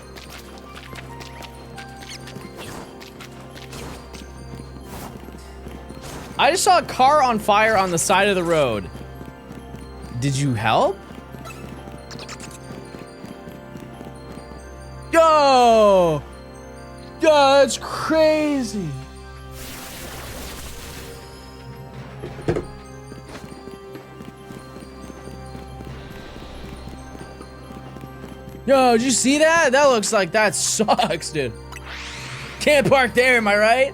I just saw a car on fire on the side of the road. Did you help? Yo! Yo, that's crazy. Yo, did you see that? That looks like that sucks, dude. Can't park there, am I right?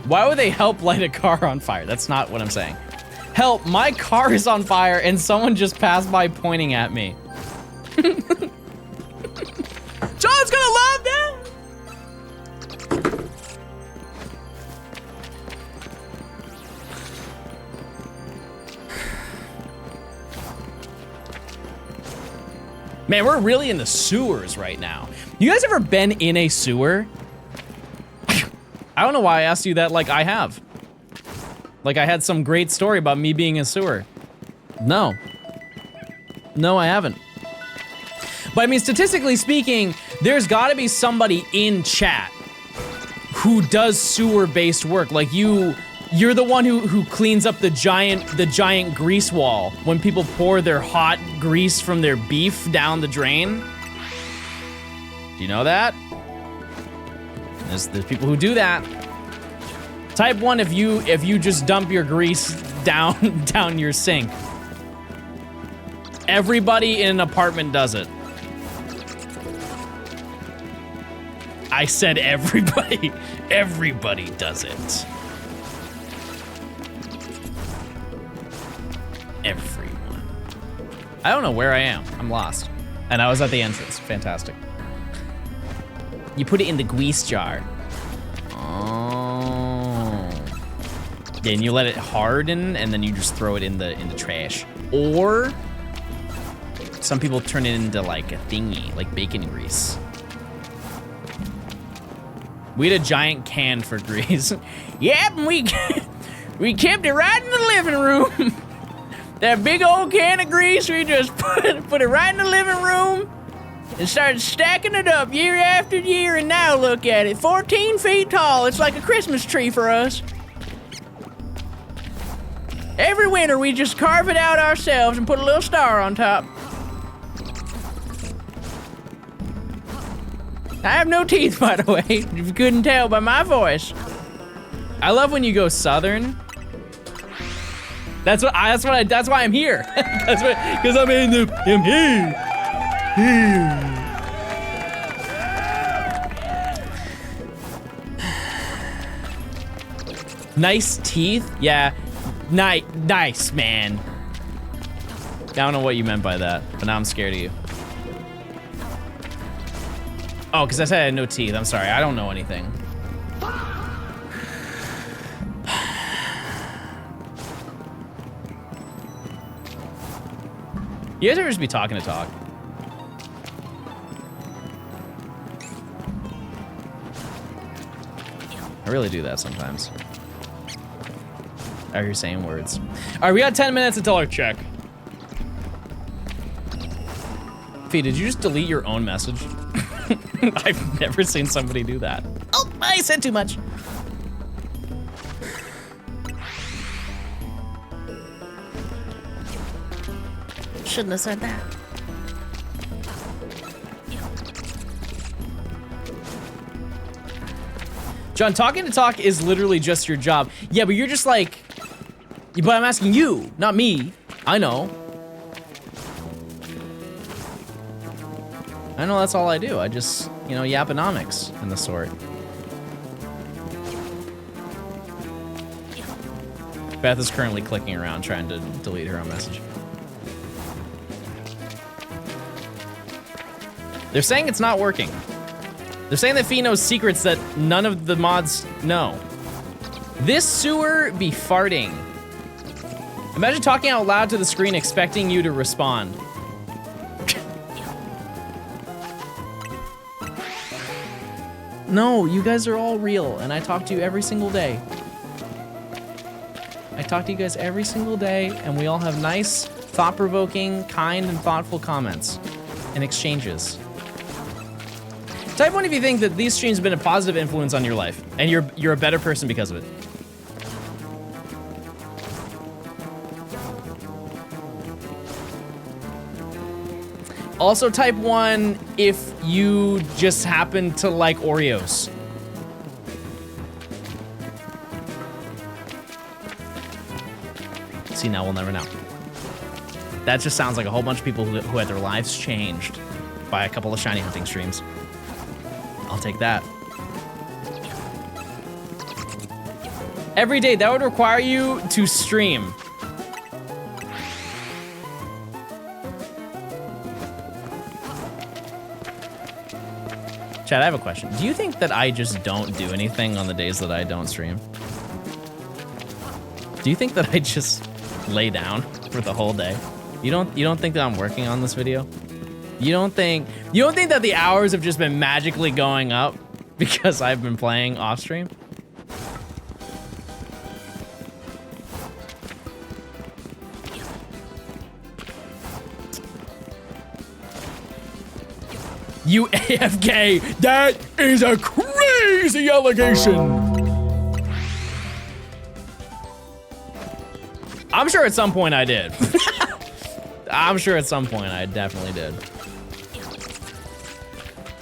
Why would they help light a car on fire? That's not what I'm saying. Help, my car is on fire and someone just passed by pointing at me. John's gonna love that! Man, we're really in the sewers right now. You guys ever been in a sewer? I don't know why I asked you that like I have. Like I had some great story about me being in a sewer. No. No, I haven't. But I mean, statistically speaking, there's gotta be somebody in chat who does sewer-based work. Like you're the one who cleans up the giant grease wall when people pour their hot grease from their beef down the drain. Do you know that? There's people who do that. Type 1 if you just dump your grease down your sink. Everybody in an apartment does it. I said everybody. Everybody does it. everyone. I don't know where I am. I'm lost. And I was at the entrance. Fantastic. You put it in the grease jar. Oh. Then you let it harden, and then you just throw it in the trash. Or some people turn it into like a thingy, like bacon grease. We had a giant can for grease. Yep, and we kept it right in the living room. That big old can of grease, we just put it right in the living room and started stacking it up year after year, and now look at it, 14 feet tall. It's like a Christmas tree for us. Every winter, we just carve it out ourselves and put a little star on top. I have no teeth, by the way, if you couldn't tell by my voice. I love when you go southern. That's why I'm here. Because I'm here. Nice teeth? Yeah, nice, man. I don't know what you meant by that, but now I'm scared of you. Oh, because I said I had no teeth. I'm sorry, I don't know anything. You guys ever just be talking to talk? I really do that sometimes. I hear saying words. All right, we got 10 minutes until our check. Fee, did you just delete your own message? I've never seen somebody do that. Oh, I said too much. Shouldn't have said that. John, talking to talk is literally just your job. Yeah, but you're just like, but I'm asking you, not me. I know. I know that's all I do. I just, you know, yaponomics and the sort. Beth is currently clicking around trying to delete her own message. They're saying it's not working. They're saying that Fee knows secrets that none of the mods know. This sewer be farting. Imagine talking out loud to the screen expecting you to respond. No, you guys are all real, and I talk to you every single day. I talk to you guys every single day, and we all have nice, thought-provoking, kind, and thoughtful comments and exchanges. Type 1 if you think that these streams have been a positive influence on your life, and you're a better person because of it. Also type 1 if you just happen to like Oreos. See, now we'll never know. That just sounds like a whole bunch of people who had their lives changed by a couple of shiny hunting streams. I'll take that. Every day, that would require you to stream. Chad, I have a question. Do you think that I just don't do anything on the days that I don't stream? Do you think that I just lay down for the whole day? You don't think that I'm working on this video? You don't think that the hours have just been magically going up because I've been playing off stream? You AFK, that is a crazy allegation. I'm sure at some point I did. I'm sure at some point I definitely did.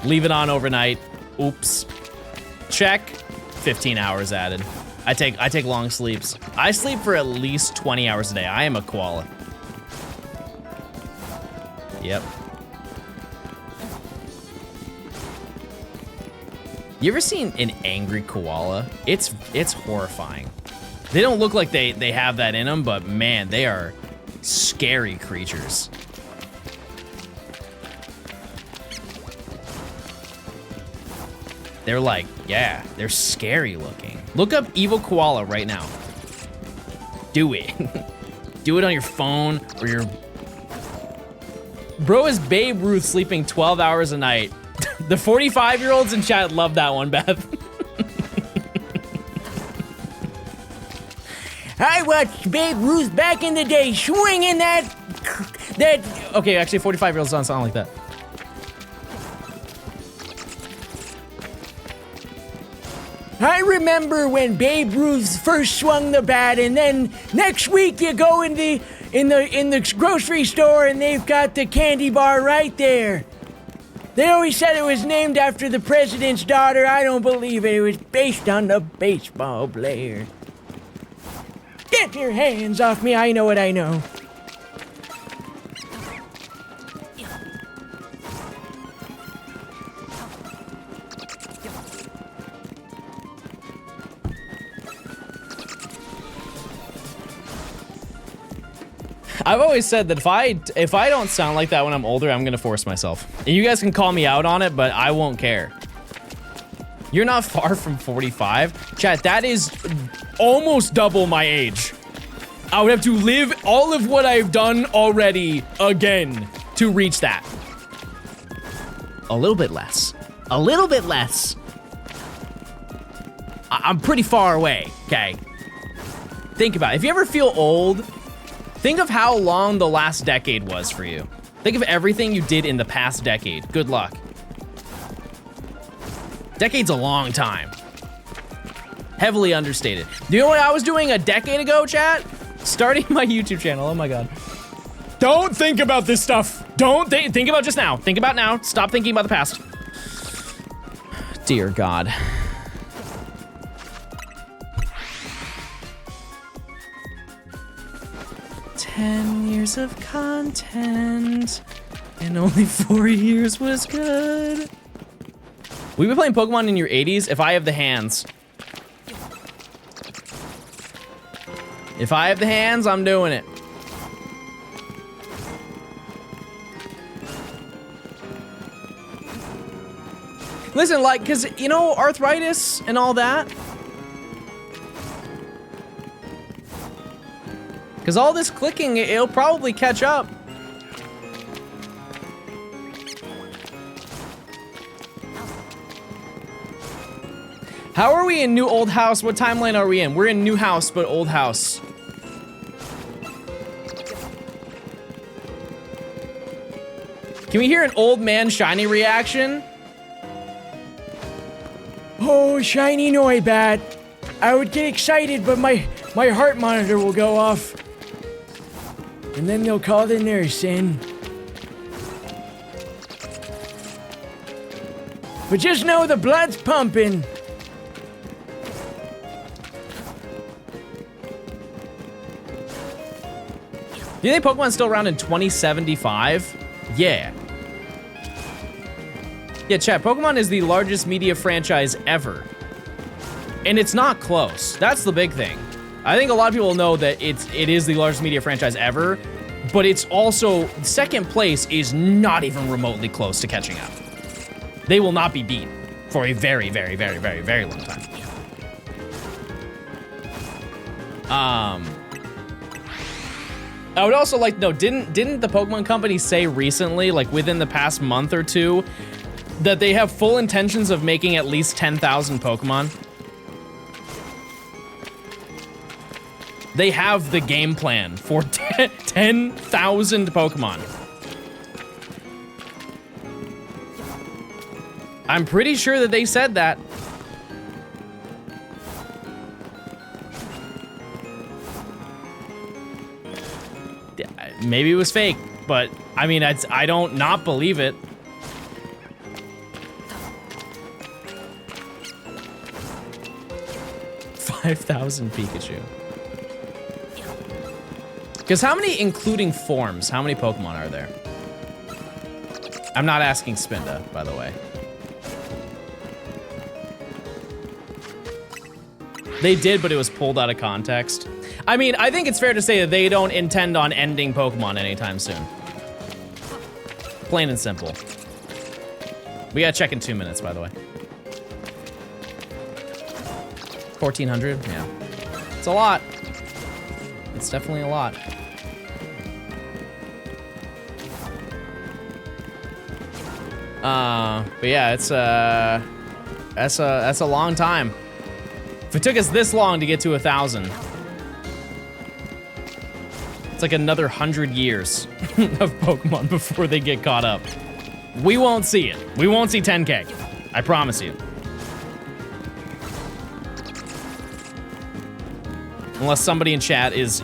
Leave it on overnight. Oops. Check. 15 hours added. I take long sleeps. I sleep for at least 20 hours a day. I am a koala. Yep. You ever seen an angry koala? It's horrifying. They don't look like they have that in them, but man, they are scary creatures. They're like, yeah, they're scary looking. Look up evil koala right now. Do it. Do it on your phone or your... Bro is Babe Ruth sleeping 12 hours a night. The 45-year-olds in chat love that one, Beth. I watched Babe Ruth back in the day swinging that... Okay, actually 45-year-olds don't sound like that. I remember when Babe Ruth first swung the bat, and then next week you go in the grocery store and they've got the candy bar right there. They always said it was named after the president's daughter. I don't believe it. It was based on the baseball player. Get your hands off me. I know what I know. I've always said that if I don't sound like that when I'm older, I'm gonna force myself. And you guys can call me out on it, but I won't care. You're not far from 45. Chat, that is almost double my age. I would have to live all of what I've done already again to reach that. A little bit less. A little bit less. I'm pretty far away, okay? Think about it. If you ever feel old, think of how long the last decade was for you. Think of everything you did in the past decade. Good luck. Decade's a long time. Heavily understated. Do you know what I was doing a decade ago, chat? Starting my YouTube channel, oh my God. Don't think about this stuff. Don't think about just now. Think about now. Stop thinking about the past. Dear God. "10 years of content, and only 4 years was good." We've been playing Pokemon in your 80s. If I have the hands. If I have the hands, I'm doing it. Listen, like, cause you know, arthritis and all that. Cause all this clicking, it'll probably catch up. How are we in new old house? What timeline are we in? We're in new house, but old house. Can we hear an old man shiny reaction? Oh, shiny Noibat. I would get excited, but my heart monitor will go off. And then they'll call the nurse in. But just know the blood's pumping. Do you think Pokemon's still around in 2075? Yeah. Yeah, chat, Pokemon is the largest media franchise ever. And it's not close. That's the big thing. I think a lot of people know that it is the largest media franchise ever, but it's also, second place is not even remotely close to catching up. They will not be beat for a very, very, very, very, very long time. I would also like to know, didn't the Pokemon Company say recently, like within the past month or two, that they have full intentions of making at least 10,000 Pokemon? They have the game plan for 10,000 Pokemon. I'm pretty sure that they said that. Maybe it was fake, but I mean, I don't not believe it. $5,000 Pikachu. Because how many, including forms, how many Pokemon are there? I'm not asking Spinda, by the way. They did, but it was pulled out of context. I mean, I think it's fair to say that they don't intend on ending Pokemon anytime soon. Plain and simple. We gotta check in 2 minutes, by the way. 1,400, yeah. It's a lot. It's definitely a lot. But yeah, it's that's a long time. If it took us this long to get to 1,000, it's like another 100 years of Pokemon before they get caught up. We won't see it. We won't see 10K. I promise you. Unless somebody in chat is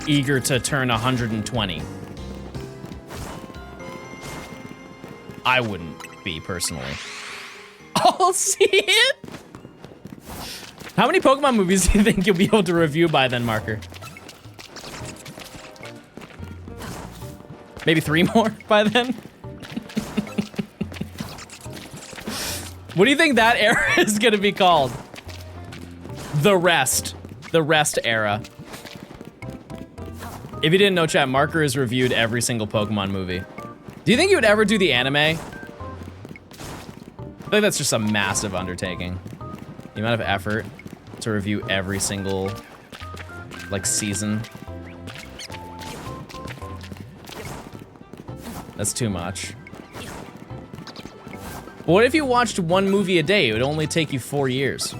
eager to turn 120. I wouldn't be, personally. I'll see it? How many Pokemon movies do you think you'll be able to review by then, Marker? Maybe 3 more by then? What do you think that era is gonna be called? The Rest. The Rest era. If you didn't know, chat, Marker has reviewed every single Pokemon movie. Do you think you would ever do the anime? I think that's just a massive undertaking. The amount of effort to review every single, like, season. That's too much. What if you watched 1 movie a day? It would only take you 4 years.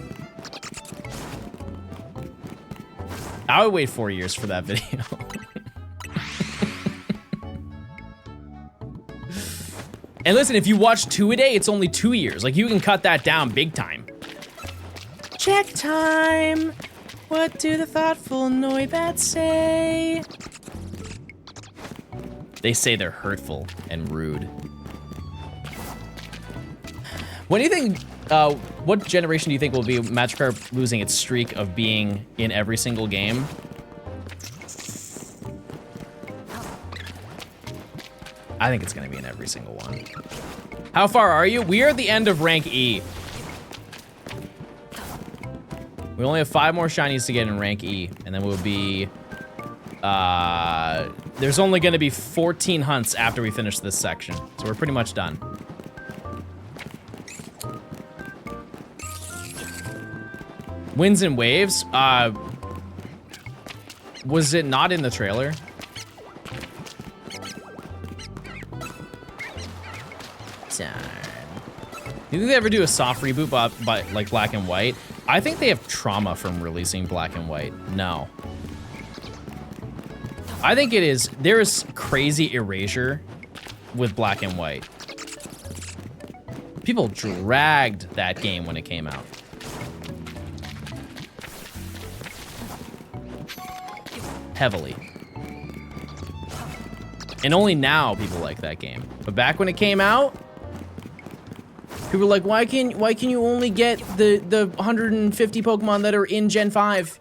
I would wait 4 years for that video. And listen, if you watch 2 a day, it's only 2 years. Like, you can cut that down big time. Check time. What do the thoughtful Noibats say? They say they're hurtful and rude. What do you think, what generation do you think will be Magikarp losing its streak of being in every single game? I think it's gonna be in every single one. How far are you? We are at the end of rank E. We only have 5 more shinies to get in rank E, and then we'll be, there's only gonna be 14 hunts after we finish this section. So we're pretty much done. Winds and Waves, was it not in the trailer? You think they ever do a soft reboot by like Black and White? I think they have trauma from releasing Black and White. No. I think it is, there is crazy erasure with Black and White. People dragged that game when it came out. Heavily. And only now people like that game. But back when it came out, people were like, why can you only get the 150 Pokemon that are in Gen 5?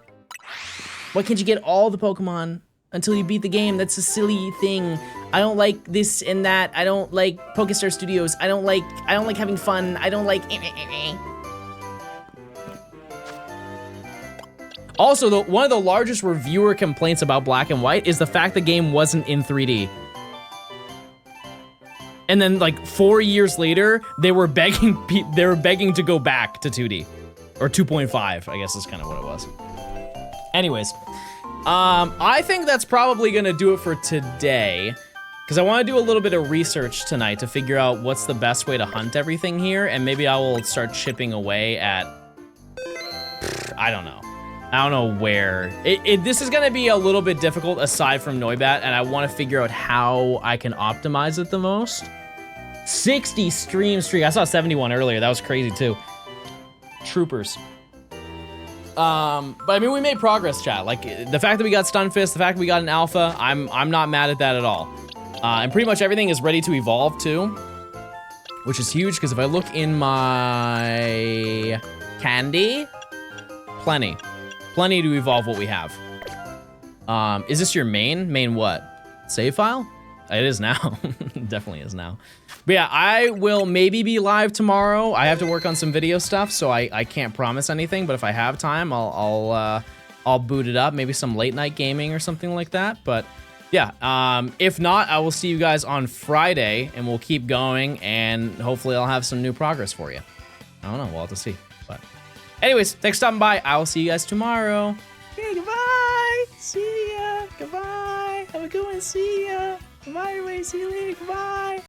Why can't you get all the Pokemon until you beat the game? That's a silly thing. I don't like this and that. I don't like Pokestar Studios. I don't like having fun. I don't like Also, one of the largest reviewer complaints about Black and White is the fact the game wasn't in 3D. And then, like, 4 years later, they were begging to go back to 2D. Or 2.5, I guess is kind of what it was. Anyways, I think that's probably gonna do it for today. Because I want to do a little bit of research tonight to figure out what's the best way to hunt everything here. And maybe I will start chipping away at... I don't know. I don't know where. This is gonna be a little bit difficult aside from Noibat, and I wanna figure out how I can optimize it the most. 60 stream streak. I saw 71 earlier. That was crazy too. Troopers. But I mean, we made progress, chat. Like, the fact that we got Stunfisk, the fact that we got an alpha, I'm not mad at that at all. And pretty much everything is ready to evolve too, which is huge, because if I look in my candy, plenty to evolve what we have. Is this your main? Main what? Save file? It is now. It definitely is now. But yeah, I will maybe be live tomorrow. I have to work on some video stuff, so I can't promise anything, but if I have time, I'll I'll boot it up. Maybe some late night gaming or something like that. But yeah, if not, I will see you guys on Friday, and we'll keep going, and hopefully I'll have some new progress for you. I don't know. We'll have to see. But anyways, thanks for stopping by. I will see you guys tomorrow. Okay, goodbye. See ya. Goodbye. Have a good one. See ya. Goodbye, everybody. See you later. Goodbye.